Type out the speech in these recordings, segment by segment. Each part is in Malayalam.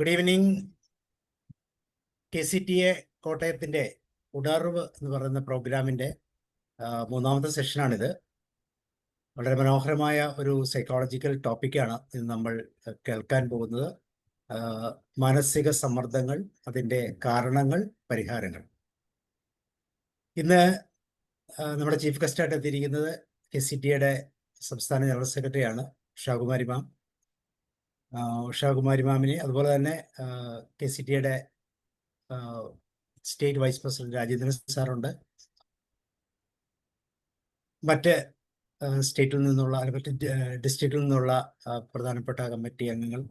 Good evening. KCTA കോട്ടയത്തിൻ്റെ ഉണർവ് എന്ന് പറയുന്ന പ്രോഗ്രാമിൻ്റെ മൂന്നാമത്തെ സെഷനാണിത്. വളരെ മനോഹരമായ ഒരു സൈക്കോളജിക്കൽ ടോപ്പിക്കാണ് ഇന്ന് നമ്മൾ കേൾക്കാൻ പോകുന്നത്. മാനസിക സമ്മർദ്ദങ്ങൾ, അതിൻ്റെ കാരണങ്ങൾ, പരിഹാരങ്ങൾ. ഇന്ന് നമ്മുടെ ചീഫ് ഗസ്റ്റായിട്ട് എത്തിയിരിക്കുന്നത് KCTAയുടെ സംസ്ഥാന ജനറൽ സെക്രട്ടറിയാണ് ഉഷാകുമാരി മാം. ഉഷാകുമാരി മാമിനെ അതുപോലെ തന്നെ KCTAയുടെ സ്റ്റേറ്റ് വൈസ് പ്രസിഡന്റ് രാജേന്ദ്രൻ സാറുണ്ട്. മറ്റ് സ്റ്റേറ്റിൽ നിന്നുള്ള മറ്റ് ഡിസ്ട്രിക്റ്റിൽ നിന്നുള്ള പ്രധാനപ്പെട്ട കമ്മിറ്റി അംഗങ്ങൾ,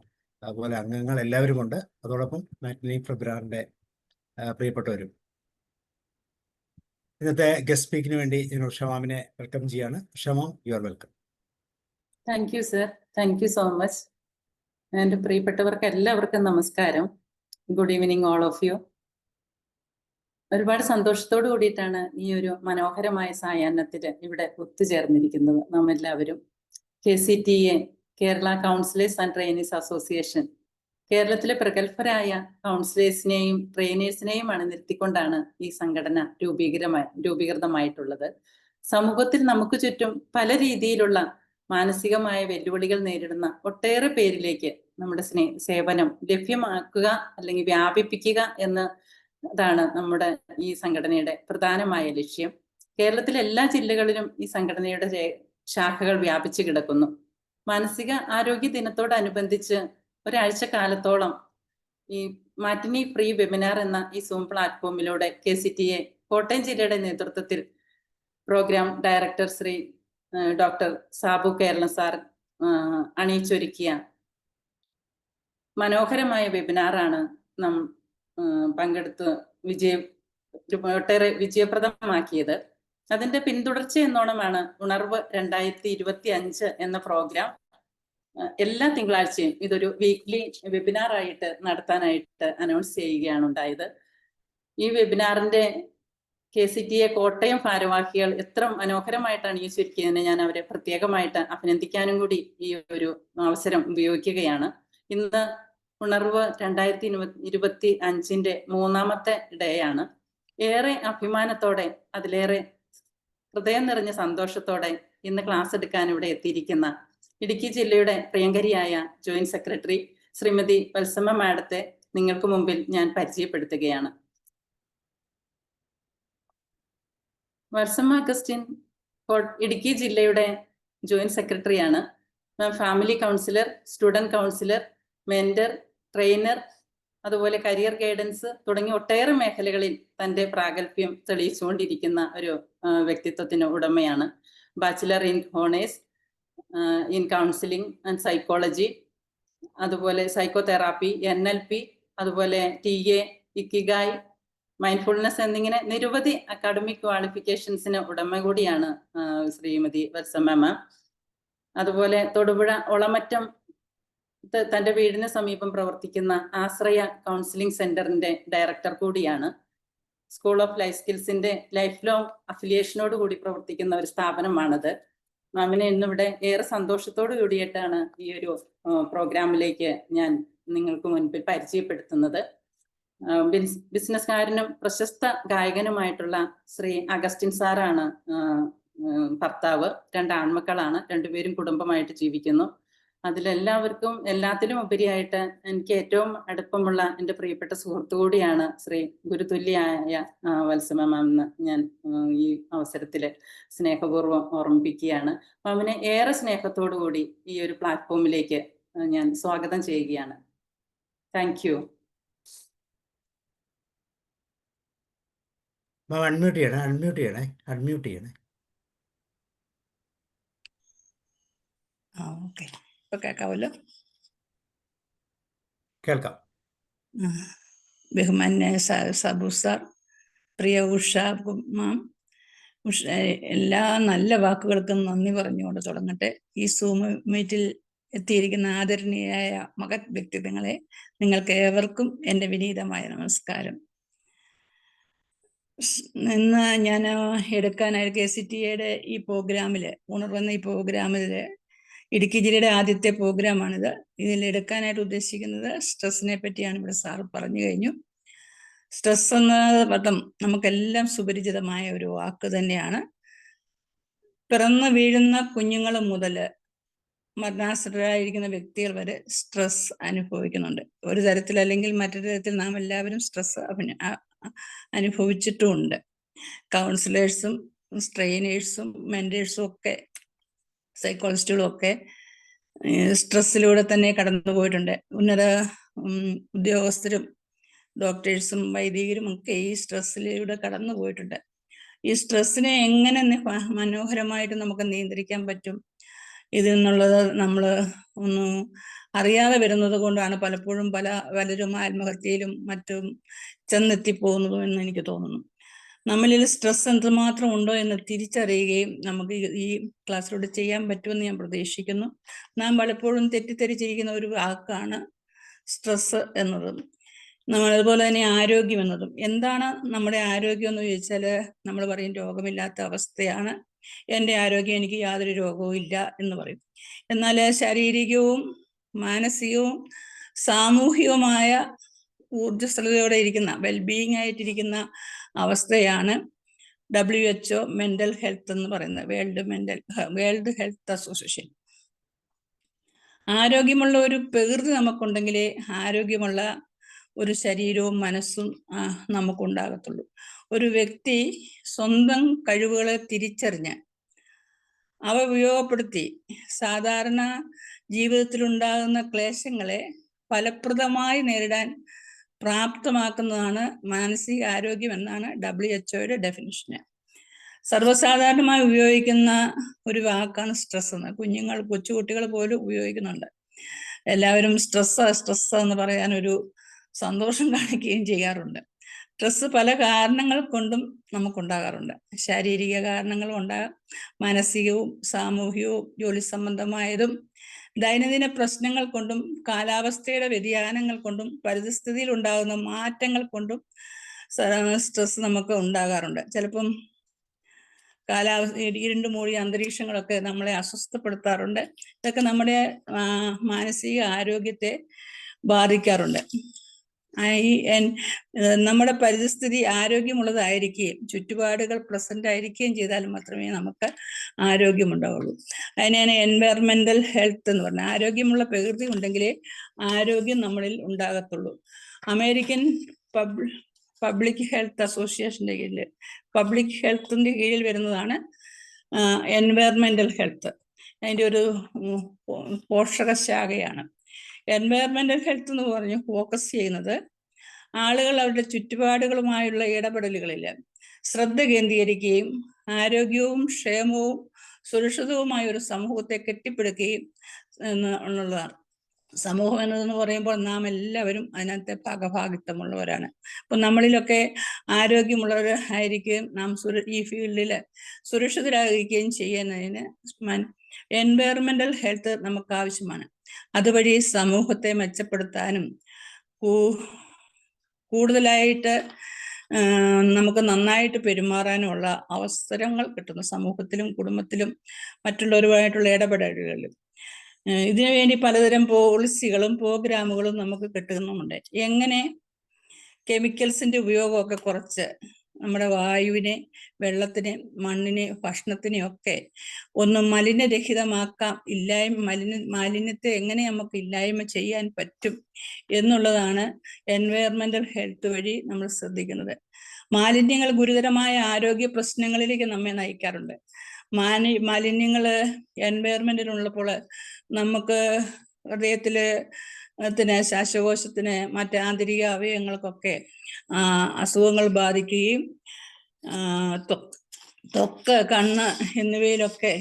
അതുപോലെ അംഗങ്ങൾ എല്ലാവരും ഉണ്ട്. അതോടൊപ്പം മാറ്റിനി ഫെബ്രുവരിൻ്റെ പ്രിയപ്പെട്ടവരും. ഇന്നത്തെ ഗസ്റ്റ് സ്പീക്കിന് വേണ്ടി ഞാൻ ഉഷ മാമിനെ വെൽക്കം ചെയ്യാണ്. Usha ma'am, you are welcome. Thank you sir, thank you so much. എൻ്റെ പ്രിയപ്പെട്ടവർക്ക് എല്ലാവർക്കും നമസ്കാരം. Good evening all of you. ഒരുപാട് സന്തോഷത്തോടു കൂടിയിട്ടാണ് ഈ ഒരു മനോഹരമായ സായാഹ്നത്തിൽ ഇവിടെ ഒത്തുചേർന്നിരിക്കുന്നത്. നാം എല്ലാവരും KCTA, Kerala counsellors and trainers association, കേരളത്തിലെ പ്രഗത്ഭരായ കൗൺസിലേഴ്സിനെയും ട്രെയിനേഴ്സിനെയും അണിനിരത്തിക്കൊണ്ടാണ് ഈ സംഘടന രൂപീകൃതമായിട്ടുള്ളത്. സമൂഹത്തിൽ നമുക്ക് ചുറ്റും പല രീതിയിലുള്ള മാനസികമായ വെല്ലുവിളികൾ നേരിടുന്ന ഒട്ടേറെ പേരിലേക്ക് നമ്മുടെ സേവനം ലഭ്യമാക്കുക അല്ലെങ്കിൽ വ്യാപിപ്പിക്കുക എന്നതാണ് നമ്മുടെ ഈ സംഘടനയുടെ പ്രധാനമായ ലക്ഷ്യം. കേരളത്തിലെ എല്ലാ ജില്ലകളിലും ഈ സംഘടനയുടെ ശാഖകൾ വ്യാപിച്ചു കിടക്കുന്നു. മാനസിക ആരോഗ്യ ദിനത്തോടനുബന്ധിച്ച് ഒരാഴ്ച കാലത്തോളം ഈ മാറ്റിനി ഫ്രീ വെബിനാർ എന്ന ഈ സൂം പ്ലാറ്റ്ഫോമിലൂടെ KCTA കോട്ടയം ജില്ലയുടെ നേതൃത്വത്തിൽ program director Shri doctor Sabu Keralam sir അണിയിച്ചൊരുക്കിയ മനോഹരമായ വെബിനാറാണ് നാം പങ്കെടുത്ത് ഒട്ടേറെ വിജയപ്രദമാക്കിയത്. അതിന്റെ പിന്തുടർച്ച എന്നോണമാണ് ഉണർവ് 2025 എന്ന പ്രോഗ്രാം എല്ലാ തിങ്കളാഴ്ചയും ഇതൊരു വീക്ക്ലി വെബിനാർ ആയിട്ട് നടത്താനായിട്ട് അനൗൺസ് ചെയ്യുകയാണ് ഉണ്ടായത്. ഈ വെബിനാറിന്റെ KCTA കോട്ടയം ഭാരവാഹികൾ എത്ര മനോഹരമായിട്ടാണ് ഈ ചുരുക്കിയതിനെ ഞാൻ അവരെ പ്രത്യേകമായിട്ട് അഭിനന്ദിക്കാനും കൂടി ഈ ഒരു അവസരം ഉപയോഗിക്കുകയാണ്. ഇന്ന് ഉണർവ് 2025 മൂന്നാമത്തെ ഡേ ആണ്. ഏറെ അഭിമാനത്തോടെ, അതിലേറെ ഹൃദയം നിറഞ്ഞ സന്തോഷത്തോടെ ഇന്ന് ക്ലാസ് എടുക്കാൻ ഇവിടെ എത്തിയിരിക്കുന്ന ഇടുക്കി ജില്ലയുടെ പ്രിയങ്കരിയായ ജോയിന്റ് സെക്രട്ടറി ശ്രീമതി വത്സമ്മ മാഡത്തെ നിങ്ങൾക്ക് മുമ്പിൽ ഞാൻ പരിചയപ്പെടുത്തുകയാണ്. വത്സമ്മ അഗസ്റ്റിൻ ഇടുക്കി ജില്ലയുടെ ജോയിന്റ് സെക്രട്ടറിയാണ്. Family councillor, student counsellor, mentor, trainer, അതുപോലെ കരിയർ ഗൈഡൻസ് തുടങ്ങിയ ഒട്ടേറെ മേഖലകളിൽ തൻ്റെ പ്രാഗൽഭ്യം തെളിയിച്ചുകൊണ്ടിരിക്കുന്ന ഒരു വ്യക്തിത്വത്തിന് ഉടമയാണ്. Bachelor in honours in counselling and psychology, അതുപോലെ സൈക്കോതെറാപ്പി, NLP, അതുപോലെ TA, ഇക്കിഗായ്, മൈൻഡ്ഫുൾനെസ് എന്നിങ്ങനെ നിരവധി അക്കാഡമിക് ക്വാളിഫിക്കേഷൻസിന് ഉടമ കൂടിയാണ് ശ്രീമതി വത്സമ്മ മാം. അതുപോലെ തൊടുപുഴ ഒളമറ്റം തൻ്റെ വീടിന് സമീപം പ്രവർത്തിക്കുന്ന ആശ്രയ കൗൺസിലിംഗ് സെന്ററിന്റെ ഡയറക്ടർ കൂടിയാണ്. സ്കൂൾ ഓഫ് ലൈഫ് സ്കിൽസിന്റെ ലൈഫ് ലോങ് അഫിലിയേഷനോട് കൂടി പ്രവർത്തിക്കുന്ന ഒരു സ്ഥാപനമാണത്. മാമിനെ ഇന്നിവിടെ ഏറെ സന്തോഷത്തോടു കൂടിയിട്ടാണ് ഈ ഒരു പ്രോഗ്രാമിലേക്ക് ഞാൻ നിങ്ങൾക്ക് മുൻപിൽ പരിചയപ്പെടുത്തുന്നത്. ബിസിനസ്സുകാരനും പ്രശസ്ത ഗായകനുമായിട്ടുള്ള ശ്രീ അഗസ്റ്റിൻ സാറാണ് ഭർത്താവ്. 2 ആൺമക്കളാണ്, രണ്ടുപേരും കുടുംബമായിട്ട് ജീവിക്കുന്നു. അതിലെല്ലാവർക്കും എല്ലാത്തിലും ഉപരിയായിട്ട് എനിക്ക് ഏറ്റവും അടുപ്പമുള്ള എൻ്റെ പ്രിയപ്പെട്ട സുഹൃത്തു കൂടിയാണ് ശ്രീ ഗുരുതുല്യായ വത്സമ്മ മാം എന്ന് ഞാൻ ഈ അവസരത്തിൽ സ്നേഹപൂർവ്വം ഓർമ്മിപ്പിക്കുകയാണ്. മാമിനെ ഏറെ സ്നേഹത്തോടു കൂടി ഈ ഒരു പ്ലാറ്റ്ഫോമിലേക്ക് ഞാൻ സ്വാഗതം ചെയ്യുകയാണ്. Thank you. അൺമ്യൂട്ട് ചെയ്യണേ. ഓക്കെ, ഇപ്പൊ കേൾക്കാമല്ലോ. കേൾക്കാം. ബഹുമാന്യ സാബു സാർ, പ്രിയ ഉഷ മാം, എല്ലാ നല്ല വാക്കുകൾക്കും നന്ദി പറഞ്ഞുകൊണ്ട് തുടങ്ങട്ടെ. ഈ സൂം മീറ്റിൽ എത്തിയിരിക്കുന്ന ആദരണീയായ മഹത് വ്യക്തിത്വങ്ങളെ, നിങ്ങൾക്ക് ഏവർക്കും എൻ്റെ വിനീതമായ നമസ്കാരം. ഇന്ന് ഞാൻ എടുക്കാനായി KCTAയുടെ ഈ പ്രോഗ്രാമിൽ, ഉണർവെന്ന ഈ പ്രോഗ്രാമിൽ ഇടുക്കി ജില്ലയുടെ ആദ്യത്തെ പ്രോഗ്രാമാണിത്. ഇതിൽ എടുക്കാനായിട്ട് ഉദ്ദേശിക്കുന്നത് സ്ട്രെസ്സിനെ പറ്റിയാണ്. ഇവിടെ സാറ് പറഞ്ഞു കഴിഞ്ഞു. സ്ട്രെസ് എന്ന പദം നമുക്കെല്ലാം സുപരിചിതമായ ഒരു വാക്ക് തന്നെയാണ്. പിറന്നു വീഴുന്ന കുഞ്ഞുങ്ങൾ മുതൽ മരണാസന്നരായിരിക്കുന്ന വ്യക്തികൾ വരെ സ്ട്രെസ് അനുഭവിക്കുന്നുണ്ട്. ഒരു തരത്തിൽ അല്ലെങ്കിൽ മറ്റൊരു തരത്തിൽ നാം എല്ലാവരും സ്ട്രെസ് അനുഭവിച്ചിട്ടുമുണ്ട്. കൗൺസിലേഴ്സും ട്രെയിനേഴ്സും മെന്റേഴ്സും ഒക്കെ സൈക്കോളജിസ്റ്റുകളും ഒക്കെ സ്ട്രെസ്സിലൂടെ തന്നെ കടന്നു പോയിട്ടുണ്ട്. ഉന്നത ഉദ്യോഗസ്ഥരും ഡോക്ടേഴ്സും വൈദികരും ഒക്കെ ഈ സ്ട്രെസ്സിലൂടെ കടന്നു പോയിട്ടുണ്ട്. ഈ സ്ട്രെസ്സിനെ എങ്ങനെ മനോഹരമായിട്ട് നമുക്ക് നിയന്ത്രിക്കാൻ പറ്റും ഇതിൽ നിന്നുള്ളത് നമ്മൾ ഒന്ന് അറിയാതെ വരുന്നത് കൊണ്ടാണ് പലപ്പോഴും പലരും ആത്മഹത്യയിലും മറ്റും ചെന്നെത്തിപ്പോകുന്നതും എന്ന് എനിക്ക് തോന്നുന്നു. നമ്മളിൽ സ്ട്രെസ് എന്തുമാത്രം ഉണ്ടോ എന്ന് തിരിച്ചറിയുകയും നമുക്ക് ഈ ക്ലാസ്സിലൂടെ ചെയ്യാൻ പറ്റുമെന്ന് ഞാൻ പ്രതീക്ഷിക്കുന്നു. നാം പലപ്പോഴും തെറ്റിദ്ധരിച്ചിരിക്കുന്ന ഒരു വാക്കാണ് സ്ട്രെസ് എന്നത്. അതുപോലെ തന്നെ ആരോഗ്യം എന്നതും. എന്താണ് നമ്മുടെ ആരോഗ്യം എന്ന് ചോദിച്ചാൽ നമ്മൾ പറയും രോഗമില്ലാത്ത അവസ്ഥയാണ്, എൻ്റെ ആരോഗ്യം, എനിക്ക് യാതൊരു രോഗവും ഇല്ല എന്ന് പറയും. എന്നാൽ ശാരീരികവും മാനസികവും സാമൂഹികവുമായ ഊർജ്ജസ്വലതയോടെ ഇരിക്കുന്ന വെൽബീയിങ് ആയിട്ടിരിക്കുന്ന അവസ്ഥയാണ് WHO മെന്റൽ ഹെൽത്ത് എന്ന് പറയുന്നത്, വേൾഡ് ഹെൽത്ത് അസോസിയേഷൻ. ആരോഗ്യമുള്ള ഒരു പ്രകൃതി നമുക്കുണ്ടെങ്കിലേ ആരോഗ്യമുള്ള ഒരു ശരീരവും മനസ്സും നമുക്കുണ്ടാകത്തുള്ളൂ. ഒരു വ്യക്തി സ്വന്തം കഴിവുകളെ തിരിച്ചറിഞ്ഞ് അവ ഉപയോഗപ്പെടുത്തി സാധാരണ ജീവിതത്തിലുണ്ടാകുന്ന ക്ലേശങ്ങളെ ഫലപ്രദമായി നേരിടാൻ പ്രാപ്തമാക്കുന്നതാണ് മാനസിക ആരോഗ്യം എന്നാണ് WHO ഡെഫിനിഷന്. സർവ്വസാധാരണമായി ഉപയോഗിക്കുന്ന ഒരു വാക്കാണ് സ്ട്രെസ് എന്ന്. കൊച്ചുകുട്ടികൾ പോലും ഉപയോഗിക്കുന്നുണ്ട്. എല്ലാവരും സ്ട്രെസ് എന്ന് പറയാൻ ഒരു സന്തോഷം കാണിക്കുകയും ചെയ്യാറുണ്ട്. സ്ട്രെസ് പല കാരണങ്ങൾ കൊണ്ടും നമുക്കുണ്ടാകാറുണ്ട്. ശാരീരിക കാരണങ്ങളും ഉണ്ടാകാം, മാനസികവും സാമൂഹികവും ജോലി സംബന്ധമായതും ദൈനംദിന പ്രശ്നങ്ങൾ കൊണ്ടും കാലാവസ്ഥയുടെ വ്യതിയാനങ്ങൾ കൊണ്ടും പരിസ്ഥിതിയിൽ ഉണ്ടാകുന്ന മാറ്റങ്ങൾ കൊണ്ടും സ്ട്രെസ് നമുക്ക് ഉണ്ടാകാറുണ്ട്. ചിലപ്പം ഇരുണ്ടു മൂടിയ അന്തരീക്ഷങ്ങളൊക്കെ നമ്മളെ അസ്വസ്ഥപ്പെടുത്താറുണ്ട്. ഇതൊക്കെ നമ്മുടെ മാനസിക ആരോഗ്യത്തെ ബാധിക്കാറുണ്ട്. നമ്മുടെ പരിസ്ഥിതി ആരോഗ്യമുള്ളതായിരിക്കുകയും ചുറ്റുപാടുകൾ പ്രസന്റ് ആയിരിക്കുകയും ചെയ്താൽ മാത്രമേ നമുക്ക് ആരോഗ്യമുണ്ടാവുള്ളൂ. അതിനാണ് എൻവയറമെന്റൽ ഹെൽത്ത് എന്ന് പറഞ്ഞാൽ. ആരോഗ്യമുള്ള പ്രകൃതി ഉണ്ടെങ്കിലേ ആരോഗ്യം നമ്മളിൽ ഉണ്ടാകത്തുള്ളൂ. അമേരിക്കൻ പബ്ലിക് ഹെൽത്ത് അസോസിയേഷന്റെ കീഴിൽ പബ്ലിക് ഹെൽത്തിന്റെ കീഴിൽ വരുന്നതാണ് എൻവയറമെന്റൽ ഹെൽത്ത്. അതിൻ്റെ ഒരു പോഷക ശാഖയാണ്. എൻവയറമെന്റൽ ഹെൽത്ത് എന്ന് പറഞ്ഞ് ഫോക്കസ് ചെയ്യുന്നത് ആളുകൾ അവരുടെ ചുറ്റുപാടുകളുമായുള്ള ഇടപെടലുകളിൽ ശ്രദ്ധ കേന്ദ്രീകരിക്കുകയും ആരോഗ്യവും ക്ഷേമവും സുരക്ഷിതവുമായ ഒരു സമൂഹത്തെ കെട്ടിപ്പടുക്കുകയും എന്നുള്ളതാണ്. സമൂഹം എന്നതെന്ന് പറയുമ്പോൾ നാം എല്ലാവരും അതിനകത്തെ ഭാഗഭാഗിത്വമുള്ളവരാണ്. അപ്പം നമ്മളിലൊക്കെ ആരോഗ്യമുള്ളവർ ആയിരിക്കുകയും നാം ഈ ഫീൽഡിൽ സുരക്ഷിതരാകുകയും ചെയ്യുന്നതിന് എൻവയറമെന്റൽ ഹെൽത്ത് നമുക്ക് ആവശ്യമാണ്. അതുവഴി സമൂഹത്തെ മെച്ചപ്പെടുത്താനും കൂടുതലായിട്ട് നമുക്ക് നന്നായിട്ട് പെരുമാറാനുമുള്ള അവസരങ്ങൾ കിട്ടുന്നു. സമൂഹത്തിലും കുടുംബത്തിലും മറ്റുള്ളവരുമായിട്ടുള്ള ഇടപെടലുകളിലും ഇതിനുവേണ്ടി പലതരം പോളിസികളും പ്രോഗ്രാമുകളും നമുക്ക് കിട്ടുന്നുമുണ്ട്. എങ്ങനെ കെമിക്കൽസിന്റെ ഉപയോഗമൊക്കെ കുറച്ച് നമ്മുടെ വായുവിനെ, വെള്ളത്തിനെ, മണ്ണിനെ, ഭക്ഷണത്തിനെ ഒക്കെ ഒന്ന് മലിനരഹിതമാക്കാം, മാലിന്യത്തെ എങ്ങനെ നമുക്ക് ഇല്ലായ്മ ചെയ്യാൻ പറ്റും എന്നുള്ളതാണ് എൻവയറമെന്റൽ ഹെൽത്ത് വഴി നമ്മൾ ശ്രദ്ധിക്കുന്നത്. മാലിന്യങ്ങൾ ഗുരുതരമായ ആരോഗ്യ പ്രശ്നങ്ങളിലേക്ക് നമ്മെ നയിക്കാറുണ്ട്. മാലിന്യങ്ങൾ എൻവയറമെന്റിനുള്ളപ്പോൾ നമുക്ക് ഹൃദയത്തില് ശ്വാസകോശത്തിന് മറ്റ് ആന്തരിക അവയവങ്ങൾക്കൊക്കെ അസുഖങ്ങൾ ബാധിക്കുകയും ത്വക്ക്, കണ്ണ് എന്നിവയിലൊക്കെ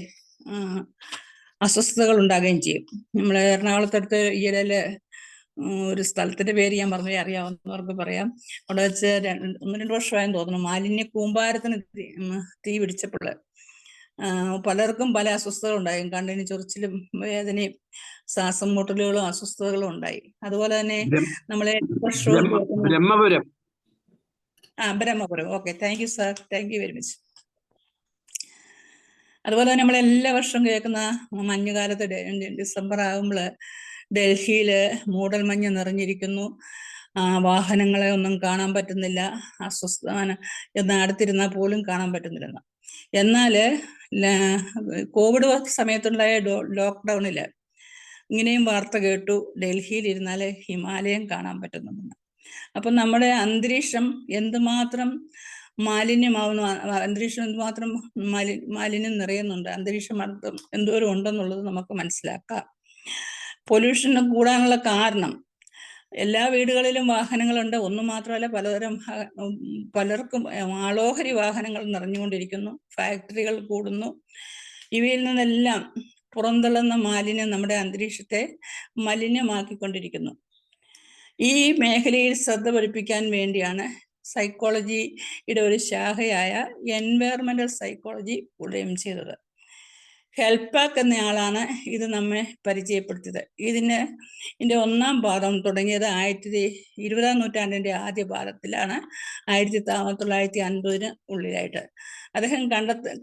അസ്വസ്ഥതകൾ ഉണ്ടാകുകയും ചെയ്യും. നമ്മൾ എറണാകുളത്തടുത്ത് ഈയിടയില് ഒരു സ്ഥലത്തിന്റെ പേര് ഞാൻ പറഞ്ഞു, അറിയാവുന്നവർക്ക് പറയാം. അവിടെ വെച്ച് 1-2 വർഷമായെന്ന് തോന്നുന്നു, മാലിന്യ കൂമ്പാരത്തിന് തീ പിടിച്ചപ്പോൾ പലർക്കും പല അസ്വസ്ഥതകൾ ഉണ്ടായി. കണ്ണിന് ചൊറിച്ചിലും വേദനയും ശ്വാസം മുട്ടലുകളും അസ്വസ്ഥതകളും ഉണ്ടായി. അതുപോലെ തന്നെ നമ്മളെ Brahmapuram. Okay, thank you sir, thank you very much. അതുപോലെ തന്നെ നമ്മൾ എല്ലാ വർഷവും കേൾക്കുന്ന മഞ്ഞുകാലത്ത് ഡിസംബർ ആകുമ്പോൾ ഡൽഹിയിൽ മൂടൽമഞ്ഞ് നിറഞ്ഞിരിക്കുന്നു, വാഹനങ്ങളെ ഒന്നും കാണാൻ പറ്റുന്നില്ല, അസ്വസ്ഥമാണ് എന്ന് അടുത്തിരുന്നാൽ പോലും കാണാൻ പറ്റുന്നില്ല. എന്നാൽ കോവിഡ് സമയത്തുണ്ടായ ലോക്ക്ഡൗണിൽ ഇങ്ങനെയും വാർത്ത കേട്ടു, ഡൽഹിയിൽ ഇരുന്നാൽ ഹിമാലയം കാണാൻ പറ്റുന്നുണ്ടെന്ന്. അപ്പം നമ്മുടെ അന്തരീക്ഷം എന്തുമാത്രം മാലിന്യമാവുന്നു, അന്തരീക്ഷം എന്തുമാത്രം മാലിന്യം നിറയുന്നുണ്ട്, അന്തരീക്ഷ മർദ്ദം എന്തോരം ഉണ്ടെന്നുള്ളത് നമുക്ക് മനസ്സിലാക്കാം. പൊല്യൂഷൻ കൂടാനുള്ള കാരണം എല്ലാ വീടുകളിലും വാഹനങ്ങളുണ്ട്. ഒന്നു മാത്രമല്ല, പലർക്കും ആളോഹരി വാഹനങ്ങൾ നിറഞ്ഞുകൊണ്ടിരിക്കുന്നു, ഫാക്ടറികൾ കൂടുന്നു. ഇവയിൽ നിന്നെല്ലാം പുറന്തള്ളുന്ന മാലിന്യം നമ്മുടെ അന്തരീക്ഷത്തെ മലിനമാക്കിക്കൊണ്ടിരിക്കുന്നു. ഈ മേഖലയിൽ ശ്രദ്ധ പതിപ്പിക്കാൻ വേണ്ടിയാണ് സൈക്കോളജിയുടെ ഒരു ശാഖയായ എൻവയറമെന്റൽ സൈക്കോളജി ഉദയം ചെയ്തത്. ഹെൽപാക്ക് എന്നയാളാണ് ഇത് നമ്മെ പരിചയപ്പെടുത്തിയത്. ഇതിന്റെ ഒന്നാം പാദം തുടങ്ങിയത് 20ാം നൂറ്റാണ്ടിന്റെ ആദ്യ പാദത്തിലാണ്, 1950 ഉള്ളിലായിട്ട്. അദ്ദേഹം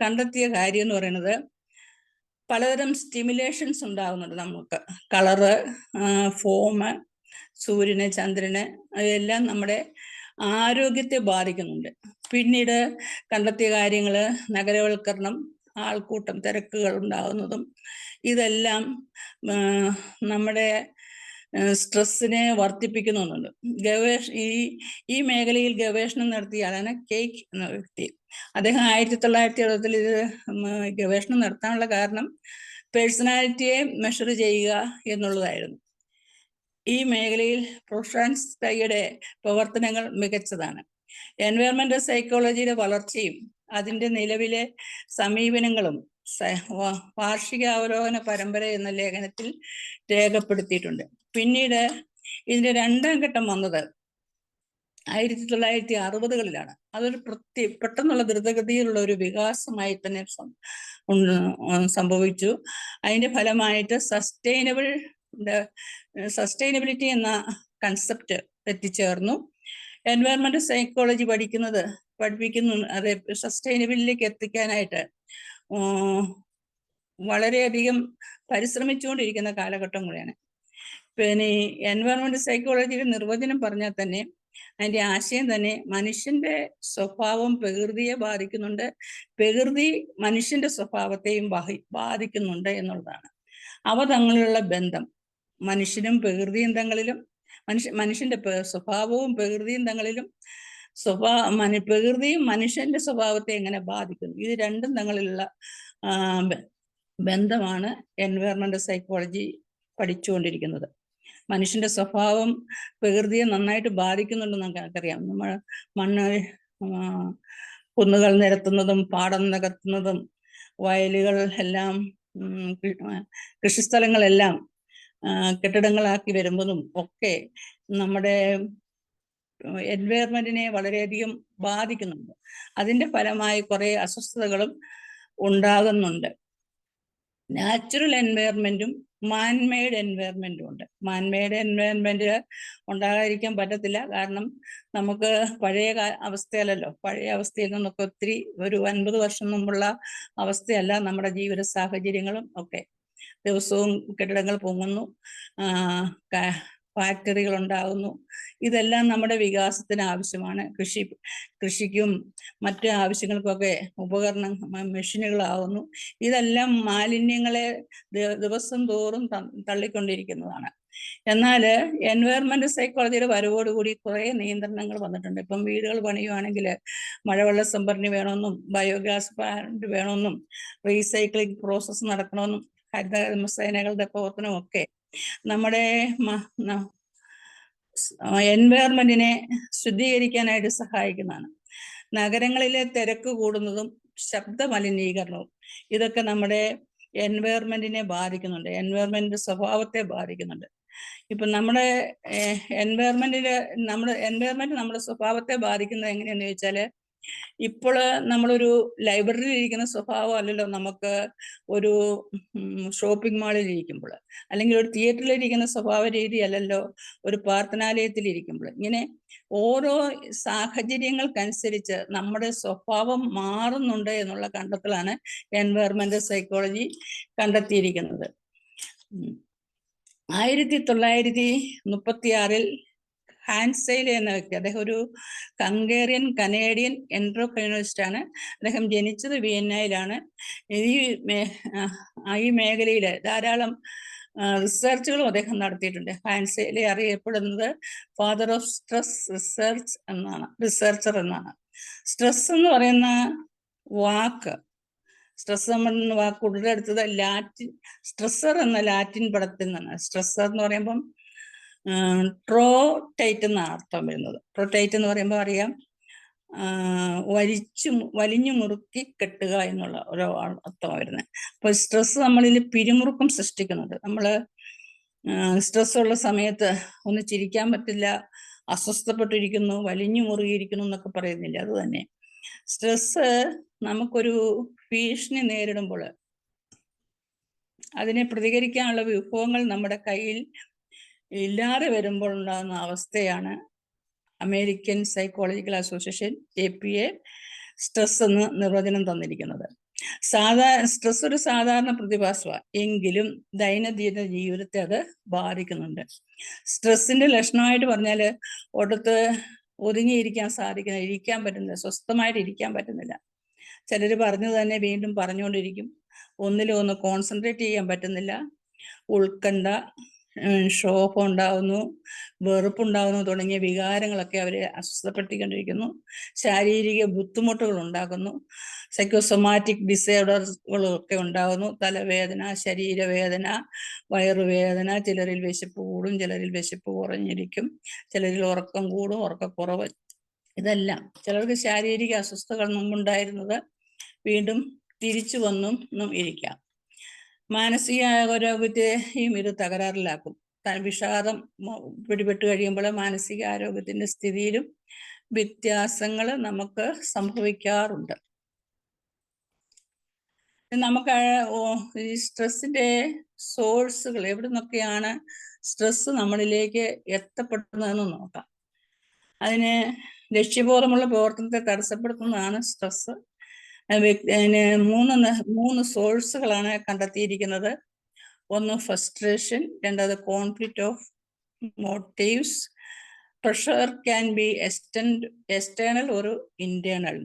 കണ്ടെത്തിയ കാര്യം എന്ന് പറയുന്നത്, പലതരം സ്റ്റിമുലേഷൻസ് ഉണ്ടാകുന്നുണ്ട് നമുക്ക്. കളറ്, ഫോമ്, സൂര്യന്, ചന്ദ്രന്, അതെല്ലാം നമ്മുടെ ആരോഗ്യത്തെ ബാധിക്കുന്നുണ്ട്. പിന്നീട് കണ്ടെത്തിയ കാര്യങ്ങൾ നഗരവൽക്കരണം, ആൾക്കൂട്ടം, തിരക്കുകൾ ഉണ്ടാകുന്നതും ഇതെല്ലാം നമ്മുടെ സ്ട്രെസ്സിനെ വർദ്ധിപ്പിക്കുന്നുണ്ട്. ഈ മേഖലയിൽ ഗവേഷണം നടത്തിയ ആളാണ് കേക്ക് എന്ന വ്യക്തി. അദ്ദേഹം 1970 ഇത് ഗവേഷണം നടത്താനുള്ള കാരണം പേഴ്സണാലിറ്റിയെ മെഷർ ചെയ്യുക എന്നുള്ളതായിരുന്നു. ഈ മേഖലയിൽ പ്രൊഫാൻസ്കൈയുടെ പ്രവർത്തനങ്ങൾ മികച്ചതാണ്. എൻവയറമെന്റൽ സൈക്കോളജിയുടെ വളർച്ചയും അതിൻ്റെ നിലവിലെ സമീപനങ്ങളും വാർഷിക അവലോകന പരമ്പര എന്ന ലേഖനത്തിൽ രേഖപ്പെടുത്തിയിട്ടുണ്ട്. പിന്നീട് ഇതിന്റെ രണ്ടാം ഘട്ടം വന്നത് 1960കളിലാണ്. അതൊരു പെട്ടെന്നുള്ള ദ്രുതഗതിയിലുള്ള ഒരു വികാസമായി തന്നെ സംഭവിച്ചു. അതിന്റെ ഫലമായിട്ട് സസ്റ്റൈനബിലിറ്റി എന്ന കൺസെപ്റ്റ് എത്തിച്ചേർന്നു. എൻവയറമെന്റൽ സൈക്കോളജി പഠിപ്പിക്കുന്നു. അത് സസ്റ്റൈനബിലിറ്റിയിലേക്ക് എത്തിക്കാനായിട്ട് വളരെയധികം പരിശ്രമിച്ചുകൊണ്ടിരിക്കുന്ന കാലഘട്ടം കൂടെയാണ്. പിന്നെ ഈ എൻവയറമെന്റൽ സൈക്കോളജിയുടെ നിർവചനം പറഞ്ഞാൽ തന്നെ അതിന്റെ ആശയം തന്നെ മനുഷ്യന്റെ സ്വഭാവം പ്രകൃതിയെ ബാധിക്കുന്നുണ്ട്, പ്രകൃതി മനുഷ്യന്റെ സ്വഭാവത്തെയും ബാധിക്കുന്നുണ്ട് എന്നുള്ളതാണ്. അവ തമ്മിലുള്ള ബന്ധം, മനുഷ്യനും പ്രകൃതിയും തങ്ങളിലും, മനുഷ്യന്റെ സ്വഭാവവും പ്രകൃതിയും തങ്ങളിലും, പ്രകൃതിയും മനുഷ്യന്റെ സ്വഭാവത്തെ എങ്ങനെ ബാധിക്കുന്നു, ഇത് രണ്ടും തങ്ങളിലുള്ള ബന്ധമാണ് എൻവയറമെന്റൽ സൈക്കോളജി പഠിച്ചുകൊണ്ടിരിക്കുന്നത്. മനുഷ്യന്റെ സ്വഭാവം പ്രകൃതിയെ നന്നായിട്ട് ബാധിക്കുന്നുണ്ടെന്ന് നമുക്കറിയാം. നമ്മൾ കുന്നുകൾ നിരത്തുന്നതും പാടം നികത്തുന്നതും വയലുകൾ എല്ലാം കൃഷിസ്ഥലങ്ങളെല്ലാം കെട്ടിടങ്ങളാക്കി വരുന്നതും ഒക്കെ നമ്മുടെ എൻവയറമെന്റിനെ വളരെയധികം ബാധിക്കുന്നുണ്ട്. അതിന്റെ ഫലമായി കുറെ അസ്വസ്ഥതകളും ഉണ്ടാകുന്നുണ്ട്. നാച്ചുറൽ എൻവയറമെന്റും മാൻമെയ്ഡ് എൻവയറമെന്റും ഉണ്ട്. മാൻമെയ്ഡ് എൻവയറമെന്റ് ഉണ്ടാകാതിരിക്കാൻ പറ്റത്തില്ല. കാരണം നമുക്ക് പഴയ അവസ്ഥയല്ലല്ലോ, പഴയ അവസ്ഥയിൽ നിന്നൊക്കെ ഒത്തിരി ഒരു 50 വർഷം മുമ്പുള്ള അവസ്ഥയല്ല നമ്മുടെ ജീവിത സാഹചര്യങ്ങളും ഒക്കെ. ദിവസവും കെട്ടിടങ്ങൾ പൊങ്ങുന്നു, ഫാക്ടറികൾ ഉണ്ടാകുന്നു. ഇതെല്ലാം നമ്മുടെ വികാസത്തിന് ആവശ്യമാണ്. കൃഷിക്കും മറ്റു ആവശ്യങ്ങൾക്കൊക്കെ മെഷീനുകളാവുന്നു. ഇതെല്ലാം മാലിന്യങ്ങളെ ദിവസം തോറും തള്ളിക്കൊണ്ടിരിക്കുന്നതാണ്. എന്നാൽ എൻവയറമെന്റൽ സൈക്കോളജിയുടെ വരവോടുകൂടി കുറെ നിയന്ത്രണങ്ങൾ വന്നിട്ടുണ്ട്. ഇപ്പം വീടുകൾ പണിയുവാണെങ്കിൽ മഴവെള്ള സംഭരണി വേണമെന്നും ബയോഗ്യാസ് പ്ലാന്റ് വേണമെന്നും റീസൈക്ലിംഗ് പ്രോസസ്സ് നടക്കണമെന്നും ഹരിതകർമ്മസേനകളുടെ പ്രവർത്തനമൊക്കെ നമ്മുടെ എൻവയറമെന്റിനെ ശുദ്ധീകരിക്കാനായിട്ട് സഹായിക്കുന്നതാണ്. നഗരങ്ങളിലെ തിരക്ക് കൂടുന്നതും ശബ്ദ മലിനീകരണവും ഇതൊക്കെ നമ്മുടെ എൻവയറമെന്റിനെ ബാധിക്കുന്നുണ്ട്, എൻവയറമെന്റ് സ്വഭാവത്തെ ബാധിക്കുന്നുണ്ട്. ഇപ്പൊ നമ്മുടെ എൻവയറമെന്റ് നമ്മുടെ സ്വഭാവത്തെ ബാധിക്കുന്നത് എങ്ങനെയാന്ന് ചോദിച്ചാല്, ഇപ്പോൾ നമ്മളൊരു ലൈബ്രറിയിൽ ഇരിക്കുന്ന സ്വഭാവം അല്ലല്ലോ നമുക്ക് ഒരു ഷോപ്പിംഗ് മാളിൽ ഇരിക്കുമ്പോൾ, അല്ലെങ്കിൽ ഒരു തിയേറ്ററിൽ ഇരിക്കുന്ന സ്വഭാവ രീതി അല്ലല്ലോ ഒരു പ്രാർത്ഥനാലയത്തിൽ ഇരിക്കുമ്പോൾ. ഇങ്ങനെ ഓരോ സാഹചര്യങ്ങൾക്കനുസരിച്ച് നമ്മുടെ സ്വഭാവം മാറുന്നുണ്ട് എന്നുള്ള കണ്ടെത്തലാണ് എൻവയറമെന്റൽ സൈക്കോളജി കണ്ടെത്തിയിരിക്കുന്നത്. 1936 ഹാൻസെയ്ൽ എന്ന വ്യക്തി, അദ്ദേഹം ഒരു ഹംഗേറിയൻ കനേഡിയൻ എന്റർപ്രൈനറിസ്റ്റ് ആണ്. അദ്ദേഹം ജനിച്ചത് വിയന്നയിലാണ്. ഈ മേഖലയിൽ ധാരാളം റിസർച്ചുകളും അദ്ദേഹം നടത്തിയിട്ടുണ്ട്. ഹാൻസെയ്ലെ അറിയപ്പെടുന്നത് ഫാദർ ഓഫ് സ്ട്രെസ് റിസർച്ചർ എന്നാണ്. സ്ട്രെസ് എന്ന് പറയുന്ന വാക്ക്, സ്ട്രെസ് എന്ന വാക്ക് ഉടലെടുത്തത് ലാറ്റിൻ, സ്ട്രെസ്സർ എന്ന ലാറ്റിൻ പദത്തിൽ നിന്നാണ്. സ്ട്രെസ്സർ എന്ന് പറയുമ്പം ട്രോടൈറ്റ് എന്നാണ് അർത്ഥം വരുന്നത്. ട്രോടൈറ്റ് എന്ന് പറയുമ്പോൾ അറിയാം, വലിഞ്ഞു മുറുക്കി കെട്ടുക എന്നുള്ള ഒരു അർത്ഥമാണ് വരുന്നത്. അപ്പോൾ സ്ട്രെസ് നമ്മളിൽ പിരിമുറുക്കം സൃഷ്ടിക്കുന്നുണ്ട്. നമ്മൾ സ്ട്രെസ് ഉള്ള സമയത്ത് ഒന്ന് ചിരിക്കാൻ പറ്റില്ല, അസ്വസ്ഥപ്പെട്ടിരിക്കുന്നു, വലിഞ്ഞു മുറുകിയിരിക്കുന്നു എന്നൊക്കെ പറയുന്നില്ല, അത് തന്നെ. സ്ട്രെസ് നമുക്കൊരു ഭീഷണി നേരിടുമ്പോൾ അതിനെ പ്രതികരിക്കാനുള്ള വിഭവങ്ങൾ നമ്മുടെ കയ്യിൽ ഇല്ലാതെ വരുമ്പോൾ ഉണ്ടാകുന്ന അവസ്ഥയാണ് American psychological association APA stress എന്ന് നിർവചനം തന്നിരിക്കുന്നത്. സ്ട്രെസ് ഒരു സാധാരണ പ്രതിഭാസമാണ്, എങ്കിലും ദൈനംദിന ജീവിതത്തെ അത് ബാധിക്കുന്നുണ്ട്. സ്ട്രെസ്സിന്റെ ലക്ഷണമായിട്ട് പറഞ്ഞാൽ ഒരിടത്ത് ഒതുങ്ങിയിരിക്കാൻ സാധിക്കുന്നില്ല, ഇരിക്കാൻ പറ്റുന്നില്ല, സ്വസ്ഥമായിട്ട് ഇരിക്കാൻ പറ്റുന്നില്ല. ചിലർ പറഞ്ഞു തന്നെ വീണ്ടും പറഞ്ഞുകൊണ്ടിരിക്കും. ഒന്നിലും ഒന്ന് കോൺസെൻട്രേറ്റ് ചെയ്യാൻ പറ്റുന്നില്ല, ഉത്കണ്ഠ, ക്ഷോഭം ഉണ്ടാവുന്നു, വെറുപ്പുണ്ടാവുന്നു തുടങ്ങിയ വികാരങ്ങളൊക്കെ അവരെ അസ്വസ്ഥപ്പെടുത്തിക്കൊണ്ടിരിക്കുന്നു. ശാരീരിക ബുദ്ധിമുട്ടുകൾ ഉണ്ടാകുന്നു, സൈക്കോസൊമാറ്റിക് ഡിസോർഡറുകളൊക്കെ ഉണ്ടാകുന്നു. തലവേദന, ശരീരവേദന, വയറുവേദന, ചിലരിൽ വിശപ്പ് കൂടും, ചിലരിൽ വിശപ്പ് കുറഞ്ഞിരിക്കും, ചിലരിൽ ഉറക്കം കൂടും, ഉറക്കക്കുറവ്. ഇതെല്ലാം ചിലർക്ക് ശാരീരിക അസ്വസ്ഥതകൾ മുമ്പുണ്ടായിരുന്നത് വീണ്ടും തിരിച്ചു വന്നും ഇരിക്കാം. മാനസിക ആരോഗ്യത്തെയും ഇത് തകരാറിലാക്കും. വിഷാദം പിടിപെട്ട് കഴിയുമ്പോൾ മാനസിക ആരോഗ്യത്തിന്റെ സ്ഥിതിയിലും വ്യത്യാസങ്ങൾ നമുക്ക് സംഭവിക്കാറുണ്ട്. നമുക്ക് ഈ സ്ട്രെസ്സിന്റെ സോഴ്സുകൾ എവിടെ നിന്നൊക്കെയാണ് സ്ട്രെസ് നമ്മളിലേക്ക് എത്തപ്പെടുന്നതെന്ന് നോക്കാം. അതിന് ലക്ഷ്യബോധമുള്ള പ്രവർത്തനത്തെ തടസ്സപ്പെടുത്തുന്നതാണ് സ്ട്രെസ്. മൂന്ന് സോഴ്സുകളാണ് കണ്ടെത്തിയിരിക്കുന്നത്. ഒന്ന് ഫ്രസ്ട്രേഷൻ, രണ്ടാമത് conflict of motifs. Pressure can be external ഒരു ഇന്റേണൽ.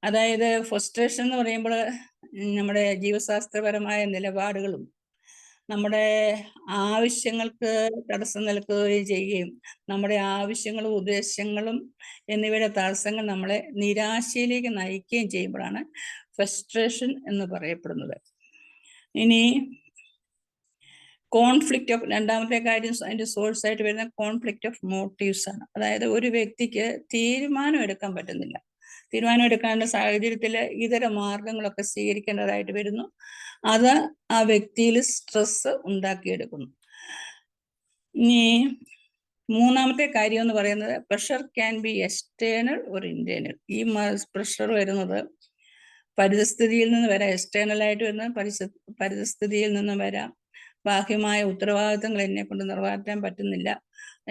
അതായത് ഫ്രസ്ട്രേഷൻ എന്ന് പറയുമ്പോൾ നമ്മുടെ ജീവശാസ്ത്രപരമായ നിലപാടുകളും നമ്മുടെ ആവശ്യങ്ങൾക്ക് തടസ്സം നിൽക്കുകയും ചെയ്യുകയും നമ്മുടെ ആവശ്യങ്ങളും ഉദ്ദേശങ്ങളും എന്നിവയുടെ തടസ്സങ്ങൾ നമ്മളെ നിരാശയിലേക്ക് നയിക്കുകയും ചെയ്യുമ്പോഴാണ് ഫ്രസ്ട്രേഷൻ എന്ന് പറയപ്പെടുന്നത്. ഇനി കോൺഫ്ലിക്റ്റ് ഓഫ്, രണ്ടാമത്തെ കാര്യം അതിന്റെ സോഴ്സ് ആയിട്ട് വരുന്ന കോൺഫ്ലിക്റ്റ് ഓഫ് മോട്ടീവ്സ് ആണ്. അതായത് ഒരു വ്യക്തിക്ക് തീരുമാനം എടുക്കാൻ പറ്റുന്നില്ല, തീരുമാനം എടുക്കാനുള്ള സാഹചര്യത്തിൽ ഇതര മാർഗങ്ങളൊക്കെ സ്വീകരിക്കേണ്ടതായിട്ട് വരുന്നു. അത് ആ വ്യക്തിയിൽ സ്ട്രെസ് ഉണ്ടാക്കിയെടുക്കുന്നു. ഇനി മൂന്നാമത്തെ കാര്യം എന്ന് പറയുന്നത് പ്രഷർ ക്യാൻ ബി എക്സ്റ്റേണൽ ഒരു ഇന്റേണൽ. ഈ പ്രഷർ വരുന്നത് പരിസ്ഥിതിയിൽ നിന്ന് വരാം, എക്സ്റ്റേണൽ ആയിട്ട് വരുന്നത് പരിസ്ഥിതിയിൽ നിന്ന് വരാം. ബാഹ്യമായ ഉത്തരവാദിത്തങ്ങൾ എന്നെ കൊണ്ട് നിറവേറ്റാൻ പറ്റുന്നില്ല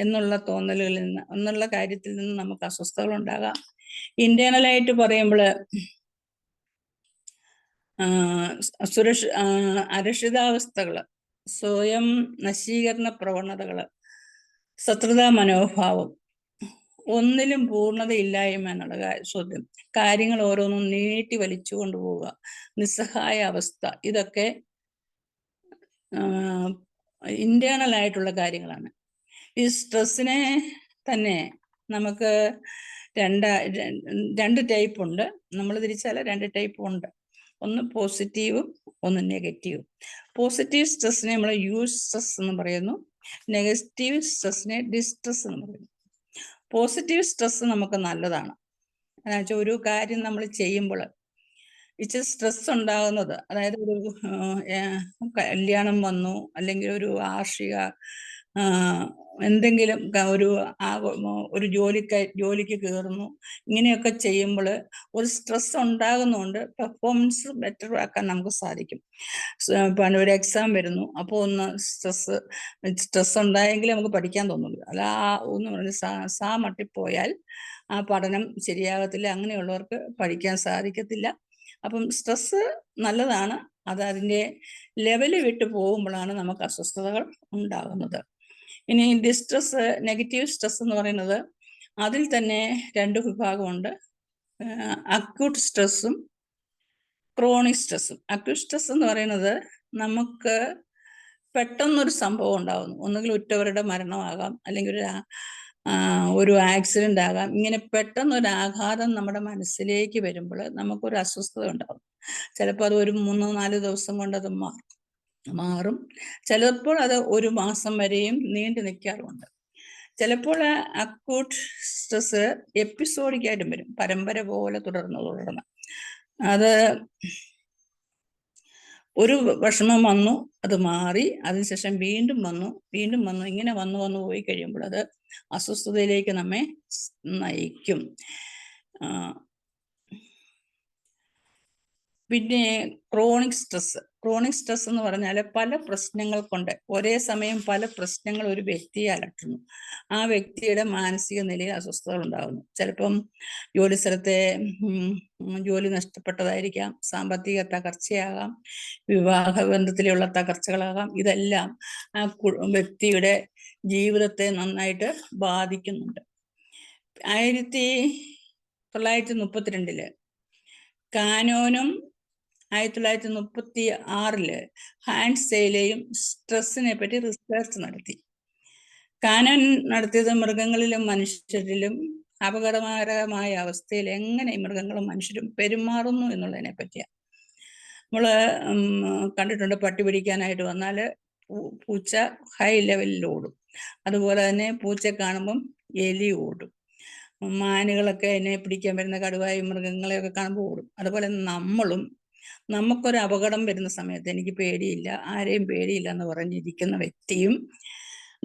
എന്നുള്ള തോന്നലുകളിൽ നിന്ന്, എന്നുള്ള കാര്യത്തിൽ നിന്ന് നമുക്ക് അസ്വസ്ഥതകൾ ഉണ്ടാകാം. ഇന്റേണലായിട്ട് പറയുമ്പോൾ അരക്ഷിതാവസ്ഥകള്, സ്വയം നശീകരണ പ്രവണതകള്, ശത്രുതാ മനോഭാവം, ഒന്നിലും പൂർണ്ണതയില്ലായ്മ എന്നുള്ള ചോദ്യം, കാര്യങ്ങൾ ഓരോന്നും നീട്ടി വലിച്ചു കൊണ്ടുപോവുക, നിസ്സഹായ അവസ്ഥ, ഇതൊക്കെ ഇന്റേണൽ ആയിട്ടുള്ള കാര്യങ്ങളാണ്. ഈ സ്ട്രെസ്സിനെ തന്നെ നമുക്ക് രണ്ട് ടൈപ്പ് ഉണ്ട്. നമ്മൾ തിരിച്ചാൽ രണ്ട് ടൈപ്പ് ഉണ്ട്. ഒന്ന് പോസിറ്റീവും ഒന്ന് നെഗറ്റീവും. പോസിറ്റീവ് സ്ട്രെസ്സിനെ നമ്മൾ യൂസ് സ്ട്രെസ് എന്ന് പറയുന്നു, നെഗറ്റീവ് സ്ട്രെസ്സിനെ ഡിസ്ട്രെസ് എന്ന് പറയുന്നു. പോസിറ്റീവ് സ്ട്രെസ് നമുക്ക് നല്ലതാണ്. എന്നുവെച്ചാൽ ഒരു കാര്യം നമ്മൾ ചെയ്യുമ്പോൾ ഇച്ചിരി സ്ട്രെസ് ഉണ്ടാകുന്നത്, അതായത് ഒരു കല്യാണം വന്നു, അല്ലെങ്കിൽ ഒരു വാർഷിക എന്തെങ്കിലും ഒരു ജോലിക്ക് കയറുന്നു. ഇങ്ങനെയൊക്കെ ചെയ്യുമ്പോൾ ഒരു സ്ട്രെസ് ഉണ്ടാകുന്നുണ്ട്. പെർഫോമൻസ് ബെറ്റർ ആക്കാൻ നമുക്ക് സാധിക്കും. പിന്നെ ഒരു എക്സാം വരുന്നു, അപ്പോൾ ഒന്ന് സ്ട്രെസ് ഉണ്ടായെങ്കിൽ നമുക്ക് പഠിക്കാൻ തോന്നുള്ളൂ. അല്ല ഒന്ന് പറഞ്ഞ് മട്ടിപ്പോയാൽ ആ പഠനം ശരിയാകത്തില്ല. അങ്ങനെയുള്ളവർക്ക് പഠിക്കാൻ സാധിക്കത്തില്ല. അപ്പം സ്ട്രെസ് നല്ലതാണ്. അത് അതിൻ്റെ ലെവല് വിട്ട് പോകുമ്പോഴാണ് നമുക്ക് അസ്വസ്ഥതകൾ ഉണ്ടാകുന്നത്. ഇനി നെഗറ്റീവ് സ്ട്രെസ് എന്ന് പറയുന്നത് അതിൽ തന്നെ 2 വിഭാഗമുണ്ട്. അക്യൂട്ട് സ്ട്രെസ്സും ക്രോണിക് സ്ട്രെസ്സും. അക്യൂട്ട് സ്ട്രെസ് എന്ന് പറയുന്നത് നമുക്ക് പെട്ടെന്നൊരു സംഭവം ഉണ്ടാകുന്നു. ഒന്നുകിൽ ഉറ്റവരുടെ മരണമാകാം, അല്ലെങ്കിൽ ഒരു ആക്സിഡന്റ് ആകാം. ഇങ്ങനെ പെട്ടെന്നൊരു ആഘാതം നമ്മുടെ മനസ്സിലേക്ക് വരുമ്പോൾ നമുക്കൊരു അസ്വസ്ഥത ഉണ്ടാകും. ചിലപ്പോൾ അത് ഒരു 3-4 ദിവസം കൊണ്ട് അത് മാറും. ചിലപ്പോൾ അത് 1 മാസം വരെയും നീണ്ടു നിൽക്കാറുണ്ട്. ചിലപ്പോൾ അക്യൂട്ട് സ്ട്രെസ് എപ്പിസോഡിക്കായിട്ടും വരും, പരമ്പര പോലെ തുടർന്ന് അത് ഒരു വിഷമം വന്നു, അത് മാറി, അതിനുശേഷം വീണ്ടും വന്നു, ഇങ്ങനെ വന്നു പോയി കഴിയുമ്പോൾ അത് അസ്വസ്ഥതയിലേക്ക് നമ്മെ നയിക്കും. പിന്നെ ക്രോണിക് സ്ട്രെസ് എന്ന് പറഞ്ഞാൽ പല പ്രശ്നങ്ങൾ കൊണ്ട് ഒരേ സമയം പല പ്രശ്നങ്ങൾ ഒരു വ്യക്തിയെ അലട്ടുന്നു. ആ വ്യക്തിയുടെ മാനസിക നിലയിൽ അസ്വസ്ഥതകൾ ഉണ്ടാകുന്നു. ചിലപ്പം ജോലി സ്ഥലത്തെ ജോലി നഷ്ടപ്പെട്ടതായിരിക്കാം, സാമ്പത്തിക തകർച്ചയാകാം, വിവാഹ ബന്ധത്തിലുള്ള തകർച്ചകളാകാം. ഇതെല്ലാം ആ വ്യക്തിയുടെ ജീവിതത്തെ നന്നായിട്ട് ബാധിക്കുന്നുണ്ട്. 1932 കാനോനും 1936 ഹാൻസ് സെയ്ലെയും സ്ട്രെസ്സിനെ പറ്റി റിസർച്ച് നടത്തി. കാനോൻ നടത്തിയത് മൃഗങ്ങളിലും മനുഷ്യരിലും അപകടകരമായ അവസ്ഥയിൽ എങ്ങനെ മൃഗങ്ങളും മനുഷ്യരും പെരുമാറുന്നു എന്നുള്ളതിനെ പറ്റിയാണ്. നമ്മൾ കണ്ടിട്ടുണ്ട്, പട്ടി പിടിക്കാനായിട്ട് വന്നാൽ പൂച്ച ഹൈ ലെവലിൽ ഓടും. അതുപോലെ തന്നെ പൂച്ച കാണുമ്പം എലി ഓടും. മാനുകളൊക്കെ എന്നെ പിടിക്കാൻ വരുന്ന കടുവായി മൃഗങ്ങളെയൊക്കെ കാണുമ്പോൾ ഓടും. അതുപോലെ നമുക്കൊരു അപകടം വരുന്ന സമയത്ത് എനിക്ക് പേടിയില്ല, ആരെയും പേടിയില്ല എന്ന് പറഞ്ഞിരിക്കുന്ന വ്യക്തിയും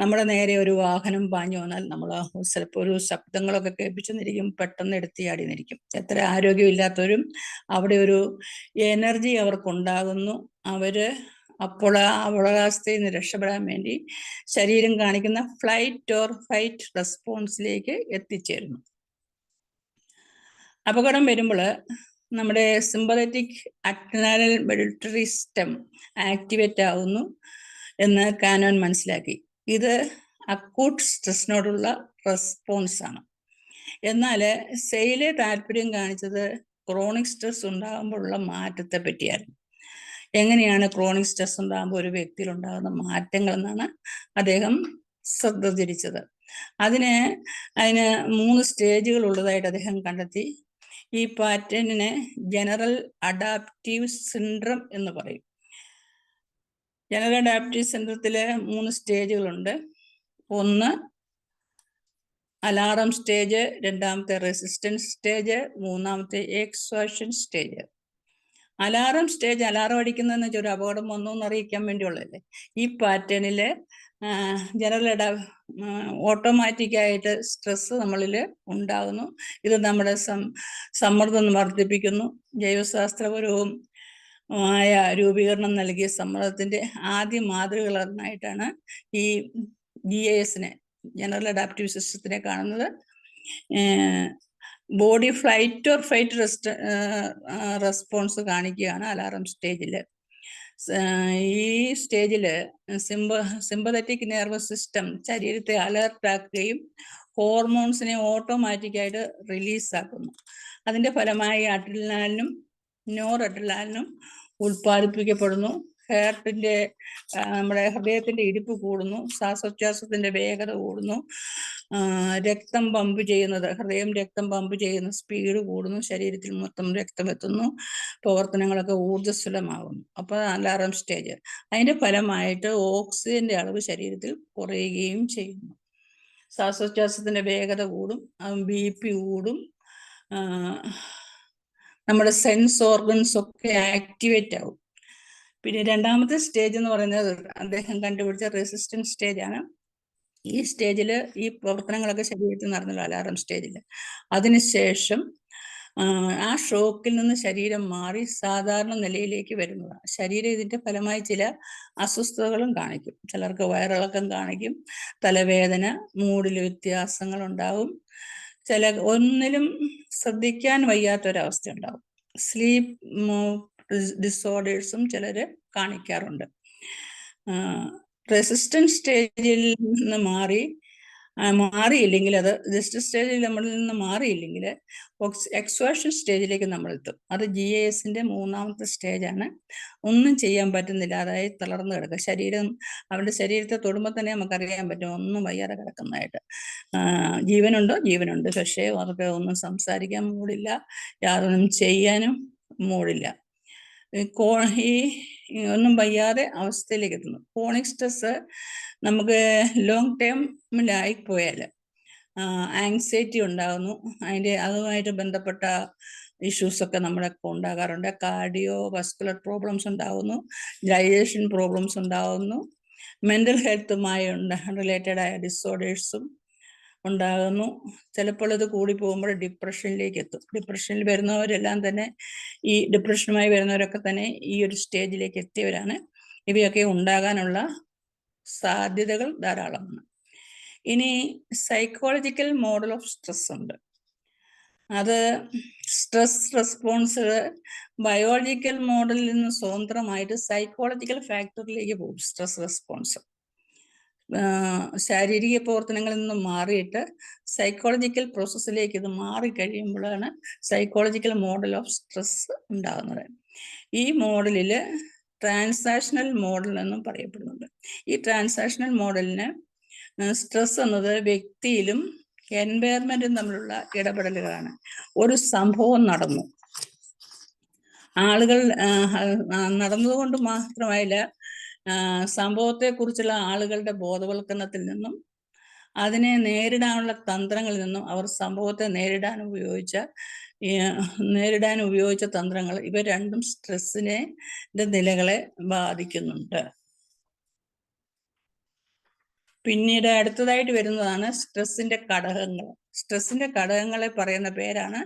നമ്മുടെ നേരെ ഒരു വാഹനം പാഞ്ഞു വന്നാൽ നമ്മൾ ചിലപ്പോൾ ഒരു ശബ്ദങ്ങളൊക്കെ കേൾപ്പിച്ചെന്നിരിക്കും, പെട്ടെന്ന് എടുത്തിയാടി നിൽക്കും. എത്ര ആരോഗ്യമില്ലാത്തവരും അവിടെ ഒരു എനർജി അവർക്കുണ്ടാകുന്നു. അപ്പോൾ ആ അപകടാവസ്ഥയിൽ നിന്ന് രക്ഷപ്പെടാൻ വേണ്ടി ശരീരം കാണിക്കുന്ന ഫ്ലൈറ്റ് ഓർ ഫൈറ്റ് റെസ്പോൺസിലേക്ക് എത്തിച്ചേരുന്നു. അപകടം വരുമ്പോൾ നമ്മുടെ സിമ്പതറ്റിക് അഡ്രിനാലിൻ സിസ്റ്റം ആക്ടിവേറ്റ് ആവുന്നു എന്ന് കാനോൻ മനസ്സിലാക്കി. ഇത് അക്യൂട്ട് സ്ട്രെസ്സിനോടുള്ള റെസ്പോൺസ് ആണ്. എന്നാൽ സെയ്ലെ താല്പര്യം കാണിച്ചത് ക്രോണിക് സ്ട്രെസ് ഉണ്ടാകുമ്പോഴുള്ള മാറ്റത്തെ പറ്റിയായിരുന്നു. എങ്ങനെയാണ് ക്രോണിക് സ്ട്രെസ് ഉണ്ടാകുമ്പോൾ ഒരു വ്യക്തിയിൽ ഉണ്ടാകുന്ന മാറ്റങ്ങൾ എന്നാണ് അദ്ദേഹം ശ്രദ്ധ തിരിച്ചത്. അതിന് 3 സ്റ്റേജുകൾ ഉള്ളതായിട്ട് അദ്ദേഹം കണ്ടെത്തി. ഈ പാറ്റേണിനെ ജനറൽ അഡാപ്റ്റീവ് സിൻഡ്രം എന്ന് പറയും. ജനറൽ അഡാപ്റ്റീവ് സിൻഡ്രത്തില് 3 സ്റ്റേജുകളുണ്ട്. ഒന്ന് അലാറം സ്റ്റേജ്, രണ്ടാമത്തെ റെസിസ്റ്റൻസ് സ്റ്റേജ്, മൂന്നാമത്തെ exhaustion stage. Alarm stage, alarm അടിക്കുന്നതെന്ന് വെച്ചാൽ ഒരു അപകടം വന്നു എന്ന് അറിയിക്കാൻ വേണ്ടിയുള്ളതല്ലേ. ഈ പാറ്റേണിൽ ജനറൽ ഓട്ടോമാറ്റിക്കായിട്ട് സ്ട്രെസ് നമ്മളിൽ ഉണ്ടാകുന്നു. ഇത് നമ്മുടെ സമ്മർദ്ദം വർദ്ധിപ്പിക്കുന്നു. ജൈവശാസ്ത്രപരവും ആയ രൂപീകരണം നൽകിയ സമ്മർദ്ദത്തിന്റെ ആദ്യ മാതൃകളായിട്ടാണ് ഈ GAS-നെ, ജനറൽ അഡാപ്റ്റീവ് സിസ്റ്റത്തിനെ കാണുന്നത്. Body flight or fight response കാണിക്കുകയാണ് അലാറം സ്റ്റേജിൽ. ഈ സ്റ്റേജിൽ സിമ്പതറ്റിക് നെർവസ് സിസ്റ്റം ശരീരത്തെ അലർട്ടാക്കുകയും ഹോർമോൺസിനെ ഓട്ടോമാറ്റിക്കായിട്ട് റിലീസാക്കുന്നു. അതിൻ്റെ ഫലമായി അഡ്രിനാലിനും നോർ അഡ്രിനാലിനും ഉൽപ്പാദിപ്പിക്കപ്പെടുന്നു. നമ്മുടെ ഹൃദയത്തിന്റെ ഇടിപ്പ് കൂടുന്നു, ശ്വാസോച്ഛ്വാസത്തിന്റെ വേഗത കൂടുന്നു, ഹൃദയം രക്തം പമ്പ് ചെയ്യുന്ന സ്പീഡ് കൂടുന്നു, ശരീരത്തിൽ മൊത്തം രക്തം എത്തുന്നു, പ്രവർത്തനങ്ങളൊക്കെ ഊർജ്ജസ്വലമാകുന്നു. അപ്പോൾ അലാറം സ്റ്റേജ്. അതിന്റെ ഫലമായിട്ട് ഓക്സിജന്റെ അളവ് ശരീരത്തിൽ കുറയുകയും ചെയ്യുന്നു. ശ്വാസോച്ഛ്വാസത്തിന്റെ വേഗത കൂടും, BP കൂടും, നമ്മുടെ സെൻസ് ഓർഗൻസ് ഒക്കെ ആക്ടിവേറ്റ് ആവും. പിന്നെ രണ്ടാമത്തെ സ്റ്റേജ് എന്ന് പറയുന്നത് അദ്ദേഹം കണ്ടുപിടിച്ച റെസിസ്റ്റൻസ് സ്റ്റേജ് ആണ്. ഈ സ്റ്റേജിൽ ഈ പ്രവർത്തനങ്ങളൊക്കെ ശരീരത്തിൽ നടന്നല്ലോ, അലാറം സ്റ്റേജിൽ. അതിനുശേഷം ആ ഷോക്കിൽ നിന്ന് ശരീരം മാറി സാധാരണ നിലയിലേക്ക് വരുന്നതാണ്. ശരീരം ഇതിന്റെ ഫലമായി ചില അസ്വസ്ഥതകളും കാണിക്കും. ചിലർക്ക് വയറിളക്കം കാണിക്കും, തലവേദന, മൂഡിൽ വ്യത്യാസങ്ങൾ ഉണ്ടാവും, ഒന്നിലും ശ്രദ്ധിക്കാൻ വയ്യാത്തൊരവസ്ഥ ഉണ്ടാവും. സ്ലീപ്പ് ഡിസോർഡേഴ്സും ചിലര് കാണിക്കാറുണ്ട്. റെസിസ്റ്റൻസ് സ്റ്റേജിൽ നിന്ന് മാറിയില്ലെങ്കിൽ, അത് റെസിസ്റ്റൻസ് സ്റ്റേജിൽ നമ്മളിൽ നിന്ന് മാറിയില്ലെങ്കിൽ എക്സ്വേർഷൻ സ്റ്റേജിലേക്ക് നമ്മൾ എത്തും. അത് GASന്റെ 3ാമത്തെ സ്റ്റേജാണ്. ഒന്നും ചെയ്യാൻ പറ്റുന്നില്ല, അതായത് തളർന്നു കിടക്കുക. അവരുടെ ശരീരത്തെ തൊടുമ്പോൾ തന്നെ നമുക്കറിയാൻ പറ്റും ഒന്നും വയ്യാതെ കിടക്കുന്നതായിട്ട്. ജീവനുണ്ട്, പക്ഷേ അവർക്ക് ഒന്നും സംസാരിക്കാൻ മൂടില്ല, യാതൊന്നും ചെയ്യാനും മൂടില്ല. ഈ ഒന്നും വയ്യാതെ അവസ്ഥയിലേക്ക് എത്തുന്നു. ക്രോണിക് സ്ട്രെസ് നമുക്ക് ലോങ് ടേമിലായി പോയാൽ ആങ്സൈറ്റി ഉണ്ടാകുന്നു. അതുമായിട്ട് ബന്ധപ്പെട്ട ഇഷ്യൂസ് ഒക്കെ നമ്മളൊക്കെ ഉണ്ടാകാറുണ്ട്. കാർഡിയോ വാസ്കുലർ പ്രോബ്ലംസ് ഉണ്ടാകുന്നു, ഡൈജഷൻ പ്രോബ്ലംസ് ഉണ്ടാകുന്നു, മെന്റൽ ഹെൽത്തുമായി റിലേറ്റഡ് ആയ ഡിസോർഡേഴ്സും ഉണ്ടാകുന്നു. ചിലപ്പോൾ ഇത് കൂടി പോകുമ്പോൾ ഡിപ്രഷനിലേക്ക് എത്തും. ഡിപ്രഷനിൽ വരുന്നവരെല്ലാം തന്നെ, ഈ ഡിപ്രഷനുമായി വരുന്നവരൊക്കെ തന്നെ ഈ ഒരു സ്റ്റേജിലേക്ക് എത്തിയവരാണ്. ഇവയൊക്കെ ഉണ്ടാകാനുള്ള സാധ്യതകൾ ധാരാളമാണ്. ഇനി സൈക്കോളജിക്കൽ മോഡൽ ഓഫ് സ്ട്രെസ് ഉണ്ട്. അത് സ്ട്രെസ് റെസ്പോൺസ് ബയോളജിക്കൽ മോഡലിൽ നിന്ന് സ്വതന്ത്രമായിട്ട് സൈക്കോളജിക്കൽ ഫാക്ടറിലേക്ക് പോകും. സ്ട്രെസ് റെസ്പോൺസ് ശാരീരിക പ്രവർത്തനങ്ങളിൽ നിന്ന് മാറിയിട്ട് സൈക്കോളജിക്കൽ പ്രോസസ്സിലേക്ക് ഇത് മാറിക്കഴിയുമ്പോഴാണ് സൈക്കോളജിക്കൽ മോഡൽ ഓഫ് സ്ട്രെസ് ഉണ്ടാകുന്നത്. ഈ മോഡലിൽ ട്രാൻസാക്ഷണൽ മോഡൽ എന്നും പറയപ്പെടുന്നുണ്ട്. ഈ ട്രാൻസാക്ഷണൽ മോഡലിന് സ്ട്രെസ് എന്നത് വ്യക്തിയിലും എൻവയറമെന്റും തമ്മിലുള്ള ഇടപെടലുകളാണ്. ഒരു സംഭവം നടന്നു, ആളുകൾ നടന്നതുകൊണ്ട് മാത്രമായില്ല, സംഭവത്തെക്കുറിച്ചുള്ള ആളുകളുടെ ബോധവൽക്കരണത്തിൽ നിന്നും അതിനെ നേരിടാനുള്ള തന്ത്രങ്ങളിൽ നിന്നും അവർ സംഭവത്തെ നേരിടാൻ ഉപയോഗിച്ച തന്ത്രങ്ങൾ, ഇവ രണ്ടും സ്ട്രെസ്സിന്റെ നിലകളെ ബാധിക്കുന്നുണ്ട്. പിന്നീട് അടുത്തതായിട്ട് വരുന്നതാണ് സ്ട്രെസ്സിന്റെ ഘടകങ്ങൾ. സ്ട്രെസ്സിന്റെ ഘടകങ്ങളെ പറയുന്ന പേരാണ്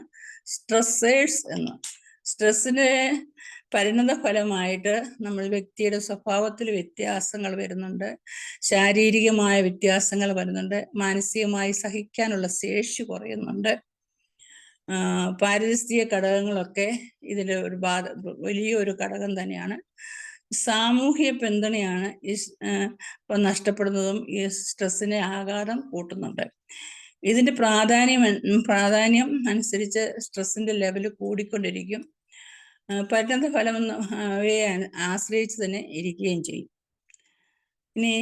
സ്ട്രെസ്സേഴ്സ് എന്ന്. സ്ട്രെസ്സിന്റെ പരിണത ഫലമായിട്ട് നമ്മൾ വ്യക്തിയുടെ സ്വഭാവത്തിൽ വ്യത്യാസങ്ങൾ വരുന്നുണ്ട്, ശാരീരികമായ വ്യത്യാസങ്ങൾ വരുന്നുണ്ട്, മാനസികമായി സഹിക്കാനുള്ള ശേഷി കുറയുന്നുണ്ട്. പാരിസ്ഥിതിക ഘടകങ്ങളൊക്കെ ഇതിൽ വലിയൊരു ഘടകം തന്നെയാണ്. സാമൂഹ്യ പിന്തുണയാണ് ഇപ്പൊ നഷ്ടപ്പെടുന്നതും ഈ സ്ട്രെസ്സിനെ ആഘാതം കൂട്ടുന്നുണ്ട്. ഇതിന്റെ പ്രാധാന്യം അനുസരിച്ച് സ്ട്രെസ്സിന്റെ ലെവൽ കൂടിക്കൊണ്ടിരിക്കും. പരിണത ഫലം അവയെ ആശ്രയിച്ച് തന്നെ ഇരിക്കുകയും ചെയ്യും. ഇനി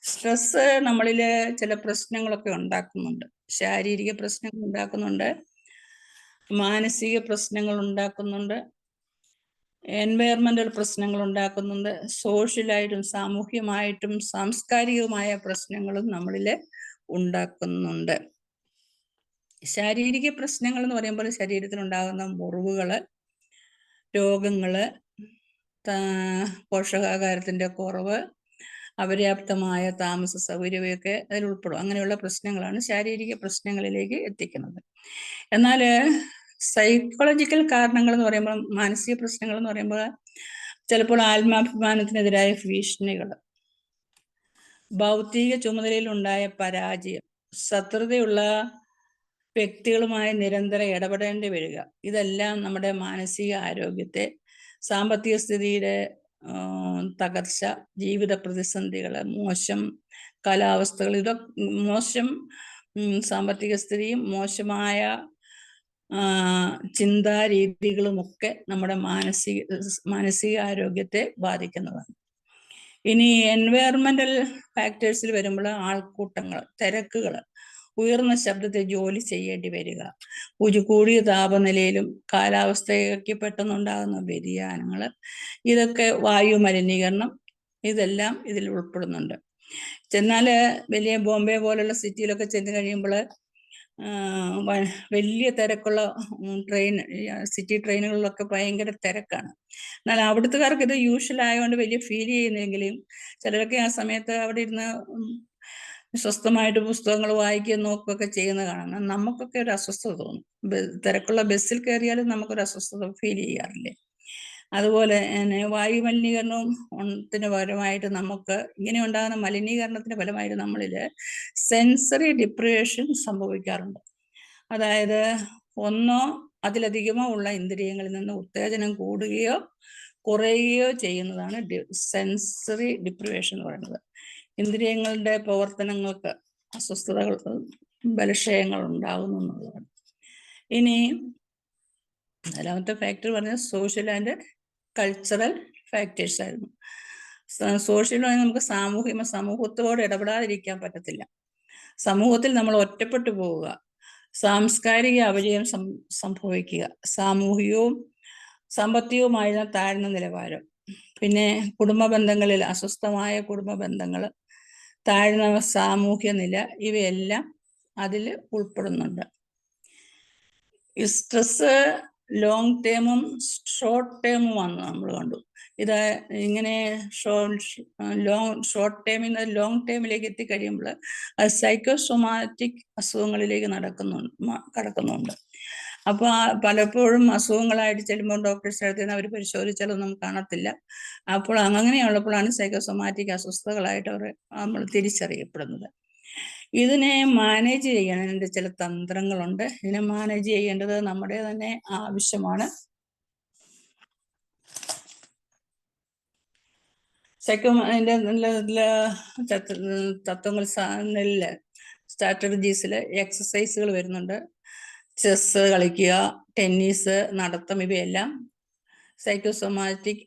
സ്ട്രെസ് നമ്മളിൽ ചില പ്രശ്നങ്ങളൊക്കെ ഉണ്ടാക്കുന്നുണ്ട്. ശാരീരിക പ്രശ്നങ്ങൾ ഉണ്ടാക്കുന്നുണ്ട്, മാനസിക പ്രശ്നങ്ങൾ ഉണ്ടാക്കുന്നുണ്ട്, എൻവയറമെന്റൽ പ്രശ്നങ്ങൾ ഉണ്ടാക്കുന്നുണ്ട്, സോഷ്യലായിട്ടും സാമൂഹ്യമായിട്ടും സാംസ്കാരികവുമായ പ്രശ്നങ്ങളും നമ്മളിൽ ഉണ്ടാക്കുന്നുണ്ട്. ശാരീരിക പ്രശ്നങ്ങൾ എന്ന് പറയുമ്പോൾ ശരീരത്തിൽ ഉണ്ടാകുന്ന മുറിവുകള്, രോഗങ്ങള്, പോഷകാഹാരത്തിന്റെ കുറവ്, അപര്യാപ്തമായ താമസ സൗകര്യമൊക്കെ അതിൽ ഉൾപ്പെടും. അങ്ങനെയുള്ള പ്രശ്നങ്ങളാണ് ശാരീരിക പ്രശ്നങ്ങളിലേക്ക് എത്തിക്കുന്നത്. എന്നാൽ സൈക്കോളജിക്കൽ കാരണങ്ങൾ എന്ന് പറയുമ്പോൾ, മാനസിക പ്രശ്നങ്ങൾ എന്ന് പറയുമ്പോൾ ചിലപ്പോൾ ആത്മാഭിമാനത്തിനെതിരായ ഭീഷണികൾ, ഭൗതിക ചുമതലയിൽ ഉണ്ടായ പരാജയം, ശത്രുതയുള്ള വ്യക്തികളുമായി നിരന്തരം ഇടപെടേണ്ടി വരിക, ഇതെല്ലാം നമ്മുടെ മാനസിക ആരോഗ്യത്തെ, സാമ്പത്തിക സ്ഥിതിയുടെ തകർച്ച, ജീവിത പ്രതിസന്ധികൾ, മോശം കാലാവസ്ഥകൾ, ഇതൊക്കെ മോശം സാമ്പത്തിക സ്ഥിതിയും മോശമായ ചിന്താരീതികളുമൊക്കെ നമ്മുടെ മാനസിക ആരോഗ്യത്തെ ബാധിക്കുന്നതാണ്. ഇനി എൻവയറമെന്റൽ ഫാക്ടേഴ്സിൽ വരുമ്പോൾ ആൾക്കൂട്ടങ്ങൾ, തിരക്കുകൾ, ഉയർന്ന ശബ്ദത്തിൽ ജോലി ചെയ്യേണ്ടി വരിക, കൂടിയ താപനിലയിലും കാലാവസ്ഥയ്ക്ക് പെട്ടെന്നുണ്ടാകുന്ന വ്യതിയാനങ്ങൾ, ഇതൊക്കെ വായു മലിനീകരണം, ഇതെല്ലാം ഇതിൽ ഉൾപ്പെടുന്നുണ്ട്. എന്നാൽ വലിയ ബോംബെ പോലുള്ള സിറ്റിയിലൊക്കെ ചെന്ന് കഴിയുമ്പോൾ വലിയ തിരക്കുള്ള സിറ്റി ട്രെയിനുകളിലൊക്കെ ഭയങ്കര തിരക്കാണ്. എന്നാൽ അവിടുത്തുകാർക്ക് ഇത് യൂഷ്വൽ ആയതുകൊണ്ട് വലിയ ഫീൽ ചെയ്യുന്നെങ്കിലും ചിലരൊക്കെ ആ സമയത്ത് അവിടെ ഇരുന്ന് സ്വസ്ഥമായിട്ട് പുസ്തകങ്ങൾ വായിക്കുകയും നോക്കുകയൊക്കെ ചെയ്യുന്ന കാണാം. നമുക്കൊക്കെ ഒരു അസ്വസ്ഥത തോന്നും. തിരക്കുള്ള ബസ്സിൽ കയറിയാലും നമുക്കൊരു അസ്വസ്ഥത ഫീൽ ചെയ്യാറില്ലേ? അതുപോലെ തന്നെ വായു മലിനീകരണത്തിന് പരമായിട്ട് നമുക്ക് ഇങ്ങനെ ഉണ്ടാകുന്ന മലിനീകരണത്തിന്റെ ഫലമായിട്ട് നമ്മളിൽ സെൻസറി ഡിപ്രവേഷൻ സംഭവിക്കാറുണ്ട്. അതായത് ഒന്നോ അതിലധികമോ ഉള്ള ഇന്ദ്രിയങ്ങളിൽ നിന്ന് ഉത്തേജനം കൂടുകയോ കുറയുകയോ ചെയ്യുന്നതാണ് സെൻസറി ഡിപ്രവേഷൻ എന്ന് പറയുന്നത്. ഇന്ദ്രിയങ്ങളുടെ പ്രവർത്തനങ്ങൾക്ക് അസ്വസ്ഥതകൾ, ബലക്ഷയങ്ങൾ ഉണ്ടാകുന്നു എന്നുള്ളതാണ്. ഇനി 4ാമത്തെ ഫാക്ടർ പറഞ്ഞത് സോഷ്യൽ ആൻഡ് കൾച്ചറൽ ഫാക്ടേഴ്സ് ആയിരുന്നു. സോഷ്യൽ നമുക്ക് സമൂഹത്തോട് ഇടപെടാതിരിക്കാൻ പറ്റത്തില്ല. സമൂഹത്തിൽ നമ്മൾ ഒറ്റപ്പെട്ടു പോവുക, സാംസ്കാരിക അപജയം സംഭവിക്കുക, സാമൂഹികവും സാമ്പത്തികവുമായ താഴ്ന്ന നിലവാരം, പിന്നെ കുടുംബ ബന്ധങ്ങളിൽ അസ്വസ്ഥമായ കുടുംബ ബന്ധങ്ങൾ, താഴ്ന്ന സാമൂഹ്യ നില, ഇവയെല്ലാം അതിൽ ഉൾപ്പെടുന്നുണ്ട്. ഈ സ്ട്രെസ് ലോങ് ടേമും ഷോർട്ട് ടേമുമാണ് നമ്മൾ കണ്ടു. ഇത് ഇങ്ങനെ ഷോർട്ട് ടേമിൽ നിന്ന് ലോങ് ടേമിലേക്ക് എത്തിക്കഴിയുമ്പോൾ അത് സൈക്കോസൊമാറ്റിക് അസുഖങ്ങളിലേക്ക് കടക്കുന്നുണ്ട്. അപ്പോൾ പലപ്പോഴും അസുഖങ്ങളായിട്ട് ചെല്ലുമ്പോൾ ഡോക്ടേഴ്സ് അടുത്ത് നിന്ന് അവർ പരിശോധിച്ചാലൊന്നും കാണത്തില്ല. അപ്പോൾ അങ്ങനെയുള്ളപ്പോഴാണ് സൈക്കോസൊമാറ്റിക് അസ്വസ്ഥതകളായിട്ട് നമ്മൾ തിരിച്ചറിയപ്പെടുന്നത്. ഇതിനെ മാനേജ് ചെയ്യാൻ ചില തന്ത്രങ്ങളുണ്ട്. ഇതിനെ മാനേജ് ചെയ്യേണ്ടത് നമ്മുടെ തന്നെ ആവശ്യമാണ്. തത്വങ്ങൾ സ്ട്രാറ്റജീസിൽ എക്സസൈസുകൾ വരുന്നുണ്ട്. ചെസ് കളിക്കുക, ടെന്നീസ്, നടത്തം, ഇവയെല്ലാം സൈക്കോസൊമാറ്റിക്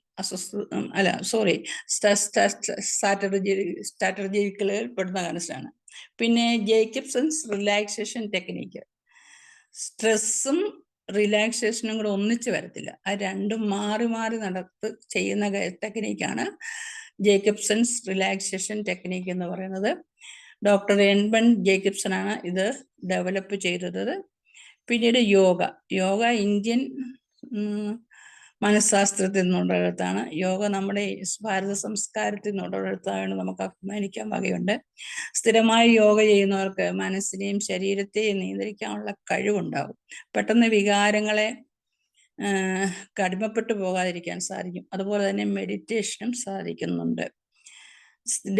സ്ട്രാറ്റജികളിൽ പെടുന്ന കണക്കാണ്. പിന്നെ ജേക്കബ്സൺസ് റിലാക്സേഷൻ ടെക്നിക്ക്, സ്ട്രെസ്സും റിലാക്സേഷനും കൂടെ ഒന്നിച്ച് വരത്തില്ല, അത് രണ്ടും മാറി മാറി ചെയ്യുന്ന ടെക്നിക്കാണ് ജേക്കബ്സൺസ് റിലാക്സേഷൻ ടെക്നിക്ക് എന്ന് പറയുന്നത്. ഡോക്ടർ എൻബൺ ജേക്കബ്സൺ ആണ് ഇത് ഡെവലപ്പ് ചെയ്തത്. പിന്നീട് യോഗ ഇന്ത്യൻ മനഃശാസ്ത്രത്തിൽ നിന്നുള്ളതാണ്. യോഗ നമ്മുടെ ഭാരത സംസ്കാരത്തിൽ നിന്നുള്ളതാണ് നമുക്ക് അഭിമാനിക്കാൻ വകയുണ്ട്. സ്ഥിരമായി യോഗ ചെയ്യുന്നവർക്ക് മനസ്സിനെയും ശരീരത്തെയും നിയന്ത്രിക്കാനുള്ള കഴിവുണ്ടാകും. പെട്ടെന്ന് വികാരങ്ങളെ കടിമപ്പെട്ടു പോകാതിരിക്കാൻ സാധിക്കും. അതുപോലെ തന്നെ മെഡിറ്റേഷനും സാധിക്കുന്നുണ്ട്.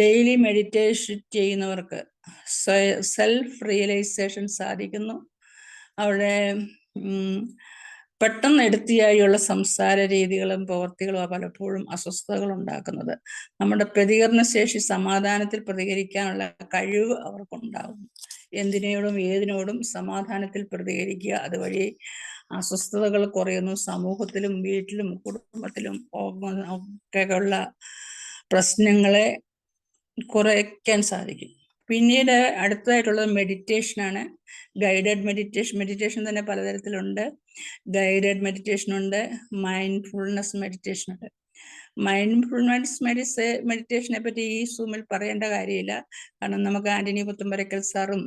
ഡെയിലി മെഡിറ്റേഷൻ ചെയ്യുന്നവർക്ക് സെൽഫ് റിയലൈസേഷൻ സാധിക്കുന്നു. അവിടെ പെട്ടെന്ന് എടുത്തിയായുള്ള സംസാര രീതികളും പ്രവൃത്തികളും പലപ്പോഴും അസ്വസ്ഥതകൾ ഉണ്ടാക്കുന്നത്. നമ്മുടെ പ്രതികരണ ശേഷി, സമാധാനത്തിൽ പ്രതികരിക്കാനുള്ള കഴിവ് അവർക്കുണ്ടാകും. എന്തിനോടും ഏതിനോടും സമാധാനത്തിൽ പ്രതികരിക്കുക, അതുവഴി അസ്വസ്ഥതകൾ കുറയുന്നു. സമൂഹത്തിലും വീട്ടിലും കുടുംബത്തിലും ഒക്കെയുള്ള പ്രശ്നങ്ങളെ കുറയ്ക്കാൻ സാധിക്കും. പിന്നീട് അടുത്തതായിട്ടുള്ളത് മെഡിറ്റേഷനാണ്. ഗൈഡഡ് മെഡിറ്റേഷൻ തന്നെ പലതരത്തിലുണ്ട്. ഗൈഡഡ് മെഡിറ്റേഷൻ ഉണ്ട്, മൈൻഡ്ഫുൾനെസ് മെഡിറ്റേഷൻ ഉണ്ട്. മൈൻഡ്ഫുൾനെസ് മെഡിറ്റേഷനെ പറ്റി ഈ സൂമിൽ പറയേണ്ട കാര്യമില്ല. കാരണം നമുക്ക് ആന്റണി പുത്തമ്പരക്കൽ സാറും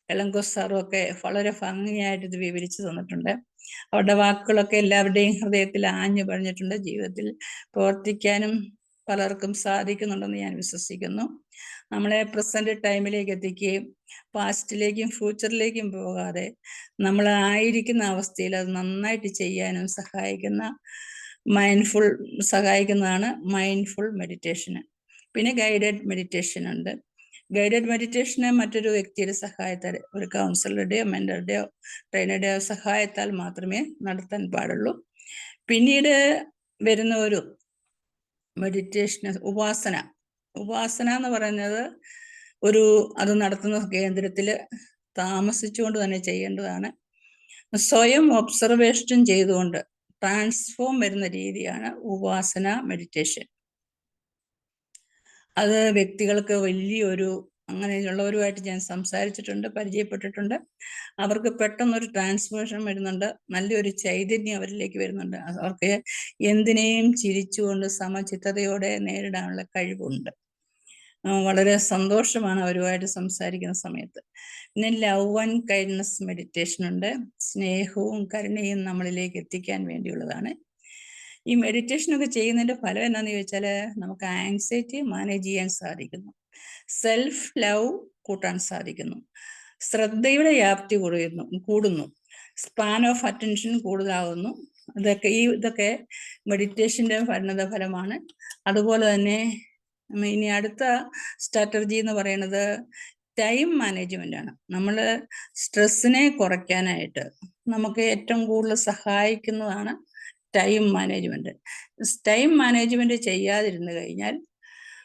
എളങ്കോസ് സാറും ഒക്കെ വളരെ ഭംഗിയായിട്ട് ഇത് വിവരിച്ചു തന്നിട്ടുണ്ട്. അവരുടെ വാക്കുകളൊക്കെ എല്ലാവരുടെയും ഹൃദയത്തിൽ ആഞ്ഞു പറഞ്ഞിട്ടുണ്ട്. ജീവിതത്തിൽ പ്രവർത്തിക്കാനും പലർക്കും സാധിക്കുന്നുണ്ടെന്ന് ഞാൻ വിശ്വസിക്കുന്നു. നമ്മളെ പ്രസന്റ് ടൈമിലേക്ക് എത്തിക്കുകയും പാസ്റ്റിലേക്കും ഫ്യൂച്ചറിലേക്കും പോകാതെ നമ്മൾ ആയിരിക്കുന്ന അവസ്ഥയിൽ അത് നന്നായിട്ട് ചെയ്യാനും സഹായിക്കുന്നതാണ് മൈൻഡ്ഫുൾ മെഡിറ്റേഷന്. പിന്നെ ഗൈഡഡ് മെഡിറ്റേഷൻ ഉണ്ട്. ഗൈഡഡ് മെഡിറ്റേഷന് മറ്റൊരു വ്യക്തിയുടെ സഹായത്താൽ, ഒരു കൗൺസിലറുടെയോ മെന്ററുടെയോ ട്രെയിനറുടെയോ സഹായത്താൽ മാത്രമേ നടത്താൻ പാടുള്ളൂ. പിന്നീട് വരുന്ന ഒരു മെഡിറ്റേഷൻ ഉപാസന എന്ന് പറയുന്നത് അത് നടത്തുന്ന കേന്ദ്രത്തിൽ താമസിച്ചുകൊണ്ട് തന്നെ ചെയ്യേണ്ടതാണ്. സ്വയം ഒബ്സർവേഷൻ ചെയ്തുകൊണ്ട് ട്രാൻസ്ഫോം വരുന്ന രീതിയാണ് ഉപാസന മെഡിറ്റേഷൻ. അത് വ്യക്തികൾക്ക് വലിയൊരു, അങ്ങനെയുള്ളവരുമായിട്ട് ഞാൻ സംസാരിച്ചിട്ടുണ്ട്, പരിചയപ്പെട്ടിട്ടുണ്ട്. അവർക്ക് പെട്ടെന്നൊരു ട്രാൻസ്ഫോർമേഷൻ വരുന്നുണ്ട്, നല്ലൊരു ചൈതന്യം അവരിലേക്ക് വരുന്നുണ്ട്. അവർക്ക് എന്തിനേയും ചിരിച്ചുകൊണ്ട് സമചിത്തതയോടെ നേരിടാനുള്ള കഴിവുണ്ട്. വളരെ സന്തോഷമാണ് അവരുമായിട്ട് സംസാരിക്കുന്ന സമയത്ത്. പിന്നെ ലവ് ആൻഡ് കൈൻഡ്നസ് മെഡിറ്റേഷൻ ഉണ്ട്. സ്നേഹവും കരുണയും നമ്മളിലേക്ക് എത്തിക്കാൻ വേണ്ടിയുള്ളതാണ്. ഈ മെഡിറ്റേഷനൊക്കെ ചെയ്യുന്നതിൻ്റെ ഫലം എന്താണെന്ന് ചോദിച്ചാൽ നമുക്ക് ആങ്സൈറ്റി മാനേജ് ചെയ്യാൻ സാധിക്കുന്നു. സെൽഫ് ലവ് കൂട്ടാൻ സാധിക്കുന്നു. ശ്രദ്ധയുടെ വ്യാപ്തി കൂടുന്നു. സ്പാൻ ഓഫ് അറ്റൻഷൻ കൂടുതലാകുന്നു. ഇതൊക്കെ മെഡിറ്റേഷന്റെ ഫലമാണ്. അതുപോലെ തന്നെ ഇനി അടുത്ത സ്ട്രാറ്റജി എന്ന് പറയുന്നത് ടൈം മാനേജ്മെന്റ് ആണ്. നമ്മൾ സ്ട്രെസ്സിനെ കുറയ്ക്കാനായിട്ട് നമുക്ക് ഏറ്റവും കൂടുതൽ സഹായിക്കുന്നതാണ് ടൈം മാനേജ്മെന്റ്. ടൈം മാനേജ്മെന്റ് ചെയ്യാതിരുന്നു കഴിഞ്ഞാൽ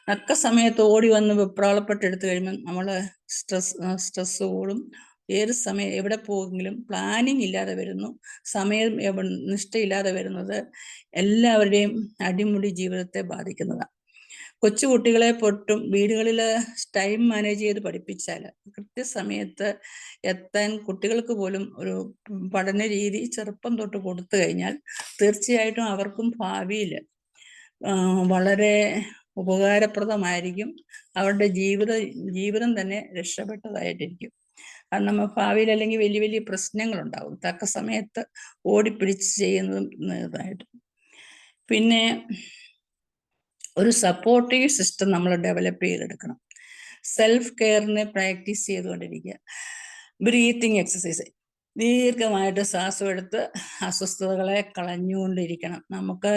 തക്ക സമയത്ത് ഓടി വന്ന് വെപ്രാളപ്പെട്ടെടുത്തു കഴിയുമ്പോൾ നമ്മൾ സ്ട്രെസ് കൂടും. ഏത് സമയം എവിടെ പോകെങ്കിലും പ്ലാനിങ് ഇല്ലാതെ വരുന്നു, സമയം നിഷ്ഠയില്ലാതെ വരുന്നത് എല്ലാവരുടെയും അടിമുടി ജീവിതത്തെ ബാധിക്കുന്നതാണ്. കൊച്ചുകുട്ടികളെ പൊട്ടും വീടുകളിൽ ടൈം മാനേജ് ചെയ്ത് പഠിപ്പിച്ചാൽ കൃത്യസമയത്ത് എത്താൻ കുട്ടികൾക്ക് പോലും ഒരു പഠന രീതി ചെറുപ്പം തൊട്ട് കൊടുത്തു കഴിഞ്ഞാൽ തീർച്ചയായിട്ടും അവർക്കും ഭാവിയിൽ വളരെ ഉപകാരപ്രദമായിരിക്കും. അവരുടെ ജീവിതം തന്നെ രക്ഷപ്പെട്ടതായിട്ടിരിക്കും. അത് നമ്മൾ ഭാവിയിൽ അല്ലെങ്കിൽ വലിയ വലിയ പ്രശ്നങ്ങളുണ്ടാവും തക്ക സമയത്ത് ഓടിപ്പിടിച്ച് ചെയ്യുന്നതായിട്ട്. പിന്നെ ഒരു സപ്പോർട്ടീവ് സിസ്റ്റം നമ്മൾ ഡെവലപ്പ് ചെയ്തെടുക്കണം. സെൽഫ് കെയറിനെ പ്രാക്ടീസ് ചെയ്തുകൊണ്ടിരിക്കുക. ബ്രീത്തിങ് എക്സസൈസ്, ദീർഘമായിട്ട് ശ്വാസം എടുത്ത് അസ്വസ്ഥതകളെ കളഞ്ഞുകൊണ്ടിരിക്കണം. നമുക്ക്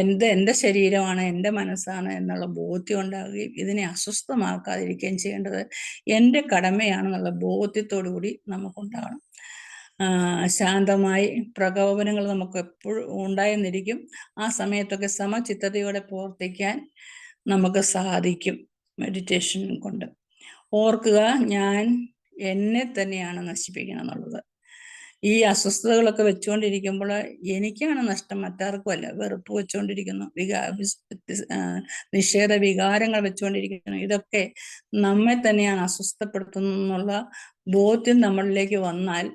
എൻ്റെ ശരീരമാണ്, എൻ്റെ മനസ്സാണ് എന്നുള്ള ബോധ്യം ഉണ്ടാവുകയും ഇതിനെ അസ്വസ്ഥമാക്കാതിരിക്കുകയും ചെയ്യേണ്ടത് എൻ്റെ കടമയാണെന്നുള്ള ബോധ്യത്തോടു കൂടി നമുക്കുണ്ടാകണം. ശാന്തമായി പ്രകോപനങ്ങൾ നമുക്ക് എപ്പോഴും ഉണ്ടായെന്നിരിക്കും. ആ സമയത്തൊക്കെ സമചിത്തതയോടെ പ്രവർത്തിക്കാൻ നമുക്ക് സാധിക്കും മെഡിറ്റേഷൻ കൊണ്ട്. ഓർക്കുക, ഞാൻ എന്നെ തന്നെയാണ് നശിപ്പിക്കണം എന്നുള്ളത്. ഈ അസ്വസ്ഥതകളൊക്കെ വെച്ചുകൊണ്ടിരിക്കുമ്പോൾ എനിക്കാണ് നഷ്ടം, മറ്റാർക്കും അല്ല. വെറുപ്പ് വെച്ചുകൊണ്ടിരിക്കുന്നു, നിഷേധ വികാരങ്ങൾ വെച്ചുകൊണ്ടിരിക്കുന്നു. ഇതൊക്കെ നമ്മെ തന്നെയാണ് അസ്വസ്ഥപ്പെടുത്തുന്നുള്ള ബോധ്യം നമ്മളിലേക്ക് വന്നാൽ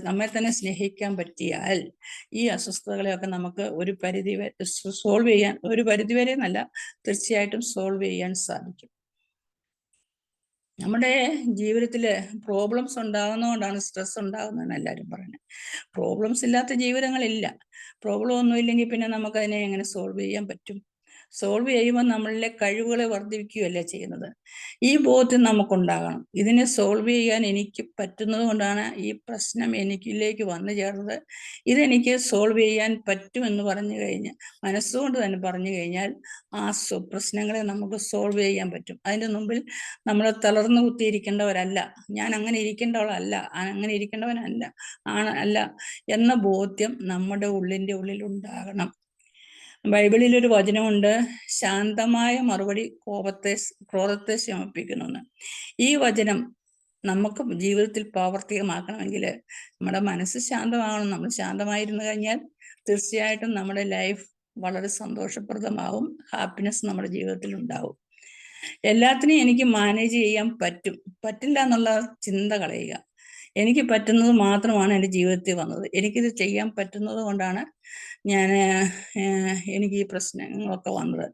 നമ്മെ തന്നെ സ്നേഹിക്കാൻ പറ്റിയാൽ ഈ അസ്വസ്ഥതകളെയൊക്കെ നമുക്ക് ഒരു പരിധി വരെ സോൾവ് ചെയ്യാൻ, ഒരു പരിധി വരെ എന്നല്ല, തീർച്ചയായിട്ടും സോൾവ് ചെയ്യാൻ സാധിക്കും. നമ്മുടെ ജീവിതത്തിൽ പ്രോബ്ലംസ് ഉണ്ടാകുന്നതുകൊണ്ടാണ് സ്ട്രെസ് ഉണ്ടാകുന്നതെന്ന് എല്ലാവരും പറയുന്നത്. പ്രോബ്ലംസ് ഇല്ലാത്ത ജീവിതങ്ങളില്ല. പ്രോബ്ലം ഒന്നും ഇല്ലെങ്കിൽ പിന്നെ നമുക്കതിനെ എങ്ങനെ സോൾവ് ചെയ്യാൻ പറ്റും? സോൾവ് ചെയ്യുമ്പോൾ നമ്മളിലെ കഴിവുകളെ വർദ്ധിപ്പിക്കുകയല്ലേ ചെയ്യുന്നത്. ഈ ബോധ്യം നമുക്കുണ്ടാകണം. ഇതിനെ സോൾവ് ചെയ്യാൻ എനിക്ക് പറ്റുന്നത് കൊണ്ടാണ് ഈ പ്രശ്നം എനിക്കിലേക്ക് വന്നു ചേർന്നത്. ഇതെനിക്ക് സോൾവ് ചെയ്യാൻ പറ്റുമെന്ന് പറഞ്ഞു കഴിഞ്ഞാൽ, മനസ്സുകൊണ്ട് തന്നെ പറഞ്ഞു കഴിഞ്ഞാൽ ആ പ്രശ്നങ്ങളെ നമുക്ക് സോൾവ് ചെയ്യാൻ പറ്റും. അതിൻ്റെ മുമ്പിൽ നമ്മൾ തളർന്നു കുത്തിയിരിക്കേണ്ടവരല്ല, ഞാൻ അങ്ങനെ ഇരിക്കേണ്ടവളല്ല, അങ്ങനെ ഇരിക്കേണ്ടവനല്ല അല്ല എന്ന ബോധ്യം നമ്മുടെ ഉള്ളിൽ ഉണ്ടാകണം. ബൈബിളിൽ ഒരു വചനമുണ്ട്, ശാന്തമായ മറുപടി ക്രോധത്തെ ശമിപ്പിക്കുന്നു. ഈ വചനം നമുക്ക് ജീവിതത്തിൽ പ്രാവർത്തികമാക്കണമെങ്കിൽ നമ്മുടെ മനസ്സ് ശാന്തമാകണം. നമ്മൾ ശാന്തമായിരുന്നു കഴിഞ്ഞാൽ തീർച്ചയായിട്ടും നമ്മുടെ ലൈഫ് വളരെ സന്തോഷപ്രദമാവും, ഹാപ്പിനെസ് നമ്മുടെ ജീവിതത്തിൽ ഉണ്ടാവും. എല്ലാത്തിനെയും എനിക്ക് മാനേജ് ചെയ്യാൻ പറ്റില്ല എന്നുള്ള ചിന്ത കളയുക. എനിക്ക് പറ്റുന്നത് മാത്രമാണ് എൻ്റെ ജീവിതത്തിൽ വന്നത്. എനിക്കിത് ചെയ്യാൻ പറ്റുന്നത് കൊണ്ടാണ് എനിക്ക് ഈ പ്രശ്നങ്ങളൊക്കെ വന്നത്.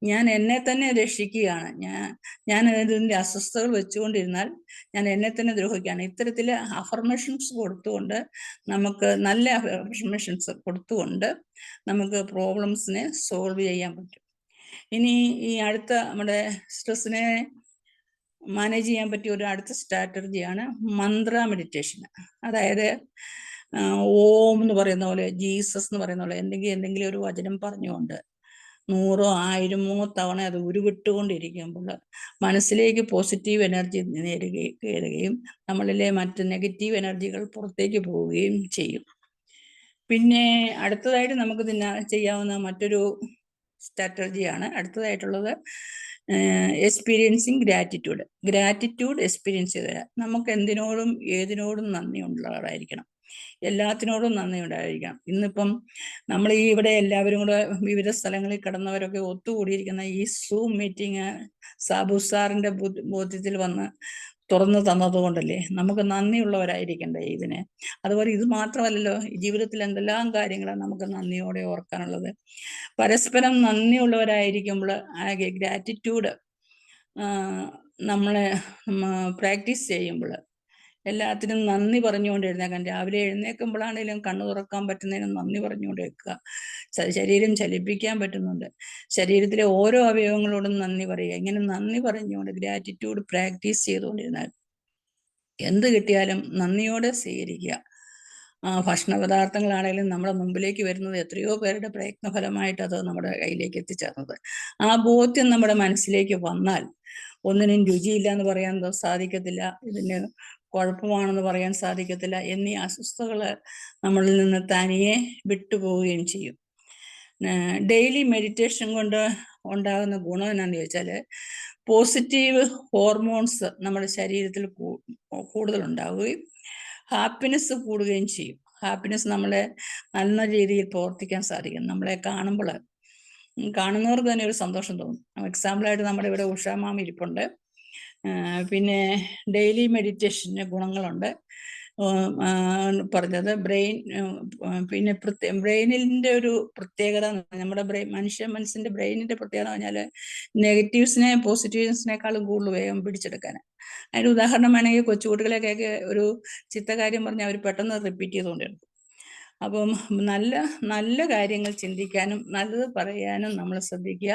ഞാൻ എന്നെ തന്നെ രക്ഷിക്കുകയാണ്. ഞാൻ ഇതിൻ്റെ അസ്വസ്ഥതകൾ വെച്ചുകൊണ്ടിരുന്നാൽ ഞാൻ എന്നെ തന്നെ ദ്രോഹിക്കുകയാണ്. ഇത്തരത്തിൽ അഫർമേഷൻസ് കൊടുത്തുകൊണ്ട്, നമുക്ക് നല്ല അഫർമേഷൻസ് കൊടുത്തുകൊണ്ട് നമുക്ക് പ്രോബ്ലംസിനെ സോൾവ് ചെയ്യാൻ പറ്റും. ഇനി ഈ അടുത്ത നമ്മുടെ സ്ട്രെസ്സിനെ മാനേജ് ചെയ്യാൻ പറ്റിയ ഒരു അടുത്ത സ്ട്രാറ്റജിയാണ് മന്ത്ര മെഡിറ്റേഷൻ. അതായത് ഓം എന്ന് പറയുന്ന പോലെ, ജീസസ് എന്ന് പറയുന്ന പോലെ എന്തെങ്കിലും ഒരു വചനം പറഞ്ഞുകൊണ്ട് 100 1000 തവണ അത് ഉരുവിട്ടുകൊണ്ടിരിക്കുമ്പോൾ മനസ്സിലേക്ക് പോസിറ്റീവ് എനർജി കയറുകയും നമ്മളിലെ മറ്റ് നെഗറ്റീവ് എനർജികൾ പുറത്തേക്ക് പോവുകയും ചെയ്യും. പിന്നെ അടുത്തതായിട്ട് നമുക്ക് ചെയ്യാവുന്ന മറ്റൊരു സ്ട്രാറ്റജിയാണ് അടുത്തതായിട്ടുള്ളത് എക്സ്പീരിയൻസിങ് ഗ്രാറ്റിറ്റ്യൂഡ് എക്സ്പീരിയൻസ് ചെയ്ത് നമുക്ക് എന്തിനോടും ഏതിനോടും നന്ദി ഉള്ളവരായിരിക്കണം. എല്ലാത്തിനോടും നന്ദി ഉണ്ടായിരിക്കണം. ഇന്നിപ്പം നമ്മൾ ഇവിടെ എല്ലാവരും കൂടെ വിവിധ സ്ഥലങ്ങളിൽ കിടന്നവരൊക്കെ ഒത്തുകൂടിയിരിക്കുന്ന ഈ സൂം മീറ്റിംഗ് സാബു സാറിന്റെ ബോധ്യത്തിൽ വന്ന് തുറന്നു തന്നതുകൊണ്ടല്ലേ നമുക്ക് നന്ദിയുള്ളവരായിരിക്കണ്ടേ ഇതിന്. അതുപോലെ ഇത് മാത്രമല്ലല്ലോ, ജീവിതത്തിൽ എന്തെല്ലാം കാര്യങ്ങളാണ് നമുക്ക് നന്ദിയോടെ ഓർക്കാനുള്ളത്. പരസ്പരം നന്ദിയുള്ളവരായിരിക്കുമ്പോൾ ആ ഗ്രാറ്റിറ്റ്യൂഡ് നമ്മളെ പ്രാക്ടീസ് ചെയ്യുമ്പോൾ എല്ലാത്തിനും നന്ദി പറഞ്ഞുകൊണ്ട് എഴുന്നേക്കാൻ. രാവിലെ എഴുന്നേൽക്കുമ്പോഴാണെങ്കിലും കണ്ണു തുറക്കാൻ പറ്റുന്നതിന് നന്ദി പറഞ്ഞുകൊണ്ട് വെക്കുക. ശരീരം ചലിപ്പിക്കാൻ പറ്റുന്നുണ്ട്. ശരീരത്തിലെ ഓരോ അവയവങ്ങളോടും നന്ദി പറയുക. ഇങ്ങനെ നന്ദി പറഞ്ഞുകൊണ്ട് ഗ്രാറ്റിറ്റ്യൂഡ് പ്രാക്ടീസ് ചെയ്തുകൊണ്ടിരുന്നാൽ എന്ത് കിട്ടിയാലും നന്ദിയോടെ സ്വീകരിക്കുക. ഭക്ഷണ പദാർത്ഥങ്ങളാണെങ്കിലും നമ്മുടെ മുമ്പിലേക്ക് വരുന്നത് എത്രയോ പേരുടെ പ്രയത്നഫലമായിട്ട് അത് നമ്മുടെ കയ്യിലേക്ക് എത്തിച്ചേർന്നത്. ആ ബോധ്യം നമ്മുടെ മനസ്സിലേക്ക് വന്നാൽ ഒന്നിനും രുചിയില്ല എന്ന് പറയാൻ സാധിക്കത്തില്ല, ഇതിന് കുഴപ്പമാണെന്ന് പറയാൻ സാധിക്കത്തില്ല, എന്നീ അസ്വസ്ഥതകൾ നമ്മളിൽ നിന്ന് തനിയെ വിട്ടുപോവുകയും ചെയ്യും. ഡെയിലി മെഡിറ്റേഷൻ കൊണ്ട് ഉണ്ടാകുന്ന ഗുണം എന്നാന്ന് ചോദിച്ചാൽ പോസിറ്റീവ് ഹോർമോൺസ് നമ്മുടെ ശരീരത്തിൽ കൂടുതൽ ഉണ്ടാവുകയും ഹാപ്പിനെസ് കൂടുകയും ചെയ്യും. ഹാപ്പിനെസ് നമ്മളെ നല്ല രീതിയിൽ പ്രവർത്തിക്കാൻ സാധിക്കും. നമ്മളെ കാണുന്നവർക്ക് തന്നെ ഒരു സന്തോഷം തോന്നും. എക്സാമ്പിളായിട്ട് നമ്മുടെ ഇവിടെ ഉഷാ മാം ഇരിപ്പുണ്ട്. പിന്നെ ഡെയിലി മെഡിറ്റേഷന് ഗുണങ്ങളുണ്ട് പറഞ്ഞത്. പിന്നെ ബ്രെയിനിൻ്റെ ഒരു പ്രത്യേകത, നമ്മുടെ മനസ്സിൻ്റെ ബ്രെയിനിൻ്റെ പ്രത്യേകത പറഞ്ഞാൽ നെഗറ്റീവ്സിനെ പോസിറ്റീവ്സിനേക്കാളും കൂടുതൽ വേഗം പിടിച്ചെടുക്കാൻ. അതിൻ്റെ ഉദാഹരണം വേണമെങ്കിൽ കൊച്ചുകുട്ടികളെയൊക്കെ ഒരു ചിത്തകാര്യം പറഞ്ഞാൽ അവർ പെട്ടെന്ന് റിപ്പീറ്റ് ചെയ്തുകൊണ്ടിരിക്കും. അപ്പം നല്ല നല്ല കാര്യങ്ങൾ ചിന്തിക്കാനും നല്ലത് പറയാനും നമ്മൾ ശ്രദ്ധിക്കുക.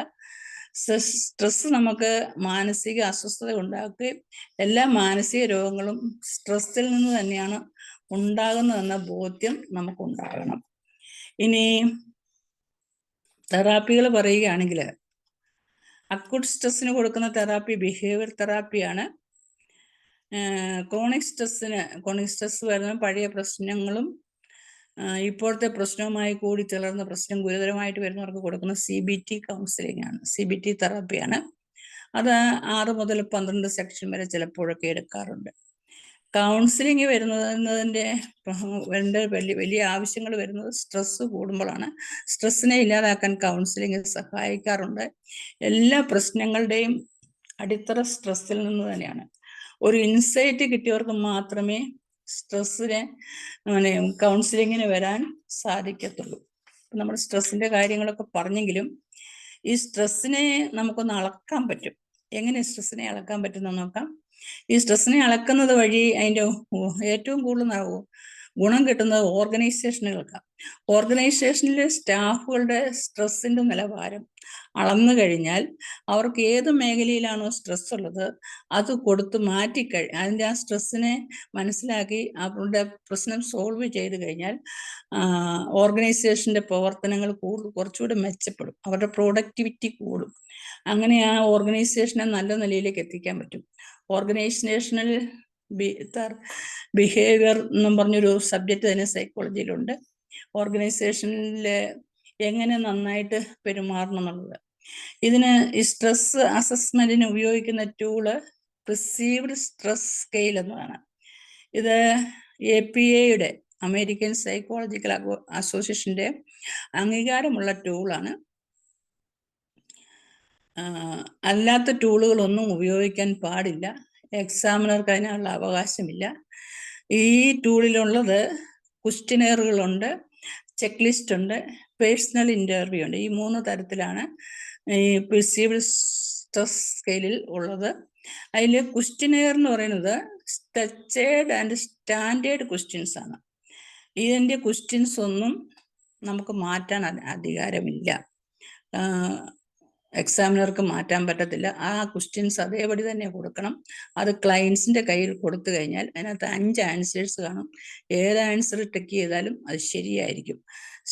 സ്ട്രെസ് നമുക്ക് മാനസിക അസ്വസ്ഥത ഉണ്ടാക്കുകയും എല്ലാ മാനസിക രോഗങ്ങളും സ്ട്രെസ്സിൽ നിന്ന് തന്നെയാണ് ഉണ്ടാകുന്നതെന്ന ബോധ്യം നമുക്കുണ്ടാകണം. ഇനി തെറാപ്പികൾ പറയുകയാണെങ്കിൽ അക്യൂട്ട് സ്ട്രെസ്സിന് കൊടുക്കുന്ന തെറാപ്പി ബിഹേവിയർ തെറാപ്പിയാണ്. ക്രോണിക് സ്ട്രെസ് വരുന്ന പഴയ പ്രശ്നങ്ങളും ഇപ്പോഴത്തെ പ്രശ്നവുമായി കൂടി ചേർന്ന പ്രശ്നം ഗുരുതരമായിട്ട് വരുന്നവർക്ക് കൊടുക്കുന്ന CBT കൗൺസിലിംഗ് ആണ്, CBT തെറാപ്പിയാണ്. അത് 6 മുതൽ 12 സെക്ഷൻ വരെ ചിലപ്പോഴൊക്കെ എടുക്കാറുണ്ട്. കൗൺസിലിംഗ് വരുന്നതിൻ്റെ വലിയ ആവശ്യങ്ങൾ വരുന്നത് സ്ട്രെസ് കൂടുമ്പോഴാണ്. സ്ട്രെസ്സിനെ ഇല്ലാതാക്കാൻ കൗൺസിലിംഗ് സഹായിക്കാറുണ്ട്. എല്ലാ പ്രശ്നങ്ങളുടെയും അടിത്തറ സ്ട്രെസ്സിൽ നിന്ന് തന്നെയാണ്. ഒരു ഇൻസൈറ്റ് കിട്ടിയവർക്ക് മാത്രമേ സ്ട്രെസ്സിനെ കൗൺസിലിങ്ങിന് വരാൻ സാധിക്കത്തുള്ളൂ. നമ്മൾ സ്ട്രെസ്സിൻ്റെ കാര്യങ്ങളൊക്കെ പറഞ്ഞെങ്കിലും ഈ സ്ട്രെസ്സിനെ നമുക്കൊന്ന് അളക്കാൻ പറ്റും. എങ്ങനെ സ്ട്രെസ്സിനെ അളക്കാൻ പറ്റുന്ന നോക്കാം. ഈ സ്ട്രെസ്സിനെ അളക്കുന്നത് വഴി അതിൻ്റെ ഏറ്റവും കൂടുതൽ ഗുണം കിട്ടുന്നത് ഓർഗനൈസേഷനുകൾക്കാണ്. ഓർഗനൈസേഷനിലെ സ്റ്റാഫുകളുടെ സ്ട്രെസ്സിൻ്റെ നിലവാരം അളന്നു കഴിഞ്ഞാൽ അവർക്ക് ഏത് മേഖലയിലാണോ സ്ട്രെസ് ഉള്ളത് അത് കൊടുത്ത് അതിൻ്റെ ആ സ്ട്രെസ്സിനെ മനസ്സിലാക്കി അവരുടെ പ്രശ്നം സോൾവ് ചെയ്ത് കഴിഞ്ഞാൽ ഓർഗനൈസേഷൻ്റെ പ്രവർത്തനങ്ങൾ കുറച്ചുകൂടി മെച്ചപ്പെടും, അവരുടെ പ്രൊഡക്ടിവിറ്റി കൂടും. അങ്ങനെ ആ ഓർഗനൈസേഷനെ നല്ല നിലയിലേക്ക് എത്തിക്കാൻ പറ്റും. ഓർഗനൈസേഷണൽ ബിഹേവിയർ എന്നും പറഞ്ഞൊരു സബ്ജക്റ്റ് തന്നെ സൈക്കോളജിയിലുണ്ട്. ഓർഗനൈസേഷനിൽ എങ്ങനെ നന്നായിട്ട് പെരുമാറണം എന്നുള്ളത്. ഇതിന് ഈ സ്ട്രെസ് അസസ്മെന്റിന് ഉപയോഗിക്കുന്ന ടൂള് പെർസീവ്ഡ് സ്ട്രെസ് സ്കെയിൽ എന്നതാണ്. ഇത് APAയുടെ അമേരിക്കൻ സൈക്കോളജിക്കൽ അസോസിയേഷൻ്റെ അംഗീകാരമുള്ള ടൂളാണ്. അല്ലാത്ത ടൂളുകളൊന്നും ഉപയോഗിക്കാൻ പാടില്ല. എക്സാമിനർക്ക് അതിനുള്ള അവകാശമില്ല. ഈ ടൂളിലുള്ളത് ക്വസ്റ്റ്യനെയറുകളുണ്ട്, ചെക്ക് ലിസ്റ്റ് ഉണ്ട്, പേഴ്സണൽ ഇൻ്റർവ്യൂ ഉണ്ട്. ഈ 3 തരത്തിലാണ് ഈ പെർസീവ്ഡ് സ്ട്രെസ് സ്കെയിലിൽ ഉള്ളത്. അതിൽ ക്വസ്റ്റ്യനെയർ എന്ന് പറയുന്നത് സ്ട്രക്ചേർഡ് ആൻഡ് സ്റ്റാൻഡേർഡ് ക്വസ്റ്റ്യൻസ് ആണ്. ഇതിൻ്റെ ക്വസ്റ്റ്യൻസ് ഒന്നും നമുക്ക് മാറ്റാൻ അധികാരമില്ല, എക്സാമിനർക്ക് മാറ്റാൻ പറ്റത്തില്ല. ആ ക്വസ്റ്റ്യൻസ് അതേപടി തന്നെ കൊടുക്കണം. അത് ക്ലയൻസിൻ്റെ കയ്യിൽ കൊടുത്തു കഴിഞ്ഞാൽ അതിനകത്ത് 5 ആൻസേഴ്സ് കാണും. ഏത് ആൻസർ ടിക്ക് ചെയ്താലും അത് ശരിയായിരിക്കും.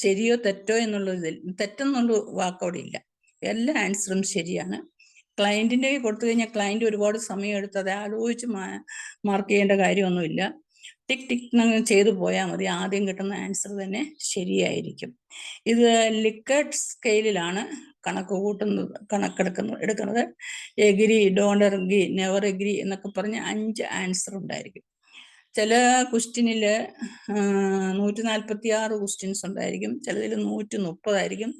ശരിയോ തെറ്റോ എന്നുള്ളതിൽ തെറ്റെന്നുള്ള വാക്കവിടെ ഇല്ല, എല്ലാ ആൻസറും ശരിയാണ്. ക്ലയൻറ്റിൻ്റെ കയ്യിൽ കൊടുത്തു കഴിഞ്ഞാൽ ക്ലയൻറ്റ് ഒരുപാട് സമയം എടുത്ത് അത് ആലോചിച്ച് മാർക്ക് ചെയ്യേണ്ട കാര്യമൊന്നുമില്ല. ടിക് ടിക് ചെയ്തു പോയാൽ മതി, ആദ്യം കിട്ടുന്ന ആൻസർ തന്നെ ശരിയായിരിക്കും. ഇത് ലിക്കർട്ട് സ്കെയിലിലാണ് എടുക്കുന്നത്. Agree, don't agree, never agree എന്നൊക്കെ പറഞ്ഞ് 5 ആൻസർ ഉണ്ടായിരിക്കും. ചില ക്വസ്റ്റ്യനിൽ 146 ക്വസ്റ്റ്യൻസ് ഉണ്ടായിരിക്കും, ചിലതിൽ 130 ആയിരിക്കും,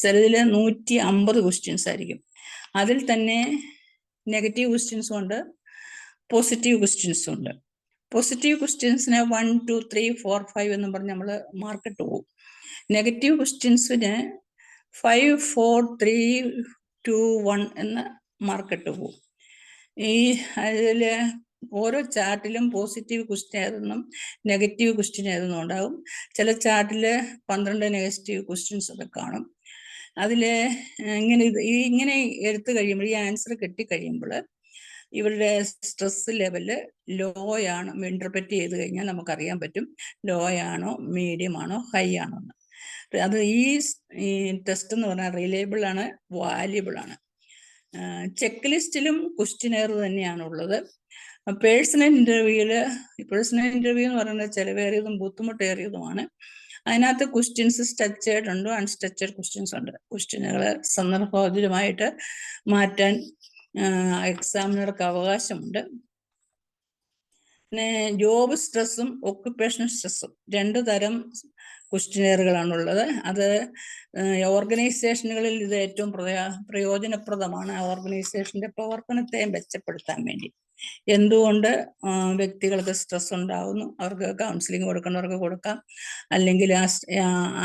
ചിലതിൽ 150 ക്വസ്റ്റ്യൻസ് ആയിരിക്കും. അതിൽ തന്നെ നെഗറ്റീവ് ക്വസ്റ്റ്യൻസും ഉണ്ട്, പോസിറ്റീവ് ക്വസ്റ്റ്യൻസും ഉണ്ട്. പോസിറ്റീവ് ക്വസ്റ്റ്യൻസിന് 1, 2, 3, 4, 5 എന്നും പറഞ്ഞ് നമ്മൾ മാർക്കിട്ട് പോകും. നെഗറ്റീവ് ക്വസ്റ്റ്യൻസിന് 5, 4, 3, 2, 1 എന്ന് മാർക്കിട്ട് പോകും. അതിൽ ഓരോ ചാർട്ടിലും പോസിറ്റീവ് ക്വസ്റ്റ്യൻ ഏതെന്നും നെഗറ്റീവ് ക്വസ്റ്റ്യൻ ഏതെന്നും ഉണ്ടാകും. ചില ചാർട്ടിൽ 12 നെഗറ്റീവ് ക്വസ്റ്റ്യൻസ് ഒക്കെ കാണും. അതിൽ ഇങ്ങനെ എടുത്തു കഴിയുമ്പോൾ, ഈ ആൻസർ കിട്ടിക്കഴിയുമ്പോൾ ഇവരുടെ സ്ട്രെസ് ലെവല് ലോ ആണ്. ഇന്റർപ്രറ്റ് ചെയ്ത് കഴിഞ്ഞാൽ നമുക്കറിയാൻ പറ്റും ലോ ആണോ, മീഡിയം ആണോ, ഹൈ ആണോ എന്ന്. അത് ഈ ടെസ്റ്റ് എന്ന് പറഞ്ഞാൽ റിലയബിൾ ആണ്, വാല്യബിൾ ആണ്. ചെക്ക് ലിസ്റ്റിലും ക്വസ്റ്റ്യനെയർ തന്നെയാണുള്ളത്. പേഴ്സണൽ ഇന്റർവ്യൂ എന്ന് പറയുന്നത് ചിലവേറിയതും ബുദ്ധിമുട്ടേറിയതുമാണ്. അതിനകത്ത് ക്വസ്റ്റ്യൻസ് സ്ട്രക്ചേർഡ് ഉണ്ട്, അൺസ്ട്രക്ചേർഡ് ക്വസ്റ്റ്യൻസ് ഉണ്ട്. ക്വസ്റ്റ്യനുകൾ സന്ദർഭോചിതമായിട്ട് മാറ്റാൻ എക്സാമിനർക്ക് അവകാശമുണ്ട്. പിന്നെ ജോബ് സ്ട്രെസ്സും ഒക്യുപ്പേഷണൽ സ്ട്രെസ്സും 2 തരം ക്വസ്റ്റ്യനെയറുകളാണുള്ളത്. അത് ഓർഗനൈസേഷനുകളിൽ ഇത് ഏറ്റവും പ്രയോജനപ്രദമാണ്. ഓർഗനൈസേഷന്റെ പ്രവർത്തനത്തെ മെച്ചപ്പെടുത്താൻ വേണ്ടി. എന്തുകൊണ്ട് വ്യക്തികൾക്ക് സ്ട്രെസ് ഉണ്ടാകുന്നു, അവർക്ക് കൗൺസിലിംഗ് കൊടുക്കേണ്ടവർക്ക് കൊടുക്കാം, അല്ലെങ്കിൽ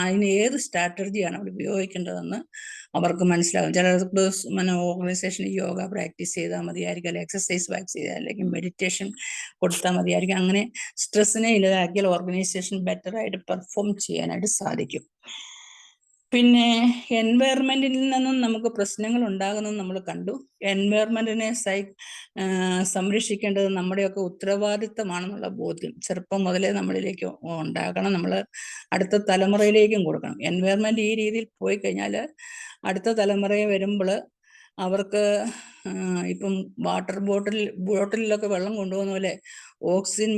അതിന് ഏത് സ്ട്രാറ്റജിയാണ് അവർ ഉപയോഗിക്കേണ്ടതെന്ന് അവർക്ക് മനസ്സിലാകും. ചിലർക്ക് ഓർഗനൈസേഷനിൽ യോഗ പ്രാക്ടീസ് ചെയ്താൽ മതിയായിരിക്കും, അല്ലെങ്കിൽ എക്സസൈസ് പ്രാക്ടീസ് ചെയ്താൽ, അല്ലെങ്കിൽ മെഡിറ്റേഷൻ കൊടുത്താൽ മതിയായിരിക്കും. അങ്ങനെ സ്ട്രെസ്സിനെ ഇല്ലാതാക്കിയാൽ ഓർഗനൈസേഷൻ ബെറ്റർ ആയിട്ട് പെർഫോം ചെയ്യാനായിട്ട് സാധിക്കും. പിന്നെ എൻവയറമെന്റിൽ നിന്നും നമുക്ക് പ്രശ്നങ്ങൾ ഉണ്ടാകുന്നത് നമ്മൾ കണ്ടു. എൻവയറമെന്റിനെ സംരക്ഷിക്കേണ്ടത് നമ്മുടെയൊക്കെ ഉത്തരവാദിത്തമാണെന്നുള്ള ബോധ്യം ചെറുപ്പം മുതലേ നമ്മളിലേക്ക് ഉണ്ടാകണം. നമ്മൾ അടുത്ത തലമുറയിലേക്കും കൊടുക്കണം. എൻവയറമെന്റ് ഈ രീതിയിൽ പോയി കഴിഞ്ഞാൽ അടുത്ത തലമുറയെ വരുമ്പോൾ അവർക്ക് ഇപ്പം വാട്ടർ ബോട്ടിലൊക്കെ വെള്ളം കൊണ്ടുപോകുന്ന പോലെ ഓക്സിജൻ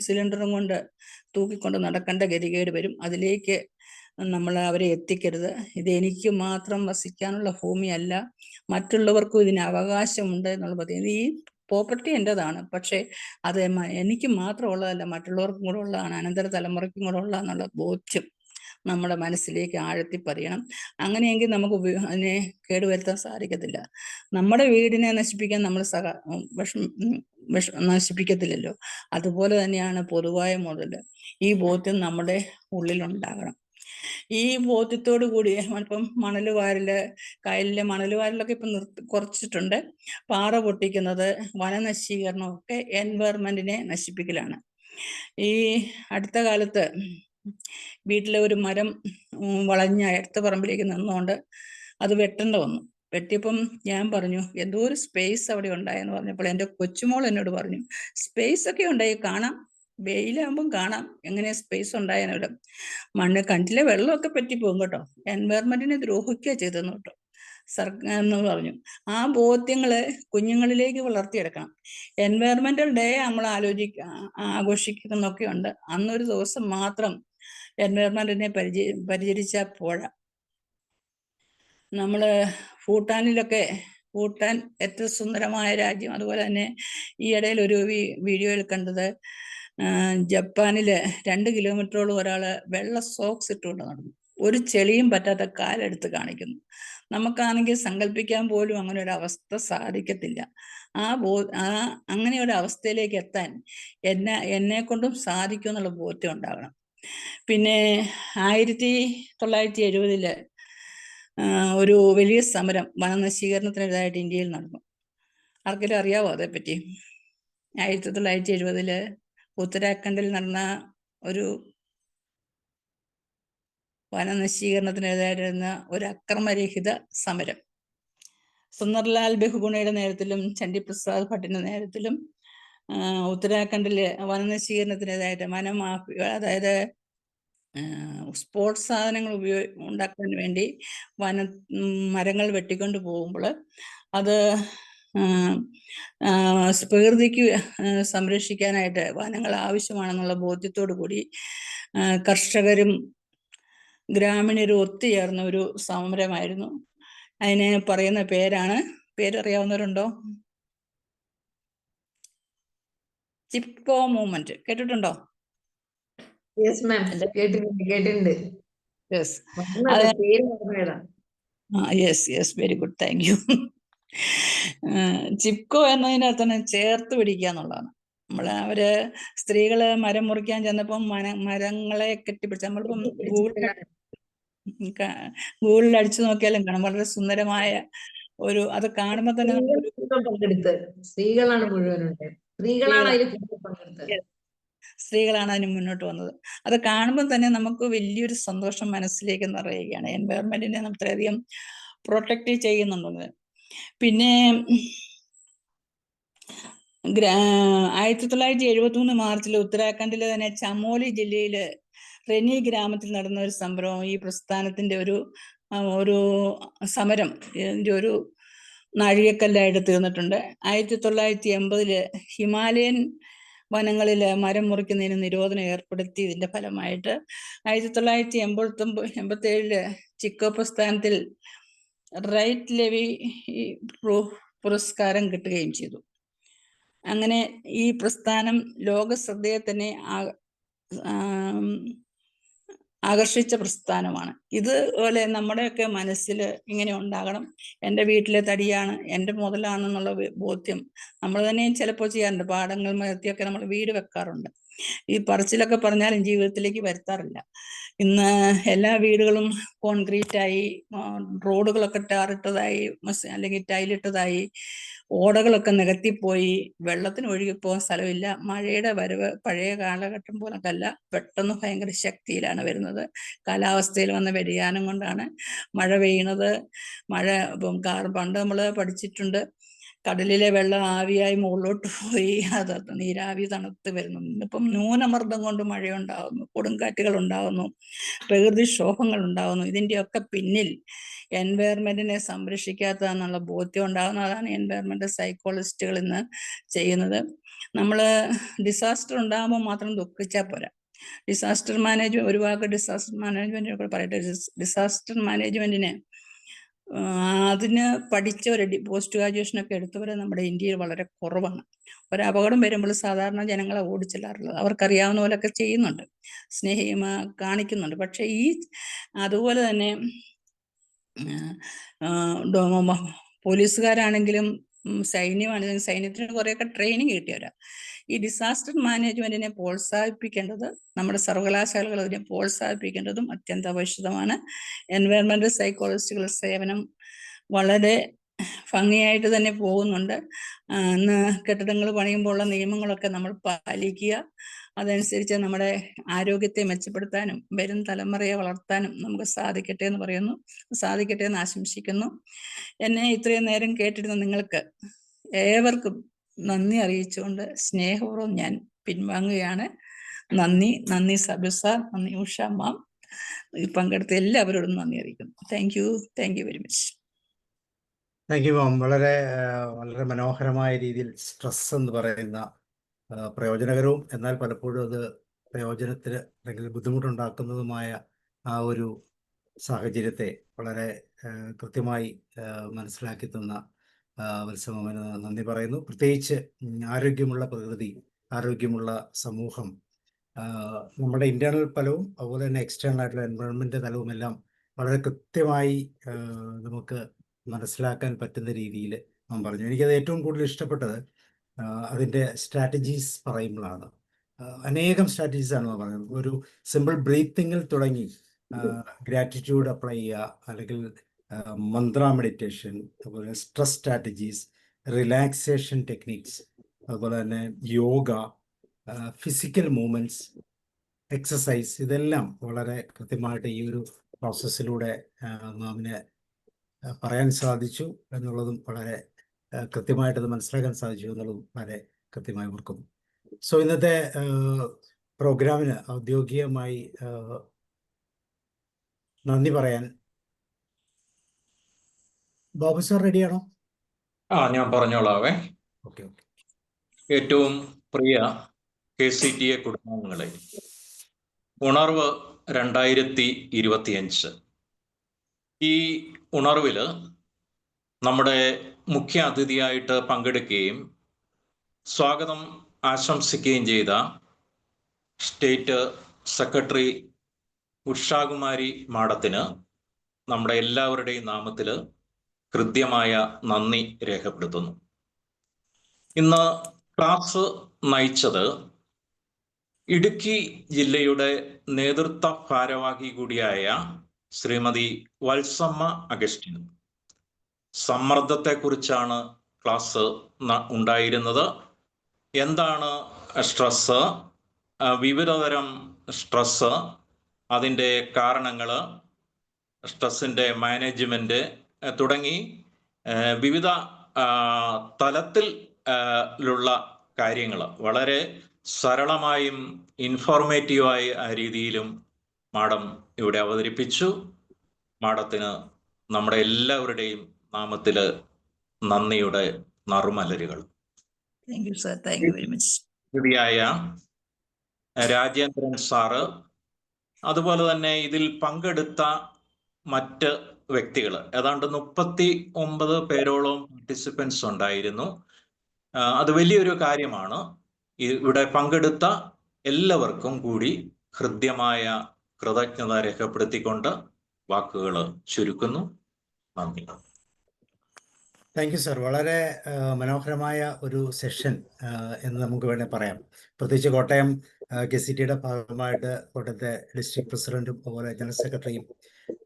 സിലിണ്ടറും കൊണ്ട് തൂക്കിക്കൊണ്ട് നടക്കേണ്ട ഗതികേട് വരും. അതിലേക്ക് നമ്മൾ അവരെ എത്തിക്കരുത്. ഇത് എനിക്ക് മാത്രം വസിക്കാനുള്ള ഭൂമിയല്ല, മറ്റുള്ളവർക്കും ഇതിന് അവകാശമുണ്ട് എന്നുള്ള പദ്ധതി. ഈ പ്രോപ്പർട്ടി എൻ്റെതാണ്, പക്ഷേ അത് എനിക്ക് മാത്രമുള്ളതല്ല, മറ്റുള്ളവർക്കും കൂടെ ഉള്ളതാണ്, അനന്തര തലമുറയ്ക്കും കൂടെ ഉള്ളതെന്നുള്ള ബോധ്യം നമ്മുടെ മനസ്സിലേക്ക് ആഴത്തിപ്പറിയണം. അങ്ങനെയെങ്കിൽ നമുക്ക് അതിനെ കേടുവരുത്താൻ സാധിക്കത്തില്ല. നമ്മുടെ വീടിനെ നശിപ്പിക്കാൻ നമ്മൾ നശിപ്പിക്കത്തില്ലല്ലോ. അതുപോലെ തന്നെയാണ് പൊതുവായ മുതൽ. ഈ ബോധ്യം നമ്മുടെ ഉള്ളിലുണ്ടാകണം. ഈ ബോധ്യത്തോടു കൂടി ഇപ്പം കായലിലെ മണലുവാരലൊക്കെ ഇപ്പം കുറച്ചിട്ടുണ്ട്. പാറ പൊട്ടിക്കുന്നത്, വനനശീകരണം ഒക്കെ എൻവയറമെന്റിനെ നശിപ്പിക്കലാണ്. ഈ അടുത്ത കാലത്ത് വീട്ടിലെ ഒരു മരം വളഞ്ഞ അടുത്ത പറമ്പിലേക്ക് നിന്നുകൊണ്ട് അത് വെട്ടേണ്ട വന്നു. വെട്ടിയപ്പം ഞാൻ പറഞ്ഞു, എന്തോ ഒരു സ്പേസ് അവിടെ ഉണ്ടായെന്ന് പറഞ്ഞപ്പോൾ എൻ്റെ കൊച്ചുമോൾ എന്നോട് പറഞ്ഞു, സ്പേസ് ഒക്കെ ഉണ്ടായി, കാണാം, വെയിലാകുമ്പം കാണാം എങ്ങനെ സ്പേസ് ഉണ്ടായതിനോട്. കണ്ടിലെ വെള്ളമൊക്കെ പറ്റിപ്പോകും കേട്ടോ, എൻവയറമെന്റിനെ ദ്രോഹിക്കുക ചെയ്തെന്ന് കേട്ടോ സർക്കാർ എന്ന് പറഞ്ഞു. ആ ബോധ്യങ്ങള് കുഞ്ഞുങ്ങളിലേക്ക് വളർത്തിയെടുക്കണം. എൻവയറമെന്റൽ ഡേ നമ്മൾ ആഘോഷിക്കുന്നൊക്കെ ഉണ്ട്. അന്നൊരു ദിവസം മാത്രം എൻവയറമെന്റിനെ പരിചരിച്ചാൽ പോരാ. നമ്മള് ഭൂട്ടാൻ ഏറ്റവും സുന്ദരമായ രാജ്യം. അതുപോലെ തന്നെ ഈ ഇടയിൽ ഒരു വീഡിയോയിൽ കണ്ടത്, ജപ്പാനില് 2 കിലോമീറ്ററോളം ഒരാള് വെള്ള സോക്സ് ഇട്ടുകൊണ്ട് നടന്നു, ഒരു ചെളിയും പറ്റാത്ത കാലെടുത്ത് കാണിക്കുന്നു. നമുക്കാണെങ്കിൽ സങ്കല്പിക്കാൻ പോലും അങ്ങനെ ഒരു അവസ്ഥ സാധിക്കത്തില്ല. അങ്ങനെ ഒരു അവസ്ഥയിലേക്ക് എത്താൻ എന്നെ കൊണ്ടും സാധിക്കും എന്നുള്ള ബോധ്യം ഉണ്ടാകണം. പിന്നെ 1970 ഒരു വലിയ സമരം വനനശീകരണത്തിനെതിരായിട്ട് ഇന്ത്യയിൽ നടന്നു. ആർക്കെങ്കിലും അറിയാവോ അതേപ്പറ്റി? 1970 ഉത്തരാഖണ്ഡിൽ നടന്ന ഒരു വനനശീകരണത്തിനെതിരായിരുന്ന ഒരു അക്രമരഹിത സമരം. സുന്ദർലാൽ ബഹുഗുണയുടെ നേതൃത്വത്തിലും ചണ്ഡിപ്രസാദ് ഭട്ടിന്റെ നേതൃത്വത്തിലും ഉത്തരാഖണ്ഡിലെ വനനശീകരണത്തിനെതിരായിട്ട് അതായത് സ്പോർട്സ് സാധനങ്ങൾ ഉണ്ടാക്കാൻ വേണ്ടി മരങ്ങൾ വെട്ടിക്കൊണ്ട് പോകുമ്പോൾ അത് പ്രകൃതിക്ക് സംരക്ഷിക്കാനായിട്ട് വനങ്ങൾ ആവശ്യമാണെന്നുള്ള ബോധ്യത്തോടു കൂടി കർഷകരും ഗ്രാമീണരും ഒത്തുചേർന്ന ഒരു സമരമായിരുന്നു. അതിനെ പറയുന്ന പേരറിയാവുന്നവരുണ്ടോ? ചിപ്കോ മൂവ്മെന്റ് കേട്ടിട്ടുണ്ടോ? കേട്ടിട്ടുണ്ട്. Yes very good, thank you. Chipko എന്നതിനകത്താണ് ചേർത്ത് പിടിക്കുക എന്നുള്ളതാണ്. അവര് സ്ത്രീകള് മരം മുറിക്കാൻ ചെന്നപ്പം മരങ്ങളെ കെട്ടിപ്പിടിച്ച, നമ്മളിപ്പം ഗൂഗിളിൽ അടിച്ചു നോക്കിയാലും കാണാം, വളരെ സുന്ദരമായ ഒരു, അത് കാണുമ്പോ തന്നെ സ്ത്രീകളാണ് മുഴുവനുണ്ട്. സ്ത്രീകളാണ് അതിൽ കൂടുതൽ പങ്കെടുത്തത്. സ്ത്രീകളാണ് അതിന് മുന്നോട്ട് വന്നത്. അത് കാണുമ്പോൾ തന്നെ നമുക്ക് വലിയൊരു സന്തോഷം മനസ്സിലേക്ക് നിറയുകയാണ്. എൻവയറമെന്റിനെ നമ്മൾ ഇത്രയധികം പ്രൊട്ടക്റ്റ് ചെയ്യുന്നുണ്ടെന്ന്. പിന്നെ 1973 മാർച്ചിൽ ഉത്തരാഖണ്ഡിലെ തന്നെ ചമോലി ജില്ലയില് റെനി ഗ്രാമത്തിൽ നടന്ന ഒരു സംഭവം ഈ പ്രസ്ഥാനത്തിന്റെ ഒരു സമരം ഇതിന്റെ ഒരു നാഴികക്കല്ലായിട്ട് തീർന്നിട്ടുണ്ട്. 1980 ഹിമാലയൻ വനങ്ങളില് മരം മുറിക്കുന്നതിന് നിരോധനം ഏർപ്പെടുത്തിയതിന്റെ ഫലമായിട്ട് 1987 ചിക്കോ പ്രസ്ഥാനത്തിൽ റൈറ്റ് ലെവി പുരസ്കാരം കിട്ടുകയും ചെയ്തു. അങ്ങനെ ഈ പ്രസ്ഥാനം ലോക ശ്രദ്ധയെ തന്നെ ആകർഷിച്ച പ്രസ്ഥാനമാണ്. ഇതുപോലെ നമ്മുടെയൊക്കെ മനസ്സിൽ ഇങ്ങനെ ഉണ്ടാകണം. എൻ്റെ വീട്ടിലെ തടിയാണ്, എൻ്റെ മുതലാണെന്നുള്ള ബോധ്യം നമ്മൾ തന്നെയും ചിലപ്പോൾ ചെയ്യാറുണ്ട്. പാടങ്ങൾ നിരത്തിയൊക്കെ നമ്മൾ വീട് വെക്കാറുണ്ട്. ഈ പറച്ചിലൊക്കെ പറഞ്ഞാലും ജീവിതത്തിലേക്ക് വരുത്താറില്ല. ഇന്ന് എല്ലാ വീടുകളും കോൺക്രീറ്റായി, റോഡുകളൊക്കെ ടാറിട്ടതായി, അല്ലെങ്കിൽ ടൈലിട്ടതായി, ഓടകളൊക്കെ നികത്തിപ്പോയി, വെള്ളത്തിന് ഒഴുകിപ്പോകാൻ സ്ഥലമില്ല. മഴയുടെ വരവ് പഴയ കാലഘട്ടം പോലല്ല, പെട്ടെന്ന് ഭയങ്കര ശക്തിയിലാണ് വരുന്നത്. കാലാവസ്ഥയിൽ വന്ന വ്യതിയാനം കൊണ്ടാണ് മഴ പെയ്യുന്നത്. പണ്ട് നമ്മൾ പഠിച്ചിട്ടുണ്ട്, കടലിലെ വെള്ളം ആവിയായി മുകളിലോട്ട് പോയി അത് നീരാവി തണുത്ത് വരുന്നു. ഇപ്പം ന്യൂനമർദ്ദം കൊണ്ട് മഴയുണ്ടാകുന്നു, കൊടുങ്കാറ്റുകൾ ഉണ്ടാകുന്നു, പ്രകൃതിക്ഷോഭങ്ങൾ ഉണ്ടാകുന്നു. ഇതിൻ്റെയൊക്കെ പിന്നിൽ എൻവയറമെന്റിനെ സംരക്ഷിക്കാത്തതെന്നുള്ള ബോധ്യം ഉണ്ടാകുന്നതാണ് എൻവയറമെന്റൽ സൈക്കോളജിസ്റ്റുകൾ ഇന്ന് ചെയ്യുന്നത്. നമ്മൾ ഡിസാസ്റ്റർ ഉണ്ടാകുമ്പോൾ മാത്രം ദുഃഖിച്ചാൽ പോരാ. ഡിസാസ്റ്റർ മാനേജ്മെന്റ്, ഒരു വാക്ക് ഡിസാസ്റ്റർ മാനേജ്മെന്റിനെ കൂടെ പറയട്ടെ. ഡിസാസ്റ്റർ മാനേജ്മെന്റിന് അതിന് പഠിച്ചവരെ, പോസ്റ്റ് ഗ്രാജുവേഷനൊക്കെ എടുത്തവരെ നമ്മുടെ ഇന്ത്യയിൽ വളരെ കുറവാണ്. ഒരു അപകടം വരുമ്പോൾ സാധാരണ ജനങ്ങളെ ഓടിച്ചെല്ലാറുള്ളത്. അവർക്കറിയാവുന്ന പോലൊക്കെ ചെയ്യുന്നുണ്ട്, കാണിക്കുന്നുണ്ട്. പക്ഷെ അതുപോലെ തന്നെ പോലീസുകാരാണെങ്കിലും സൈന്യമാണെങ്കിലും സൈന്യത്തിന് കുറേയൊക്കെ ട്രെയിനിങ് കിട്ടിയവരാ. ഈ ഡിസാസ്റ്റർ മാനേജ്മെന്റിനെ പ്രോത്സാഹിപ്പിക്കേണ്ടത്, നമ്മുടെ സർവകലാശാലകൾ അതിനെ പ്രോത്സാഹിപ്പിക്കേണ്ടതും അത്യന്താപേക്ഷിതമാണ്. എൻവയറമെന്റൽ സൈക്കോളജിസ്റ്റുകളുടെ സേവനം വളരെ ഭംഗിയായിട്ട് തന്നെ പോകുന്നുണ്ട്. ഇന്ന് കെട്ടിടങ്ങൾ പണിയുമ്പോൾ ഉള്ള നിയമങ്ങളൊക്കെ നമ്മൾ പാലിക്കുക. അതനുസരിച്ച് നമ്മുടെ ആരോഗ്യത്തെ മെച്ചപ്പെടുത്താനും വരും തലമുറയെ വളർത്താനും നമുക്ക് സാധിക്കട്ടെ എന്ന് പറയുന്നു. സാധിക്കട്ടെ എന്ന് ആശംസിക്കുന്നു. എന്നെ ഇത്രയും നേരം കേട്ടിരുന്ന നിങ്ങൾക്ക് ഏവർക്കും നന്ദി അറിയിച്ചുകൊണ്ട് സ്നേഹപൂർവ്വം ഞാൻ പിൻവാങ്ങുകയാണ്. നന്ദി സബിർ സാർ, നന്ദി ഉഷ മാം, പങ്കെടുത്ത എല്ലാവരോടും നന്ദി അറിയിക്കുന്നു. Thank you very much. Thank you മാം. വളരെ മനോഹരമായ രീതിയിൽ സ്ട്രെസ് എന്ന് പറയുന്ന പ്രയോജനകരവും എന്നാൽ പലപ്പോഴും അത് പ്രയോജനത്തിന് അല്ലെങ്കിൽ ബുദ്ധിമുട്ടുണ്ടാക്കുന്നതുമായ ആ ഒരു സാഹചര്യത്തെ വളരെ കൃത്യമായി മനസ്സിലാക്കി തന്ന വത്സമന് നന്ദി പറയുന്നു. പ്രത്യേകിച്ച് ആരോഗ്യമുള്ള പ്രകൃതി, ആരോഗ്യമുള്ള സമൂഹം, നമ്മുടെ ഇന്റേണൽ തലവും അതുപോലെ തന്നെ എക്സ്റ്റേണൽ ആയിട്ടുള്ള എൻവയോൺമെന്റ് തലവും എല്ലാം വളരെ കൃത്യമായി നമുക്ക് മനസ്സിലാക്കാൻ പറ്റുന്ന രീതിയിൽ നാം പറഞ്ഞു. എനിക്കത് ഏറ്റവും കൂടുതൽ ഇഷ്ടപ്പെട്ടത് അതിൻ്റെ സ്ട്രാറ്റജീസ് പറയുമ്പോഴാണ്. അനേകം സ്ട്രാറ്റജീസ് ആണ് പറയുന്നത്. ഒരു സിമ്പിൾ ബ്രീത്തിങ്ങിൽ തുടങ്ങി ഗ്രാറ്റിറ്റ്യൂഡ് അപ്ലൈ ചെയ്യുക, അല്ലെങ്കിൽ മന്ത്ര മെഡിറ്റേഷൻ, അതുപോലെ സ്ട്രെസ് സ്ട്രാറ്റജീസ്, റിലാക്സേഷൻ ടെക്നിക്സ്, അതുപോലെ തന്നെ യോഗ, ഫിസിക്കൽ മൂവ്മെൻറ്റ്സ്, എക്സസൈസ്, ഇതെല്ലാം വളരെ കൃത്യമായിട്ട് ഈ ഒരു പ്രോസസ്സിലൂടെ മാമിന് പറയാൻ സാധിച്ചു എന്നുള്ളതും വളരെ കൃത്യമായിട്ടത് മനസ്സിലാക്കാൻ സാധിച്ചു എന്നുള്ളതും വളരെ കൃത്യമായി ഓർക്കുന്നു. സോ ഇന്നത്തെ പ്രോഗ്രാമിന് ഔദ്യോഗികമായി നന്ദി പറയാൻ ബാബു സാർ റെഡിയാണോ? ഞാൻ പറഞ്ഞോളാവേ. ഓക്കെ. ഏറ്റവും പ്രിയ KCTA കുടുംബാംഗങ്ങളെ, ഉണർവ് 2025 ഈ ഉണർവില് നമ്മുടെ മുഖ്യ അതിഥിയായിട്ട് പങ്കെടുക്കുകയും സ്വാഗതം ആശംസിക്കുകയും ചെയ്ത സ്റ്റേറ്റ് സെക്രട്ടറി ഉഷാകുമാരി മാഡത്തിന് നമ്മുടെ എല്ലാവരുടെയും നാമത്തിൽ ഹൃദ്യമായ നന്ദി രേഖപ്പെടുത്തുന്നു. ഇന്ന് ക്ലാസ് നയിച്ചത് ഇടുക്കി ജില്ലയുടെ നേതൃത്വ ഭാരവാഹി കൂടിയായ ശ്രീമതി വത്സമ്മ അഗസ്റ്റിൻ. സമ്മർദ്ദത്തെക്കുറിച്ചാണ് ക്ലാസ് ഉണ്ടായിരുന്നത്. എന്താണ് സ്ട്രെസ്, വിവിധതരം സ്ട്രെസ്, അതിൻ്റെ കാരണങ്ങൾ, സ്ട്രെസ്സിൻ്റെ മാനേജ്മെൻറ്റ് തുടങ്ങി വിവിധ തലത്തിലുള്ള കാര്യങ്ങൾ വളരെ സരളമായും ഇൻഫോർമേറ്റീവായ രീതിയിലും മാഡം ഇവിടെ അവതരിപ്പിച്ചു. മാഡത്തിന് നമ്മുടെ എല്ലാവരുടെയും നാമത്തിൽ നന്ദിയുടെ നറുമലരുകൾ. Thank you sir, thank you very much. ഇതിയായ രാജേന്ദ്രൻ സാറ്, അതുപോലെ തന്നെ ഇതിൽ പങ്കെടുത്ത മറ്റ് വ്യക്തികൾ, ഏതാണ്ട് 39 പേരോളം പാർട്ടിസിപ്പൻസ് ഉണ്ടായിരുന്നു. അത് വലിയൊരു കാര്യമാണ്. ഇവിടെ പങ്കെടുത്ത എല്ലാവർക്കും കൂടി ഹൃദ്യമായ കൃതജ്ഞത രേഖപ്പെടുത്തിക്കൊണ്ട് വാക്കുകൾ ചുരുക്കുന്നു. നന്ദി. Thank you sir. വളരെ മനോഹരമായ ഒരു സെഷൻ എന്ന് നമുക്ക് വേണേൽ പറയാം. പ്രത്യേകിച്ച് കോട്ടയം KCTയുടെ ഭാഗമായിട്ട് കോട്ടയത്തെ ഡിസ്ട്രിക്ട് പ്രസിഡന്റും അതുപോലെ ജനറൽ സെക്രട്ടറിയും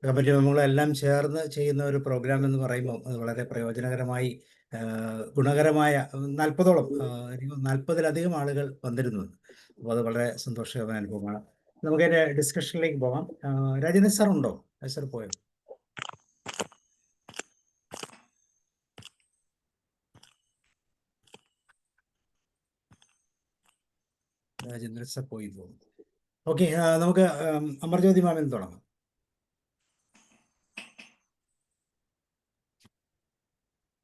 കമ്മിറ്റി അംഗങ്ങളെല്ലാം ചേർന്ന് ചെയ്യുന്ന ഒരു പ്രോഗ്രാം എന്ന് പറയുമ്പോൾ അത് വളരെ പ്രയോജനകരമായി ഗുണകരമായ 40ഓളം 40-ലധികം ആളുകൾ വന്നിരുന്നു. അപ്പോൾ അത് വളരെ സന്തോഷകരമായ അനുഭവമാണ്. നമുക്കതിൻ്റെ ഡിസ്കഷനിലേക്ക് പോകാം. രാജേന്ദ്രൻ സാർ ഉണ്ടോ? സാർ പോയോ? രാജേന്ദ്രൻ സാർ പോയി പോകും. ഓക്കെ, നമുക്ക് അമർജ്യോതി മാമിൽ തുടങ്ങാം.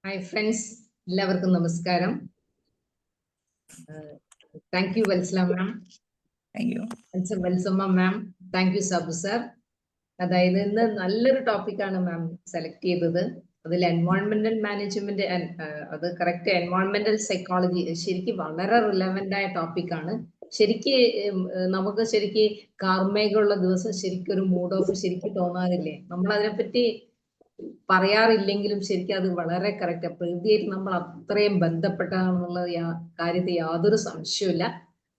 ഹായ് ഫ്രണ്ട്സ്, എല്ലാവർക്കും നമസ്കാരം. Thank you Valsala ma'am, thank you. Valsamma ma'am, thank you Sabu sir. അതായത് ഇന്ന് നല്ലൊരു ടോപ്പിക്കാണ് മാം സെലക്ട് ചെയ്തത്. അതിൽ എൻവയോൺമെന്റൽ മാനേജ്മെന്റ്, അത് കറക്റ്റ് എൻവയോൺമെന്റൽ സൈക്കോളജി ശരിക്കും വളരെ റിലവന്റ് ആയ ടോപ്പിക്കാണ്. നമുക്ക് ശരിക്ക് കാർമേഘമുള്ള ദിവസം ശരിക്കും ഒരു മൂഡ് ഓഫ് ശരിക്കും തോന്നാറില്ലേ? നമ്മൾ അതിനെപ്പറ്റി പറയാറില്ലെങ്കിലും ശരിക്കും അത് വളരെ കറക്റ്റ്. പ്രകൃതിയായിട്ട് നമ്മൾ അത്രയും ബന്ധപ്പെട്ടാണെന്നുള്ള കാര്യത്തിൽ യാതൊരു സംശയമില്ല.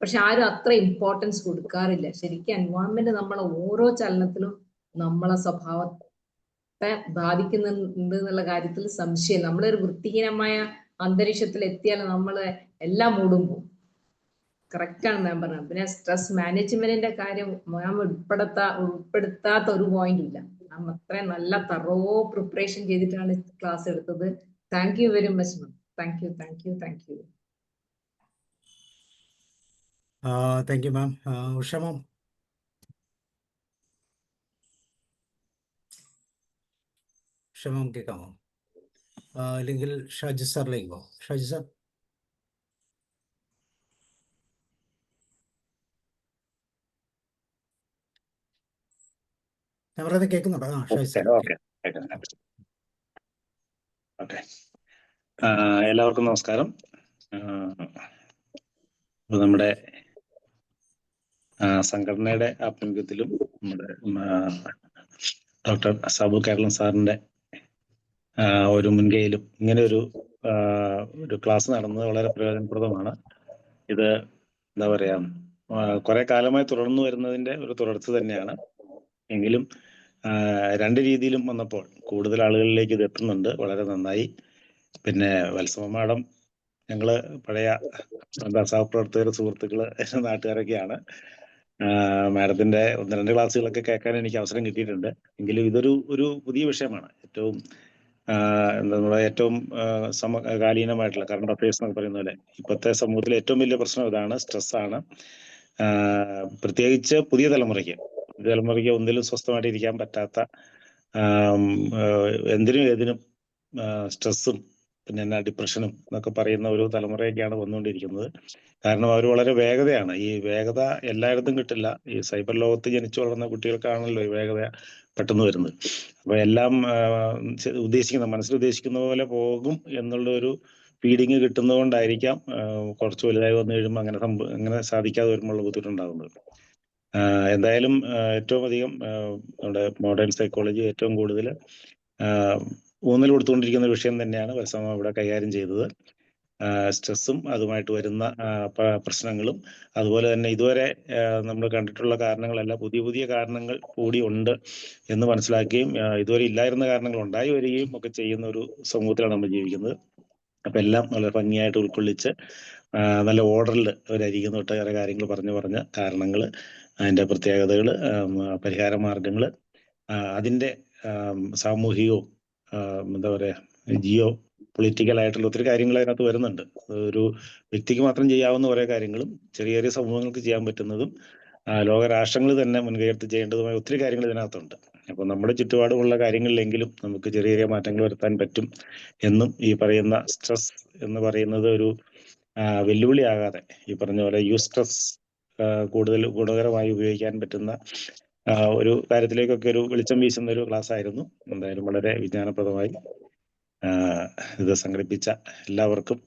പക്ഷെ ആരും അത്ര ഇമ്പോർട്ടൻസ് കൊടുക്കാറില്ല. ശരിക്കും എൻവയോൺമെന്റ് നമ്മളെ ഓരോ ചലനത്തിലും നമ്മളെ സ്വഭാവത്തെ ബാധിക്കുന്നുണ്ട് എന്നുള്ള കാര്യത്തിൽ സംശയം. നമ്മളൊരു വൃത്തിഹീനമായ അന്തരീക്ഷത്തിൽ എത്തിയാൽ നമ്മള് എല്ലാ മൂടും പോകും. കറക്റ്റാണ് മാം പറഞ്ഞത്. പിന്നെ സ്ട്രെസ് മാനേജ്മെന്റിന്റെ കാര്യം മാം ഉൾപ്പെടുത്താത്ത ഒരു പോയിന്റും ഇല്ല. മാം അത്രയും നല്ല തറോ പ്രിപ്പറേഷൻ ചെയ്തിട്ടാണ് ക്ലാസ് എടുത്തത്. Thank you very much ma'am. Thank you, thank you, thank you. Thank you ma'am. Usha ma'am. Usha ma'am കേൾക്കാമോ? അല്ലെങ്കിൽ ഷാജി സാറിലേക്ക് പോകാം. ഷാജി സാർ. ഞാൻ പറയുന്നത് കേൾക്കുന്നുണ്ടോ? ഷാജി സാർ. ഓക്കെ, എല്ലാവർക്കും നമസ്കാരം. നമ്മുടെ സംഘടനയുടെ ആഭിമുഖ്യത്തിലും നമ്മുടെ ഡോക്ടർ സാബു കേരളൻ സാറിന്റെ ഒരു മുൻകൈയിലും ഇങ്ങനെ ഒരു ക്ലാസ് നടന്നത് വളരെ പ്രയോജനപ്രദമാണ്. ഇത് എന്താ പറയാ, കുറെ കാലമായി തുടർന്നു വരുന്നതിന്റെ ഒരു തുടർച്ച തന്നെയാണ്. എങ്കിലും രണ്ട് രീതിയിലും വന്നപ്പോൾ കൂടുതൽ ആളുകളിലേക്ക് ഇത് എത്തുന്നുണ്ട്. വളരെ നന്നായി. പിന്നെ വത്സമ മാഡം, ഞങ്ങള് പഴയ സഹപ്രവർത്തകർ, സുഹൃത്തുക്കള്, നാട്ടുകാരൊക്കെയാണ്. മാഡത്തിന്റെ 1-2 ക്ലാസ്സുകളൊക്കെ കേൾക്കാൻ എനിക്ക് അവസരം കിട്ടിയിട്ടുണ്ട്. എങ്കിലും ഇതൊരു പുതിയ വിഷയമാണ്. ഏറ്റവും എന്താ പറയുക, ഏറ്റവും സമകാലീനമായിട്ടുള്ള കറണ്ട് അഫയേഴ്സ് എന്നൊക്കെ പറയുന്ന പോലെ ഇപ്പോഴത്തെ സമൂഹത്തിലെ ഏറ്റവും വലിയ പ്രശ്നം ഇതാണ്, സ്ട്രെസ്സാണ്. പ്രത്യേകിച്ച് പുതിയ തലമുറയ്ക്ക് ഒന്നിലും സ്വസ്ഥമായിട്ട് ഇരിക്കാൻ പറ്റാത്ത, എന്തിനും ഏതിനും സ്ട്രെസ്സും പിന്നെ ഡിപ്രഷനും എന്നൊക്കെ പറയുന്ന ഒരു തലമുറയൊക്കെയാണ് വന്നുകൊണ്ടിരിക്കുന്നത്. കാരണം അവർ വളരെ വേഗതയാണ്. ഈ വേഗത എല്ലായിടത്തും കിട്ടില്ല. ഈ സൈബർ ലോകത്ത് ജനിച്ചു വളർന്ന കുട്ടികൾക്കാണല്ലോ ഈ വേഗത പെട്ടെന്ന് വരുന്നത്. അപ്പൊ എല്ലാം മനസ്സിൽ ഉദ്ദേശിക്കുന്ന പോലെ പോകും എന്നുള്ള ഒരു ഫീഡിങ് കിട്ടുന്നതുകൊണ്ടായിരിക്കാം കുറച്ച് വലുതായി വന്നു കഴിയുമ്പോൾ അങ്ങനെ സാധിക്കാതെ വരുമ്പോൾ ബുദ്ധിമുട്ടുണ്ടാകുന്നത്. എന്തായാലും ഏറ്റവും അധികം നമ്മുടെ മോഡേൺ സൈക്കോളജി ഏറ്റവും കൂടുതൽ ഊന്നൽ കൊടുത്തുകൊണ്ടിരിക്കുന്ന ഒരു വിഷയം തന്നെയാണ് വത്സമ ഇവിടെ കൈകാര്യം ചെയ്തത്. സ്ട്രെസ്സും അതുമായിട്ട് വരുന്ന പ്രശ്നങ്ങളും അതുപോലെ തന്നെ ഇതുവരെ നമ്മൾ കണ്ടിട്ടുള്ള കാരണങ്ങളല്ല, പുതിയ കാരണങ്ങൾ കൂടി ഉണ്ട് എന്ന് മനസ്സിലാക്കുകയും ഇതുവരെ ഇല്ലായിരുന്ന കാരണങ്ങൾ ഉണ്ടായി വരികയും ഒക്കെ ചെയ്യുന്ന ഒരു സമൂഹത്തിലാണ് നമ്മൾ ജീവിക്കുന്നത്. അപ്പം എല്ലാം വളരെ ഭംഗിയായിട്ട് ഉൾക്കൊള്ളിച്ച് നല്ല ഓർഡറിൽ അവരായിരിക്കുന്ന ഒട്ടേറെ കാര്യങ്ങൾ പറഞ്ഞ് കാരണങ്ങൾ, അതിൻ്റെ പ്രത്യേകതകൾ, പരിഹാര മാർഗങ്ങൾ, അതിൻ്റെ സാമൂഹികവും എന്താ പറയുക ജിയോ പൊളിറ്റിക്കലായിട്ടുള്ള ഒത്തിരി കാര്യങ്ങൾ അതിനകത്ത് വരുന്നുണ്ട്. ഒരു വ്യക്തിക്ക് മാത്രം ചെയ്യാവുന്ന ഓരോ കാര്യങ്ങളും ചെറിയ ചെറിയ സമൂഹങ്ങൾക്ക് ചെയ്യാൻ പറ്റുന്നതും ലോകരാഷ്ട്രങ്ങൾ തന്നെ മുൻകൈയെടുത്ത് ചെയ്യേണ്ടതുമായ ഒത്തിരി കാര്യങ്ങൾ ഇതിനകത്തുണ്ട്. അപ്പോൾ നമ്മുടെ ചുറ്റുപാടുമുള്ള കാര്യങ്ങളിലെങ്കിലും നമുക്ക് ചെറിയ ചെറിയ മാറ്റങ്ങൾ വരുത്താൻ പറ്റും എന്നും, ഈ പറയുന്ന സ്ട്രെസ് എന്ന് പറയുന്നത് ഒരു വെല്ലുവിളിയാകാതെ ഈ പറഞ്ഞ പോലെ യൂസ്ട്രെസ് കൂടുതൽ ഗുണകരമായി ഉപയോഗിക്കാൻ പറ്റുന്ന ഒരു കാര്യത്തിലേക്കൊക്കെ ഒരു വെളിച്ചം വീശുന്ന ഒരു ക്ലാസ് ആയിരുന്നു. എന്തായാലും വളരെ വിജ്ഞാനപ്രദമായി. ഇത് സംഘടിപ്പിച്ച എല്ലാവർക്കും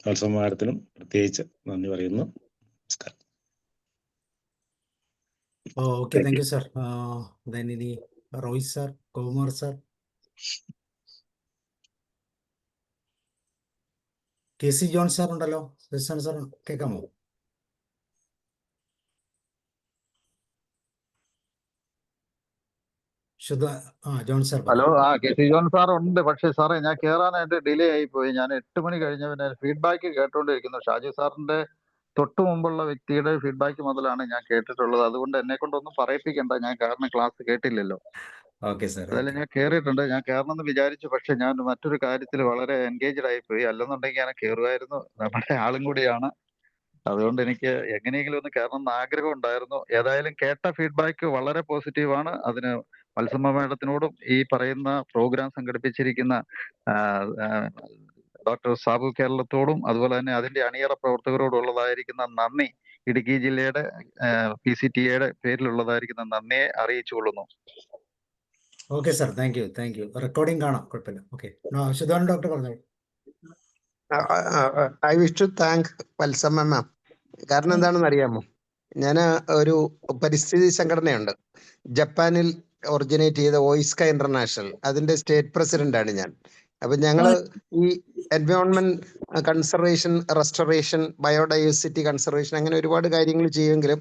മത്സരത്തിനും പ്രത്യേകിച്ച് നന്ദി പറയുന്നു. നമസ്കാരം. Okay, thank you sir. ഇനി Roy sir, Kumar sir, KC John sir ഉണ്ടല്ലോ. സാർ കേൾക്കാമോ? John sir. Hello, KC John sir ഉണ്ട്. പക്ഷേ സാറേ, ഞാൻ കയറാനായിട്ട് ഡിലേ ആയിപ്പോയി. ഞാൻ 8 മണി കഴിഞ്ഞ പിന്നെ ഫീഡ്ബാക്ക് കേട്ടോണ്ടിരിക്കുന്നു. ഷാജി സാറിന്റെ തൊട്ടു മുമ്പുള്ള വ്യക്തിയുടെ ഫീഡ്ബാക്ക് മുതലാണ് ഞാൻ കേട്ടിട്ടുള്ളത്. അതുകൊണ്ട് എന്നെ കൊണ്ടൊന്നും പറയിപ്പിക്കണ്ട, ഞാൻ കാരണം ക്ലാസ് കേട്ടില്ലല്ലോ. Okay sir. അതായത് ഞാൻ കയറിയിട്ടുണ്ട്, ഞാൻ കയറണമെന്ന് വിചാരിച്ചു. പക്ഷെ ഞാൻ മറ്റൊരു കാര്യത്തിൽ വളരെ എൻഗേജ്ഡ് ആയിപ്പോയി. അല്ലെന്നുണ്ടെങ്കിൽ ഞാൻ കയറുമായിരുന്നു. നമ്മുടെ ആളും കൂടിയാണ്. അതുകൊണ്ട് എനിക്ക് എങ്ങനെയെങ്കിലും ഒന്ന് കയറണം എന്ന് ആഗ്രഹം ഉണ്ടായിരുന്നു. ഏതായാലും കേട്ട ഫീഡ്ബാക്ക് വളരെ പോസിറ്റീവാണ്. അതിന് വത്സമ്മ മാഡത്തിനോടും ഈ പറയുന്ന പ്രോഗ്രാം സംഘടിപ്പിച്ചിരിക്കുന്ന ഡോക്ടർ സാബു കേരളത്തോടും അതുപോലെ തന്നെ അതിന്റെ അണിയറ പ്രവർത്തകരോടും ഉള്ളതായിരിക്കുന്ന നന്ദി ഇടുക്കി ജില്ലയുടെ PCTA പേരിലുള്ളതായിരിക്കുന്ന നന്ദിയെ അറിയിച്ചുകൊള്ളുന്നു. Okay sir, thank you. Recording കാണാം, കുഴപ്പമില്ല. ഓക്കെ, ശുദ്ധാനന്ദ ഡോക്ടർ പറഞ്ഞോളൂ. I wish to thank Valsamma ma'am. കാരണം എന്താണെന്ന് അറിയാമോ, ഞാൻ ഒരു പരിസ്ഥിതി സംഘടനയുണ്ട്, ജപ്പാനിൽ ഒറിജിനേറ്റ് ചെയ്ത ഓയിസ്ക ഇന്റർനാഷണൽ, അതിന്റെ സ്റ്റേറ്റ് പ്രസിഡന്റ് ആണ് ഞാൻ. അപ്പൊ ഞങ്ങള് ഈ environment conservation, restoration, biodiversity conservation, അങ്ങനെ ഒരുപാട് കാര്യങ്ങൾ ചെയ്യുമെങ്കിലും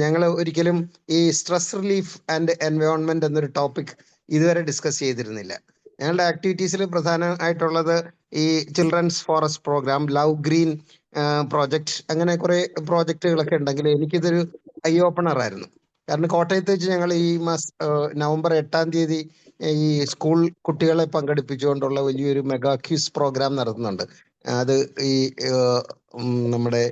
ഞങ്ങൾ ഒരിക്കലും ഈ സ്ട്രെസ് റിലീഫ് ആൻഡ് എൻവയോൺമെന്റ് എന്നൊരു ടോപ്പിക് ഇതുവരെ ഡിസ്കസ് ചെയ്തിരുന്നില്ല. ഞങ്ങളുടെ ആക്ടിവിറ്റീസിൽ പ്രധാനമായിട്ടുള്ളത് ഈ children's forest program, love green project, അങ്ങനെ കുറെ പ്രോജക്റ്റുകളൊക്കെ ഉണ്ടെങ്കിൽ എനിക്കിതൊരു ഐ ഓപ്പണർ ആയിരുന്നു. കാരണം കോട്ടയത്ത് വെച്ച് ഞങ്ങൾ ഈ നവംബർ 8-ാം തീയതി ഈ സ്കൂൾ കുട്ടികളെ പങ്കെടുപ്പിച്ചുകൊണ്ടുള്ള വലിയൊരു മെഗാ ക്യൂസ് പ്രോഗ്രാം നടത്തുന്നുണ്ട്. അത് ഈ നമ്മുടെ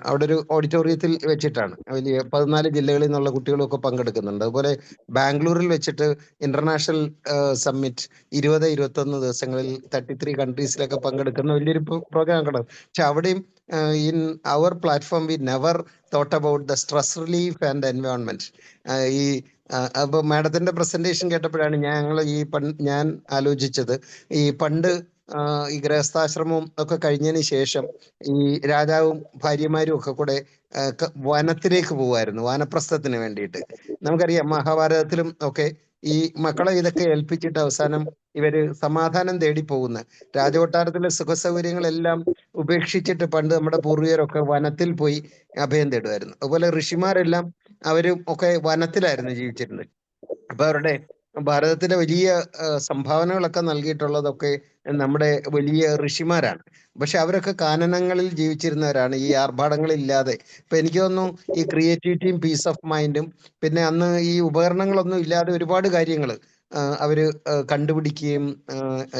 അവിടെ ഒരു ഓഡിറ്റോറിയത്തിൽ വെച്ചിട്ടാണ്. വലിയ 14 ജില്ലകളിൽ നിന്നുള്ള കുട്ടികളൊക്കെ പങ്കെടുക്കുന്നുണ്ട്. അതുപോലെ ബാംഗ്ലൂരിൽ വെച്ചിട്ട് ഇന്റർനാഷണൽ സമ്മിറ്റ് 20-21 ദിവസങ്ങളിൽ 33 കൺട്രീസിലൊക്കെ പങ്കെടുക്കുന്ന വലിയൊരു പ്രോഗ്രാം ആണ്. പക്ഷെ അവിടെയും in our platform we never thought about the stress relief and environment. ഈ അപ്പൊ മാഡത്തിന്റെ പ്രസന്റേഷൻ കേട്ടപ്പോഴാണ് ഞാൻ ആലോചിച്ചത്, ഈ പണ്ട് ഈ ഗൃഹസ്ഥാശ്രമവും ഒക്കെ കഴിഞ്ഞതിന് ശേഷം ഈ രാജാവും ഭാര്യമാരും ഒക്കെ കൂടെ വനത്തിലേക്ക് പോവായിരുന്നു, വാനപ്രസ്ഥത്തിന് വേണ്ടിയിട്ട്. നമുക്കറിയാം മഹാഭാരതത്തിലും ഒക്കെ ഈ മക്കളെ ഇതൊക്കെ ഏൽപ്പിച്ചിട്ട് അവസാനം ഇവര് സമാധാനം തേടി പോകുന്ന, രാജകൊട്ടാരത്തിലെ സുഖസൗകര്യങ്ങളെല്ലാം ഉപേക്ഷിച്ചിട്ട് പണ്ട് നമ്മുടെ പൂർവികരൊക്കെ വനത്തിൽ പോയി അഭയം തേടുമായിരുന്നു. അതുപോലെ ഋഷിമാരെല്ലാം അവരും ഒക്കെ വനത്തിലായിരുന്നു ജീവിച്ചിരുന്നത്. അപ്പൊ അവരുടെ ഭാരതത്തിലെ വലിയ സംഭാവനകളൊക്കെ നൽകിയിട്ടുള്ളതൊക്കെ നമ്മുടെ വലിയ ഋഷിമാരാണ്. പക്ഷെ അവരൊക്കെ കാനനങ്ങളിൽ ജീവിച്ചിരുന്നവരാണ്, ഈ ആർഭാടങ്ങളില്ലാതെ. ഇപ്പൊ എനിക്ക് തോന്നുന്നു ഈ ക്രിയേറ്റിവിറ്റിയും പീസ് ഓഫ് മൈൻഡും പിന്നെ അന്ന് ഈ ഉപകരണങ്ങളൊന്നും ഇല്ലാതെ ഒരുപാട് കാര്യങ്ങൾ അവര് കണ്ടുപിടിക്കുകയും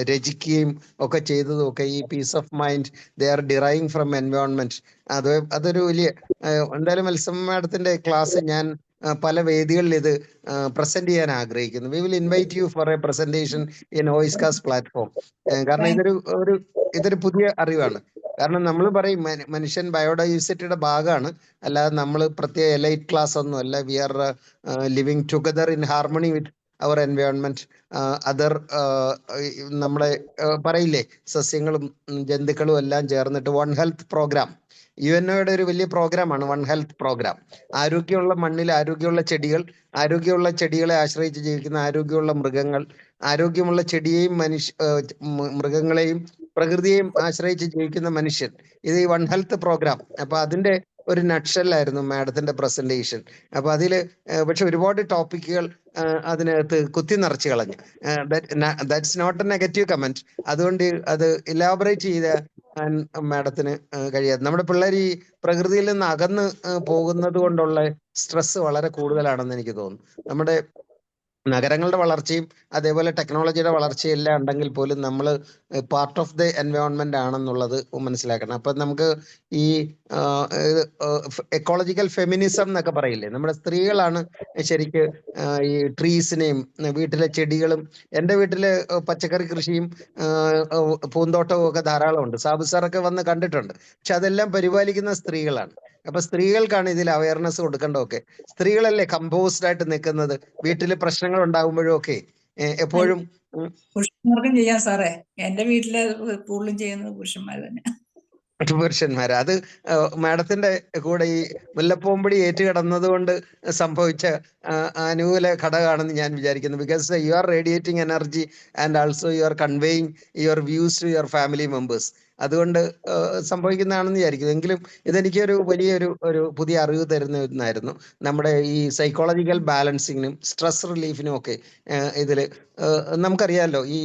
രചിക്കുകയും ഒക്കെ ചെയ്തതും ഒക്കെ ഈ peace of mind they are deriving from environment. അതൊരു വലിയ എന്തായാലും മത്സമ്മ മാഡത്തിന്റെ ക്ലാസ് ഞാൻ പല വേദികളിൽ ഇത് പ്രസന്റ് ചെയ്യാൻ ആഗ്രഹിക്കുന്നു. We will invite you for a presentation in OISCA's platform. കാരണം ഇതൊരു പുതിയ അറിവാണ്. കാരണം നമ്മൾ പറയും മനുഷ്യൻ ബയോഡൈവേഴ്സിറ്റിയുടെ ഭാഗമാണ്, അല്ലാതെ നമ്മൾ പ്രത്യേക എലൈറ്റ് ക്ലാസ് ഒന്നും അല്ല. We are living together in harmony with our environment. Other നമ്മളെ പറയില്ലേ, സസ്യങ്ങളും ജന്തുക്കളും എല്ലാം ചേർന്നിട്ട് വൺ ഹെൽത്ത് പ്രോഗ്രാം, UNOയുടെ ഒരു വലിയ പ്രോഗ്രാമാണ് വൺ ഹെൽത്ത് പ്രോഗ്രാം. ആരോഗ്യമുള്ള മണ്ണിൽ ആരോഗ്യമുള്ള ചെടികൾ, ആരോഗ്യമുള്ള ചെടികളെ ആശ്രയിച്ച് ജീവിക്കുന്ന ആരോഗ്യമുള്ള മൃഗങ്ങൾ, ആരോഗ്യമുള്ള ചെടിയെയും മൃഗങ്ങളെയും പ്രകൃതിയെയും ആശ്രയിച്ച് ജീവിക്കുന്ന മനുഷ്യൻ. ഇത് ഈ വൺ ഹെൽത്ത് പ്രോഗ്രാം. അപ്പൊ അതിന്റെ ഒരു നട്ഷല്ലായിരുന്നു മാഡത്തിന്റെ പ്രസന്റേഷൻ. അപ്പൊ അതില് പക്ഷെ ഒരുപാട് ടോപ്പിക്കുകൾ അതിനകത്ത് കുത്തി നിറച്ച് കളഞ്ഞു. That's not a negative comment. അതുകൊണ്ട് അത് ഇലാബറേറ്റ് ചെയ്ത മാഡത്തിന് കഴിയാതെ, നമ്മുടെ പിള്ളേർ ഈ പ്രകൃതിയിൽ നിന്ന് അകന്ന് പോകുന്നത് കൊണ്ടുള്ള സ്ട്രെസ് വളരെ കൂടുതലാണെന്ന് എനിക്ക് തോന്നുന്നു. നമ്മുടെ നഗരങ്ങളുടെ വളർച്ചയും അതേപോലെ ടെക്നോളജിയുടെ വളർച്ചയും എല്ലാം ഉണ്ടെങ്കിൽ പോലും നമ്മൾ പാർട്ട് ഓഫ് ദി എൻവയോൺമെന്റ് ആണെന്നുള്ളത് മനസ്സിലാക്കണം. അപ്പൊ നമുക്ക് ഈ എക്കോളജിക്കൽ ഫെമിനിസം എന്നൊക്കെ പറയില്ലേ, നമ്മുടെ സ്ത്രീകളാണ് ശരിക്ക് ഈ ട്രീസിനെയും വീട്ടിലെ ചെടികളും, എൻ്റെ വീട്ടില് പച്ചക്കറി കൃഷിയും പൂന്തോട്ടവും ഒക്കെ ധാരാളം ഉണ്ട്. സാബു സാറൊക്കെ വന്ന് കണ്ടിട്ടുണ്ട്. പക്ഷെ അതെല്ലാം പരിപാലിക്കുന്ന സ്ത്രീകളാണ്. അപ്പൊ സ്ത്രീകൾക്കാണ് ഇതിൽ അവയർനെസ് കൊടുക്കേണ്ടതൊക്കെ. സ്ത്രീകളല്ലേ കമ്പോസ്ഡ് ആയിട്ട് നിൽക്കുന്നത് വീട്ടിൽ പ്രശ്നങ്ങൾ ഉണ്ടാകുമ്പോഴും ഒക്കെ എപ്പോഴും. പുരുഷന്മാർക്കും ചെയ്യാം സാറേ. എന്റെ വീട്ടിലെ കൂടുതലും ചെയ്യുന്നത് പുരുഷന്മാർ തന്നെ. പുരുഷന്മാര് അത് മാഡത്തിന്റെ കൂടെ ഈ മുല്ലപ്പൂമ്പൊടി ഏറ്റുകിടന്നത് കൊണ്ട് സംഭവിച്ച അനുകൂല ഘടകമാണെന്ന് ഞാൻ വിചാരിക്കുന്നു. Because you are radiating energy and also you are conveying your views to your family members. അതുകൊണ്ട് സംഭവിക്കുന്നതാണെന്ന് വിചാരിക്കുന്നു. എങ്കിലും ഇതെനിക്ക് ഒരു പുതിയ അറിവ് തരുന്ന ഒന്നായിരുന്നു. നമ്മുടെ ഈ സൈക്കോളജിക്കൽ ബാലൻസിങ്ങിനും സ്ട്രെസ് റിലീഫിനും ഒക്കെ ഇതില് നമുക്കറിയാമല്ലോ, ഈ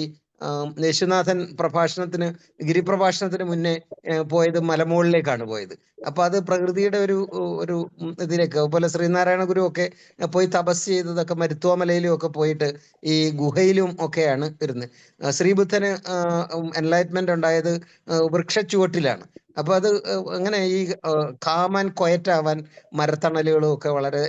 യേശുനാഥൻ ഗിരിപ്രഭാഷണത്തിന് മുന്നേ പോയത് മലമുകളിലേക്കാണ് പോയത്. അപ്പൊ അത് പ്രകൃതിയുടെ ഒരു ഇതിലേക്ക്, അതുപോലെ ശ്രീനാരായണ ഗുരു ഒക്കെ പോയി തപസ് ചെയ്തതൊക്കെ മരുത്വാമലയിലും ഒക്കെ പോയിട്ട് ഈ ഗുഹയിലും ഒക്കെയാണ് ഇരുന്നത്. ശ്രീബുദ്ധന് എൻലൈറ്റ്മെന്റ് ഉണ്ടായത് വൃക്ഷച്ചുവട്ടിലാണ്. അപ്പൊ അത് അങ്ങനെ ഈ കാം ആൻഡ് ക്വയറ്റ് ആവാൻ മരത്തണലുകളും ഒക്കെ വളരെ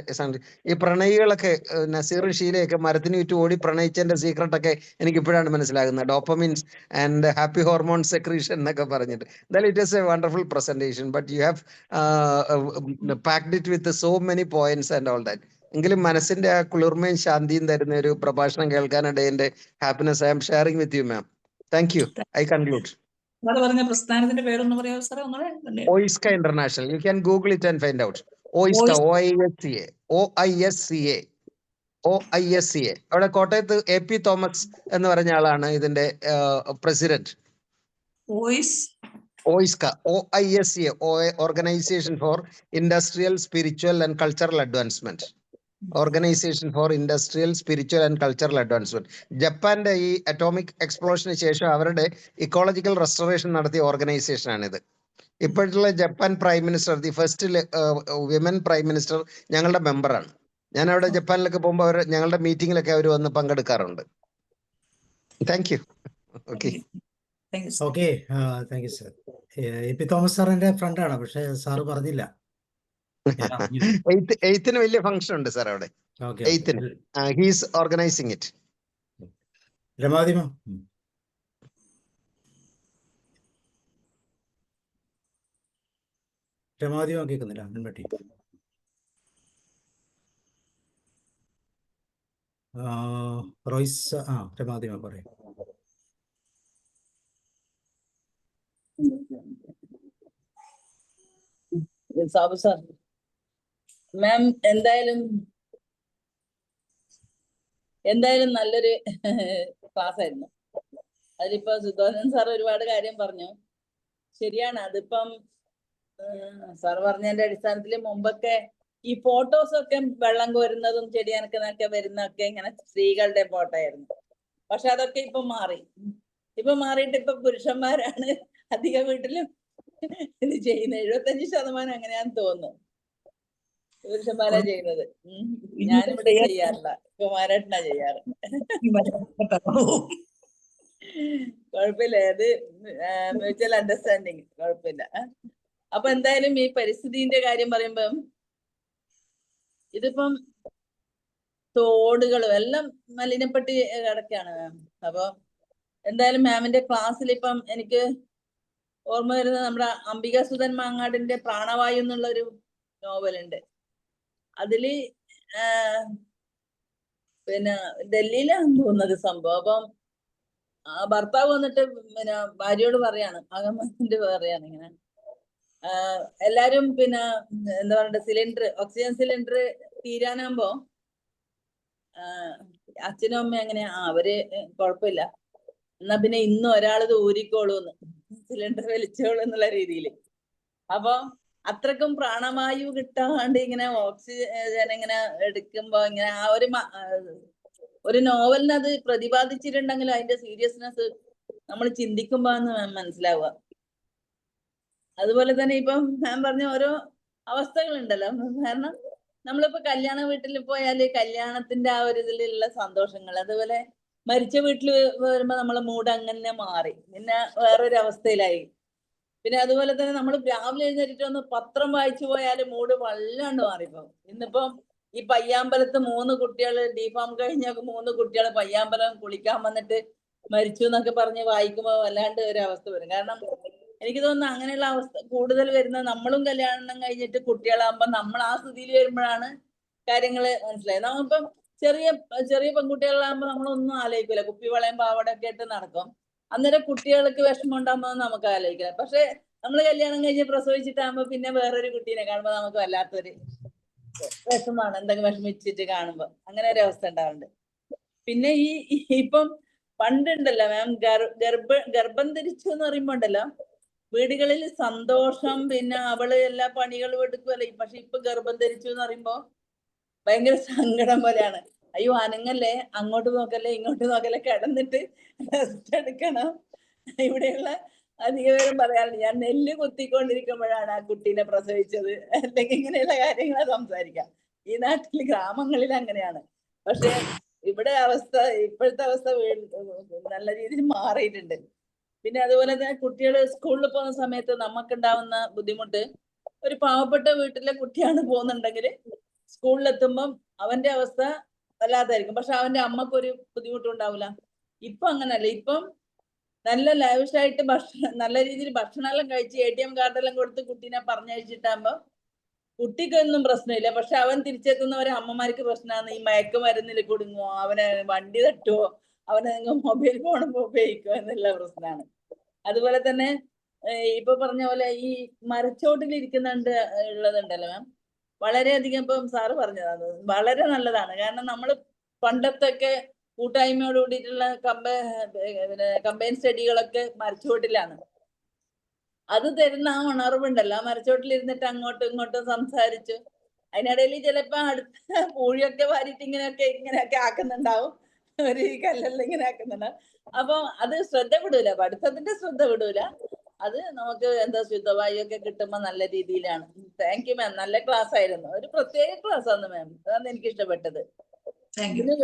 ഈ പ്രണയികളൊക്കെ നസീർ ഷീലയൊക്കെ മരത്തിന് ചുറ്റും ഓടി പ്രണയിച്ചതിന്റെ സീക്രട്ട് ഒക്കെ എനിക്ക് ഇപ്പോഴാണ് മനസ്സിലാകുന്നത്. ഡോപ്പമിൻസ് ആൻഡ് ഹാപ്പി ഹോർമോൺ സെക്രീഷൻ എന്നൊക്കെ പറഞ്ഞിട്ട്. എന്തായാലും it is A wonderful presentation, but you have packed it with so many points and all that. എങ്കിലും മനസ്സിന്റെ ആ കുളിർമയും ശാന്തിയും തരുന്ന ഒരു പ്രഭാഷണം കേൾക്കാനിടെ എന്റെ happiness I M sharing with you ma'am. Thank U. I conclude. പറഞ്ഞ പ്രസ്ഥാനത്തിന്റെ പേരൊന്ന് പറയാമോ സാറേ? ഒന്നുകൂടെ. OISCA International. You can Google it and find out. OISCA, OISCA, OISCA, OISCA. അവിടെ കോട്ടയത്ത് AP തോമസ് എന്ന് പറഞ്ഞ ആളാണ് ഇതിന്റെ president. OISCA, OISCA, Organization for Industrial, Spiritual and Cultural Advancement. Organisation for industrial, spiritual and cultural advancement. ജപ്പാന്റെ ഈ അറ്റോമിക് എക്സ്പ്ലോഷന് ശേഷം അവരുടെ ഇക്കോളജിക്കൽ റെസ്റ്റോറേഷൻ നടത്തിയ ഓർഗനൈസേഷനാണിത്. ഇപ്പോഴുള്ള Japan prime minister, the first women prime minister ഞങ്ങളുടെ മെമ്പറാണ്. ഞാൻ അവിടെ ജപ്പാനിലൊക്കെ പോകുമ്പോൾ ഞങ്ങളുടെ മീറ്റിങ്ങിലൊക്കെ അവർ വന്ന് പങ്കെടുക്കാറുണ്ട്. Thank you. Okay thank you sir. AP Thomas സാറിന്റെ ഫ്രണ്ടാണ്, പക്ഷെ സാറ് പറഞ്ഞില്ല. എയ്ത്തിന് വലിയ ഫംഗ്ഷൻ ഉണ്ട് സാർ അവിടെ. എയ്ത്തിന് ഹീസ് ഓർഗനൈസിങ് ഇറ്റ്. രമാദിമ കേൾക്കുന്നില്ല. മുൻപറ്റി റോയ്സ്. രമാദിമ പറയും. സാബു സാർ, മാം എന്തായാലും നല്ലൊരു ക്ലാസ് ആയിരുന്നു. അതിലിപ്പോ സുധോധൻ സാർ ഒരുപാട് കാര്യം പറഞ്ഞു. ശരിയാണ്. അതിപ്പം സാർ പറഞ്ഞതിന്റെ അടിസ്ഥാനത്തിൽ മുമ്പൊക്കെ ഈ ഫോട്ടോസൊക്കെ വെള്ളം കോരുന്നതും ചെടി നനക്കുന്നതൊക്കെ വരുന്നതൊക്കെ ഇങ്ങനെ സ്ത്രീകളുടെ ഫോട്ടോ ആയിരുന്നു. പക്ഷെ അതൊക്കെ ഇപ്പൊ മാറിയിട്ട് ഇപ്പൊ പുരുഷന്മാരാണ് അധിക വീട്ടിലും ഇത് ചെയ്യുന്നത്. 75% അങ്ങനെയാന്ന് തോന്നുന്നു, പുരുഷന്മാരാ ചെയ്യുന്നത്. ഞാനിവിടെ ചെയ്യാറില്ല, കുമാരേട്ടനാ ചെയ്യാറ്. കുഴപ്പമില്ല, അത് മ്യൂച്വൽ അണ്ടർസ്റ്റാൻഡിങ്, കുഴപ്പമില്ല. അപ്പൊ എന്തായാലും ഈ പരിസ്ഥിതിന്റെ കാര്യം പറയുമ്പം ഇതിപ്പം തോടുകളും എല്ലാം മലിനപ്പെട്ട് കിടക്കുകയാണ് മാം. അപ്പൊ എന്തായാലും മാമിന്റെ ക്ലാസ്സിൽ ഇപ്പം എനിക്ക് ഓർമ്മ വരുന്നത് നമ്മുടെ അംബികാസുധൻ മാങ്ങാടിന്റെ പ്രാണവായു എന്നുള്ളൊരു നോവലുണ്ട്. അതില് പിന്നെ ഡൽഹിയിലാണ് തോന്നുന്നത് സംഭവം. അപ്പം ഭർത്താവ് വന്നിട്ട് പിന്നെ ഭാര്യയോട് പറയാണ്, അകമത്തിന്റെ പറയാണ് ഇങ്ങനെ എല്ലാരും പിന്നെ എന്താ പറയണ്ട ഓക്സിജൻ സിലിണ്ടർ തീരാനാകുമ്പോ അച്ഛനും അമ്മയും എങ്ങനെയാ അവര് കുഴപ്പമില്ല, എന്നാ പിന്നെ ഇന്ന് ഒരാളിത് ഊരിക്കോളൂന്ന്, സിലിണ്ടർ വലിച്ചോളൂ എന്നുള്ള രീതിയിൽ. അപ്പൊ അത്രക്കും പ്രാണവായു കിട്ടാണ്ട് ഇങ്ങനെ ഓക്സിജൻ ഇങ്ങനെ എടുക്കുമ്പോ ഇങ്ങനെ ആ ഒരു നോവലിന് അത് പ്രതിപാദിച്ചിട്ടുണ്ടെങ്കിൽ അതിന്റെ സീരിയസ്നെസ് നമ്മൾ ചിന്തിക്കുമ്പോ മനസ്സിലാവുക. അതുപോലെ തന്നെ ഇപ്പം ഞാൻ പറഞ്ഞ ഓരോ അവസ്ഥകളുണ്ടല്ലോ. കാരണം നമ്മളിപ്പോ കല്യാണ വീട്ടിൽ പോയാല് കല്യാണത്തിന്റെ ആ ഒരു ഇതിലുള്ള സന്തോഷങ്ങൾ, അതുപോലെ മരിച്ച വീട്ടിൽ വരുമ്പോ നമ്മളെ മൂഡ് അങ്ങനെ മാറി, പിന്നെ വേറൊരു അവസ്ഥയിലായി. പിന്നെ അതുപോലെ തന്നെ നമ്മൾ രാവിലെ എഴുന്നേറ്റിട്ട് ഒന്ന് പത്രം വായിച്ചു പോയാല് മൂഡ് വല്ലാണ്ട് മാറിപ്പോ. ഇന്നിപ്പം ഈ പയ്യാമ്പലത്ത് 3 കുട്ടികൾ ഡിഫാം കഴിഞ്ഞ 3 കുട്ടികൾ പയ്യാമ്പലം കുളിക്കാൻ വന്നിട്ട് മരിച്ചു എന്നൊക്കെ പറഞ്ഞ് വായിക്കുമ്പോൾ വല്ലാണ്ട് ഒരു അവസ്ഥ വരും. കാരണം എനിക്ക് തോന്നുന്നു അങ്ങനെയുള്ള അവസ്ഥ കൂടുതൽ വരുന്നത് നമ്മളും കല്യാണം കഴിഞ്ഞിട്ട് കുട്ടികളാകുമ്പോൾ നമ്മൾ ആ സ്ഥിതിയിൽ വരുമ്പോഴാണ് കാര്യങ്ങൾ മനസ്സിലായത്. നമ്മളിപ്പം ചെറിയ ചെറിയ പെൺകുട്ടികളാകുമ്പോൾ നമ്മളൊന്നും ആലോചിക്കില്ല, കുപ്പിവളയും പാവടൊക്കെ ഇട്ട് നടക്കും. അന്നേരം കുട്ടികൾക്ക് വിഷമം ഉണ്ടാകുമ്പോൾ നമുക്ക് ആലോചിക്കില്ല. പക്ഷെ നമ്മൾ കല്യാണം കഴിഞ്ഞ് പ്രസവിച്ചിട്ടാകുമ്പോൾ പിന്നെ വേറൊരു കുട്ടീനെ കാണുമ്പോൾ നമുക്ക് വല്ലാത്തൊരു വിഷമാണ്, എന്തെങ്കിലും വിഷമിച്ചിട്ട് കാണുമ്പോൾ. അങ്ങനെ ഒരു അവസ്ഥ ഉണ്ടാവുന്നുണ്ട്. പിന്നെ ഇപ്പം പണ്ടുണ്ടല്ലോ മാം, ഗർഭം ധരിച്ചു എന്ന് പറയുമ്പോ ഉണ്ടല്ലോ വീടുകളിൽ സന്തോഷം, പിന്നെ അവള് എല്ലാ പണികളും എടുക്കുമല്ലോ. പക്ഷെ ഇപ്പൊ ഗർഭം ധരിച്ചു എന്ന് പറയുമ്പോ ഭയങ്കര സങ്കടം പോലെയാണ്. അയ്യോ അനങ്ങല്ലേ, അങ്ങോട്ട് നോക്കല്ലേ, ഇങ്ങോട്ട് നോക്കല്ലേ, കിടന്നിട്ട് റെസ്റ്റ് എടുക്കണം. ഇവിടെയുള്ള അധികപേരും പറയാറുണ്ട്, ഞാൻ നെല്ല് കുത്തിക്കൊണ്ടിരിക്കുമ്പോഴാണ് ആ കുട്ടീനെ പ്രസവിച്ചത്, അല്ലെങ്കിൽ ഇങ്ങനെയുള്ള കാര്യങ്ങൾ സംസാരിക്കാം. ഈ നാട്ടിൽ ഗ്രാമങ്ങളിൽ അങ്ങനെയാണ്. പക്ഷെ ഇവിടെ ഇപ്പോഴത്തെ അവസ്ഥ നല്ല രീതിയിൽ മാറിയിട്ടുണ്ട്. പിന്നെ അതുപോലെ തന്നെ കുട്ടികൾ സ്കൂളിൽ പോകുന്ന സമയത്ത് നമുക്കുണ്ടാവുന്ന ബുദ്ധിമുട്ട്, ഒരു പാവപ്പെട്ട വീട്ടിലെ കുട്ടിയാണ് പോകുന്നുണ്ടെങ്കിൽ സ്കൂളിലെത്തുമ്പം അവന്റെ അവസ്ഥ വല്ലാതായിരിക്കും. പക്ഷെ അവന്റെ അമ്മക്ക് ഒരു ബുദ്ധിമുട്ടും ഉണ്ടാവില്ല. ഇപ്പൊ അങ്ങനല്ല. ഇപ്പം നല്ല ലാവിഷായിട്ട് നല്ല രീതിയിൽ ഭക്ഷണമെല്ലാം കഴിച്ച് ATM കാർഡെല്ലാം കൊടുത്ത് കുട്ടീനെ പറഞ്ഞയച്ചിട്ടാകുമ്പോ കുട്ടിക്കൊന്നും പ്രശ്നമില്ല. പക്ഷെ അവൻ തിരിച്ചെത്തുന്നവരെ അമ്മമാർക്ക് പ്രശ്നമാണ്. ഈ മയക്കുമരുന്നിൽ കുടുങ്ങുമോ, അവനെ വണ്ടി തട്ടുമോ, അവനെ മൊബൈൽ ഫോൺ ഉപയോഗിക്കുമോ എന്നുള്ള പ്രശ്നമാണ്. അതുപോലെ തന്നെ ഇപ്പൊ പറഞ്ഞ പോലെ ഈ ഉള്ളതുണ്ടല്ലോ മാം, വളരെയധികം ഇപ്പം സാറ് പറഞ്ഞതാണ്, വളരെ നല്ലതാണ്. കാരണം നമ്മൾ പണ്ടത്തൊക്കെ കൂട്ടായ്മയോട് കൂടിയിട്ടുള്ള കമ്പൈൻ സ്റ്റഡികളൊക്കെ മരച്ചുവട്ടിലാണ്. അത് തരുന്ന ആ ഉണർവുണ്ടല്ലോ, ആ മരച്ചോട്ടിലിരുന്നിട്ട് അങ്ങോട്ടും ഇങ്ങോട്ടും സംസാരിച്ചു. അതിനിടയിൽ ചിലപ്പോ അടുത്ത പൂഴിയൊക്കെ വാരിയിട്ട് ഇങ്ങനെയൊക്കെ ആക്കുന്നുണ്ടാവും, ഒരു കല്ലെല്ലാം ഇങ്ങനെ ആക്കുന്നുണ്ടാവും. അപ്പൊ അത് ശ്രദ്ധ വിടൂല, പഠിത്തത്തിന്റെ ശ്രദ്ധ വിടൂല. അത് നമുക്ക് എന്താ ശുദ്ധവായു ഒക്കെ കിട്ടുമ്പോ നല്ല രീതിയിലാണ്. താങ്ക് യു മാം, നല്ല ക്ലാസ് ആയിരുന്നു. ഒരു പ്രത്യേക ക്ലാസ് ആണ് മാം, അതാണ് എനിക്ക് ഇഷ്ടപ്പെട്ടത്. പിന്നെ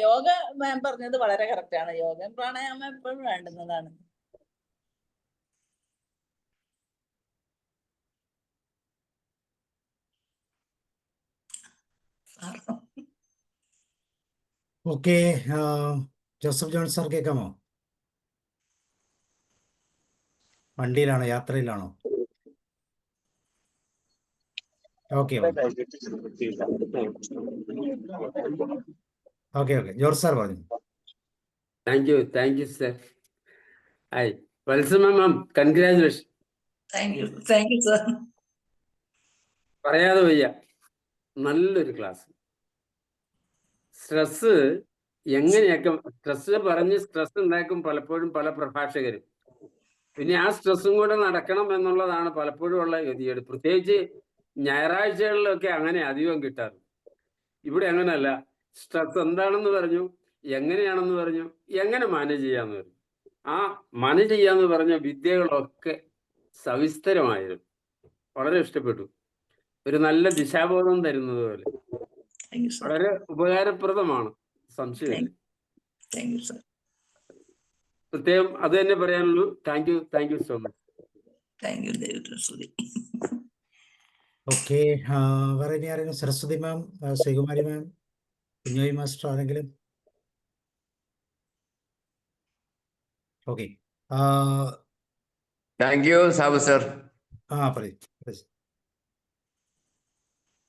യോഗ മാം പറഞ്ഞത് വളരെ കറക്റ്റ് ആണ്. യോഗ പ്രാണായാമം എപ്പോഴും വേണ്ടുന്നതാണ്. ഓക്കെ, ജോസഫ് ജോൺ സാർ കേൾക്കാമോ? വണ്ടിയിലാണോ, യാത്രയിലാണോ? ഓക്കെ ഓക്കെ ജോർജ് സാർ പറഞ്ഞു. Thank you sir. Hi Valsama ma'am, congratulation. Thank you sir. പറയാതെ വയ്യ, നല്ലൊരു ക്ലാസ്. സ്ട്രെസ് എങ്ങനെയൊക്കെ സ്ട്രെസ് ഉണ്ടാക്കും പലപ്പോഴും പല പ്രഭാഷകരും. പിന്നെ ആ സ്ട്രെസ്സും കൂടെ നടക്കണം എന്നുള്ളതാണ് പലപ്പോഴും ഉള്ള ഗതികേട്. പ്രത്യേകിച്ച് ഞായറാഴ്ചകളിലൊക്കെ അങ്ങനെ അധികം കിട്ടാറ്. ഇവിടെ അങ്ങനെയല്ല. സ്ട്രെസ് എന്താണെന്ന് പറഞ്ഞു, എങ്ങനെയാണെന്ന് പറഞ്ഞു, എങ്ങനെ മാനേജ് ചെയ്യാന്ന് പറഞ്ഞു. ആ മാനേജ് ചെയ്യാന്ന് പറഞ്ഞ വിദ്യകളൊക്കെ സവിസ്തരമായിരുന്നു. വളരെ ഇഷ്ടപ്പെട്ടു. ഒരു നല്ല ദിശാബോധം തരുന്നത് പോലെ വളരെ ഉപകാരപ്രദമാണ്, സംശയമില്ല. പ്രത്യേകം അത് തന്നെ പറയാനുള്ളൂ. Thank you so much. Okay, വേറെ ഇനി ആരെങ്കിലും? സരസ്വതി മാം, ശ്രീകുമാരി മാം, കുഞ്ഞോയി മാസ്റ്റർ, ആരെങ്കിലും? Okay, thank you Sabu sir. പറയൂ.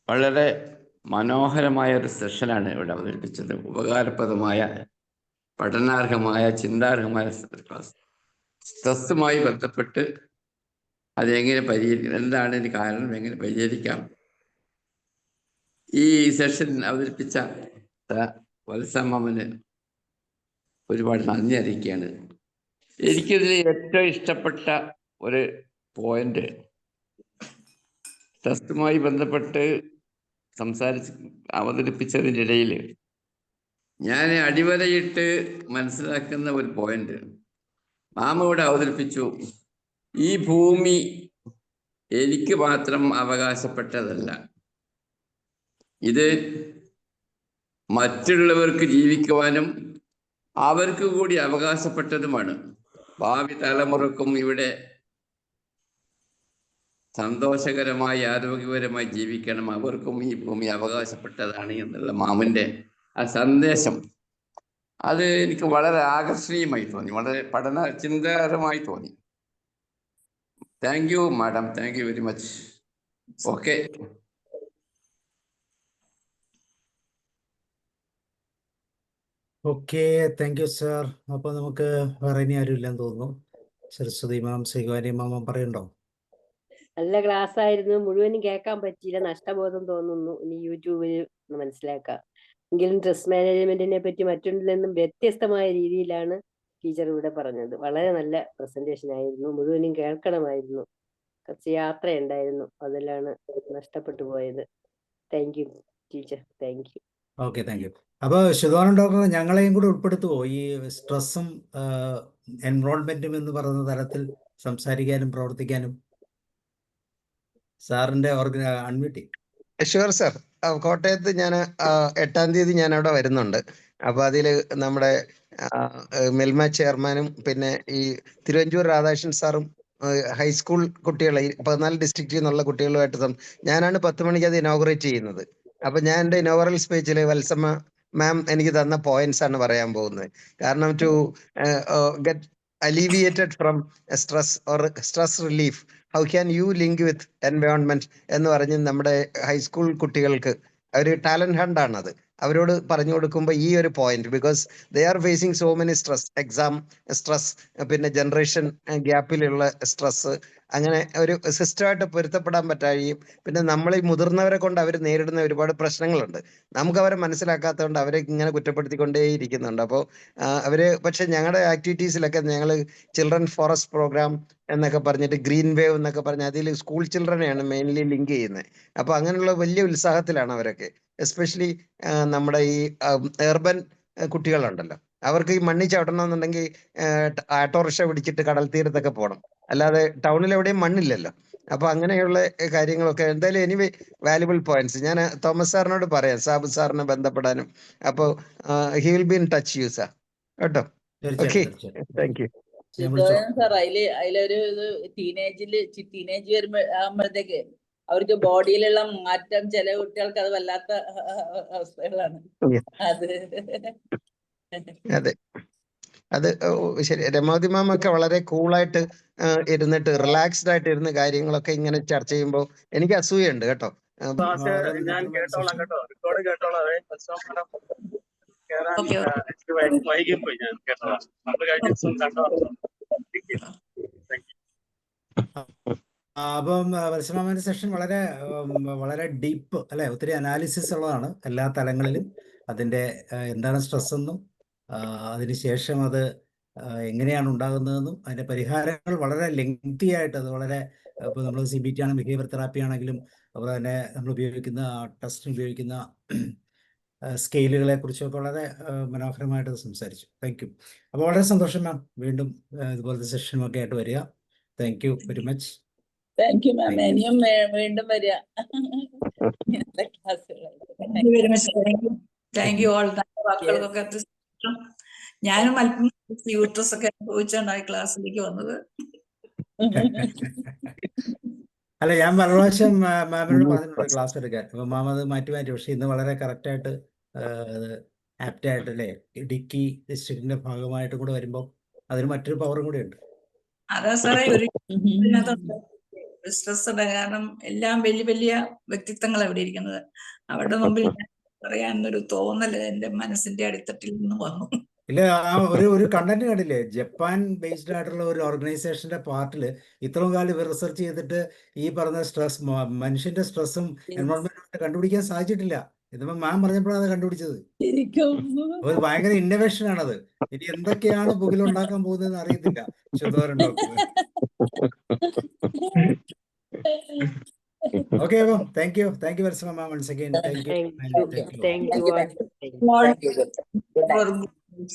വളരെ മനോഹരമായ ഒരു സെഷനാണ് ഇവിടെ അവതരിപ്പിച്ചത്. ഉപകാരപ്രദമായ, പഠനാർഹമായ, ചിന്താർഹമായ ക്ലാസ്. സ്ട്രെസ്സുമായി ബന്ധപ്പെട്ട് അതെങ്ങനെ പരിഹരിക്കാം, എന്താണ് ഇതിന് കാരണം, എങ്ങനെ പരിഹരിക്കാം, ഈ സെഷൻ അവതരിപ്പിച്ച വത്സമ്മന് ഒരുപാട് നന്ദി അറിയിക്കുകയാണ്. എനിക്കിതിൽ ഏറ്റവും ഇഷ്ടപ്പെട്ട ഒരു പോയിന്റ്, ട്രസ്റ്റുമായി ബന്ധപ്പെട്ട് അവതരിപ്പിച്ചതിൻ്റെ ഇടയിൽ ഞാൻ അടിവരയിട്ട് മനസ്സിലാക്കുന്ന ഒരു പോയിന്റ് മാമ ഇവിടെ അവതരിപ്പിച്ചു. ഈ ഭൂമി എനിക്ക് മാത്രം അവകാശപ്പെട്ടതല്ല, ഇത് മറ്റുള്ളവർക്ക് ജീവിക്കുവാനും അവർക്ക് കൂടി അവകാശപ്പെട്ടതുമാണ്. ഭാവി തലമുറക്കും ഇവിടെ സന്തോഷകരമായി ആരോഗ്യപരമായി ജീവിക്കണം, അവർക്കും ഈ ഭൂമി അവകാശപ്പെട്ടതാണ് എന്നുള്ള മാമന്റെ ആ സന്ദേശം അത് എനിക്ക് വളരെ ആകർഷണീയമായി തോന്നി, വളരെ ചിന്താപരമായി തോന്നി. Thank you madam, thank you very much. Okay. Okay, thank you sir. അപ്പൊ നമുക്ക് വേറെ ഇനി ആരും ഇല്ലെന്ന് തോന്നുന്നു. സരസ്വതി മാം, ശ്രീകാരി മാമ പറയണ്ടോ? നല്ല ക്ലാസ് ആയിരുന്നു, മുഴുവനും കേൾക്കാൻ പറ്റിയില്ല, നഷ്ടബോധം തോന്നുന്നു. ഇനി യൂട്യൂബിൽ മനസ്സിലാക്കാം. എങ്കിലും സ്ട്രെസ് മാനേജ്മെന്റിനെ പറ്റി മറ്റുള്ളിൽ നിന്നും വ്യത്യസ്തമായ രീതിയിലാണ് ടീച്ചർ ഇവിടെ പറഞ്ഞത്. വളരെ നല്ല പ്രസന്റേഷൻ ആയിരുന്നു, മുഴുവനും കേൾക്കണമായിരുന്നു. കുറച്ച് യാത്രയുണ്ടായിരുന്നു, അതിലാണ് നഷ്ടപ്പെട്ടു പോയത്. Thank you teacher, thank you. Okay, thank U. അപ്പോൾ ശുദ്ധവാനം ഡോക്ടർ ഞങ്ങളെയും കൂടെ ഉൾപ്പെടുത്തുമോ ഈ സ്ട്രെസ്സും എൻവറോൺമെന്റും എന്ന് പറയുന്ന തലത്തിൽ സംസാരിക്കാനും പ്രവർത്തിക്കാനും? സാറിന്റെ അൺമ്യൂട്ടി. Sure sir. കോട്ടയത്ത് ഞാൻ 8-ാം തീയതി ഞാൻ അവിടെ വരുന്നുണ്ട്. അപ്പൊ അതിൽ നമ്മുടെ മിൽമ ചെയർമാനും പിന്നെ ഈ തിരുവഞ്ചൂർ രാധാകൃഷ്ണൻ സാറും ഹൈസ്കൂൾ കുട്ടികളെ 14 ഡിസ്ട്രിക്റ്റിൽ നിന്നുള്ള കുട്ടികളുമായിട്ട് ഞാനാണ് 10 മണിക്ക് അത് ഇനോഗ്രേറ്റ് ചെയ്യുന്നത്. അപ്പൊ ഞാൻ എൻ്റെ ഇനോഗ്രൽ സ്പീച്ചിൽ വത്സമ്മ മാം എനിക്ക് തന്ന പോയിന്റ്സ് ആണ് പറയാൻ പോകുന്നത്. കാരണം to get alleviated from stress or stress relief, how can you link with environment എന്ന് പറഞ്ഞ് നമ്മുടെ ഹൈസ്കൂൾ കുട്ടികൾക്ക് ഒരു ടാലന്റ് ഹണ്ട് ആണത്. അവരോട് പറഞ്ഞു കൊടുക്കുമ്പോൾ ഈ ഒരു point, because they are facing so many stress, exam stress, പിന്നെ ജനറേഷൻ ഗ്യാപ്പിലുള്ള സ്ട്രെസ്, അങ്ങനെ ഒരു സിസ്റ്റമായിട്ട് പൊരുത്തപ്പെടാൻ പറ്റാതെയും പിന്നെ നമ്മൾ ഈ മുതിർന്നവരെ കൊണ്ട് അവർ നേരിടുന്ന ഒരുപാട് പ്രശ്നങ്ങളുണ്ട്. നമുക്ക് അവരെ മനസ്സിലാക്കാത്തതുകൊണ്ട് അവരെ ഇങ്ങനെ കുറ്റപ്പെടുത്തിക്കൊണ്ടേ ഇരിക്കുന്നുണ്ട്. അപ്പോൾ അവര് പക്ഷെ ഞങ്ങളുടെ ആക്ടിവിറ്റീസിലൊക്കെ ഞങ്ങൾ ചിൽഡ്രൻ ഫോറസ്റ്റ് പ്രോഗ്രാം എന്നൊക്കെ പറഞ്ഞിട്ട് ഗ്രീൻ വേവ് എന്നൊക്കെ പറഞ്ഞ് അതിൽ സ്കൂൾ ചിൽഡ്രനെയാണ് മെയിൻലി ലിങ്ക് ചെയ്യുന്നത്. അപ്പോൾ അങ്ങനെയുള്ള വലിയ ഉത്സാഹത്തിലാണ് അവരൊക്കെ. എസ്പെഷ്യലി നമ്മുടെ ഈ എർബൻ കുട്ടികളുണ്ടല്ലോ, അവർക്ക് ഈ മണ്ണിൽ ചവിട്ടണമെന്നുണ്ടെങ്കിൽ ഓട്ടോറിക്ഷ പിടിച്ചിട്ട് കടൽ തീരത്തൊക്കെ പോകണം, അല്ലാതെ ടൗണിൽ എവിടെയും മണ്ണില്ലല്ലോ. അപ്പൊ അങ്ങനെയുള്ള കാര്യങ്ങളൊക്കെ എന്തായാലും എനിവേ വാല്യുബിൾ പോയിന്റ്സ് ഞാൻ തോമസ് സാറിനോട് പറയാം, സാബു സാറിനെ ബന്ധപ്പെടാനും. അപ്പോൾ he will be in touch you sir കേട്ടോ. Okay, thank you. സാർ അതിലൊരു ടീനേജ് ആകുമ്പോഴത്തേക്ക് അവർക്ക് ബോഡിയിലുള്ള മാറ്റം ചില കുട്ടികൾക്ക് അത് വല്ലാത്ത അവസ്ഥകളാണ്. അതെ, അത് ശരി. രമാവതി മാം ഒക്കെ വളരെ കൂളായിട്ട് ഇരുന്നിട്ട് റിലാക്സ്ഡ് ആയിട്ട് ഇരുന്ന് കാര്യങ്ങളൊക്കെ ഇങ്ങനെ ചർച്ച ചെയ്യുമ്പോൾ എനിക്ക് അസൂയുണ്ട് കേട്ടോ. ഞാൻ കേട്ടോളാം കേട്ടോ, റെക്കോർഡ് കേട്ടോളാം. വൈകിപ്പോയി, ഞാൻ കേട്ടോളാം. നമ്മൾ കഴിഞ്ഞ ദിവസം കണ്ടോ. അപ്പം വത്സമാമന്റെ സെഷൻ വളരെ വളരെ ഡീപ്പ് അല്ലെ, ഒത്തിരി അനാലിസിസ് ഉള്ളതാണ് എല്ലാ തലങ്ങളിലും. അതിൻ്റെ എന്താണ് സ്ട്രെസ് എന്നും അതിനുശേഷം അത് എങ്ങനെയാണ് ഉണ്ടാകുന്നതെന്നും അതിൻ്റെ പരിഹാരങ്ങൾ വളരെ ലെങ്തി ആയിട്ട്, അത് വളരെ ഇപ്പോൾ നമ്മൾ CBT ആണെങ്കിലും ബിഹേവിയർ തെറാപ്പി ആണെങ്കിലും അതുപോലെ തന്നെ നമ്മൾ ഉപയോഗിക്കുന്ന ടെസ്റ്റിന് ഉപയോഗിക്കുന്ന സ്കെയിലുകളെ കുറിച്ചൊക്കെ വളരെ മനോഹരമായിട്ട് സംസാരിച്ചു. Thank you. അപ്പോൾ വളരെ സന്തോഷം മാം, വീണ്ടും ഇതുപോലത്തെ സെഷനുമൊക്കെ ആയിട്ട് വരിക. Thank you very much. Thank you മാം, ഇനിയും വീണ്ടും വരിക. Thank you all. വാക്കുകൾക്കൊക്കെ ഞാനും അല്പം യൂട്രസ് ഒക്കെ അനുഭവിച്ചാണ് ക്ലാസ്സിലേക്ക് വന്നത്. അല്ല, ഞാൻ പല പ്രാവശ്യം മാമിനോട് പറഞ്ഞിട്ടുണ്ട് ക്ലാസ് എടുക്കാൻ. അപ്പൊ മാം അത് മാറ്റി പക്ഷെ ഇന്ന് വളരെ കറക്റ്റായിട്ട് ആപ്റ്റായിട്ട് അല്ലേ, ഇടുക്കി ഡിസ്ട്രിക്റ്റിന്റെ ഭാഗമായിട്ട് കൂടെ വരുമ്പോൾ അതിന് മറ്റൊരു പവറും കൂടി ഉണ്ട്. അതാ സാറേ ഒരു സ്ട്രെസ് ഉണ്ട്, കാരണം എല്ലാം വലിയ വലിയ വ്യക്തിത്വങ്ങൾ അവിടെ ഇരിക്കുന്നത്. അവരുടെ മുമ്പിൽ പറയാനൊരു തോന്നല് എന്റെ മനസ്സിന്റെ അടിത്തട്ടിൽ നിന്ന് വന്നു. ഇല്ല, ആ ഒരു കണ്ടന്റ് കണ്ടില്ലേ, ജപ്പാൻ ബേസ്ഡ് ആയിട്ടുള്ള ഒരു ഓർഗനൈസേഷന്റെ പാർട്ടിൽ ഇത്രയും കാലം ഇവർ റിസർച്ച് ചെയ്തിട്ട് ഈ പറഞ്ഞ സ്ട്രെസ്, മനുഷ്യന്റെ സ്ട്രെസ്സും എൻവയോൺമെന്റും കണ്ടുപിടിക്കാൻ സാധിച്ചിട്ടില്ല. ഇതിപ്പോ മാം പറഞ്ഞപ്പോഴാണ് അത് കണ്ടുപിടിച്ചത്. ഒരു ഭയങ്കര ഇന്നോവേഷൻ ആണത്. ഇനി എന്തൊക്കെയാണ് പുകിലുണ്ടാക്കാൻ പോകുന്നതെന്ന് അറിയത്തില്ല. ശുദ്ധവരൻ doctor Okay, well, thank you very much, ma'am. Once again, thank you. Thank you. Thank you. Thank you all. Thank you.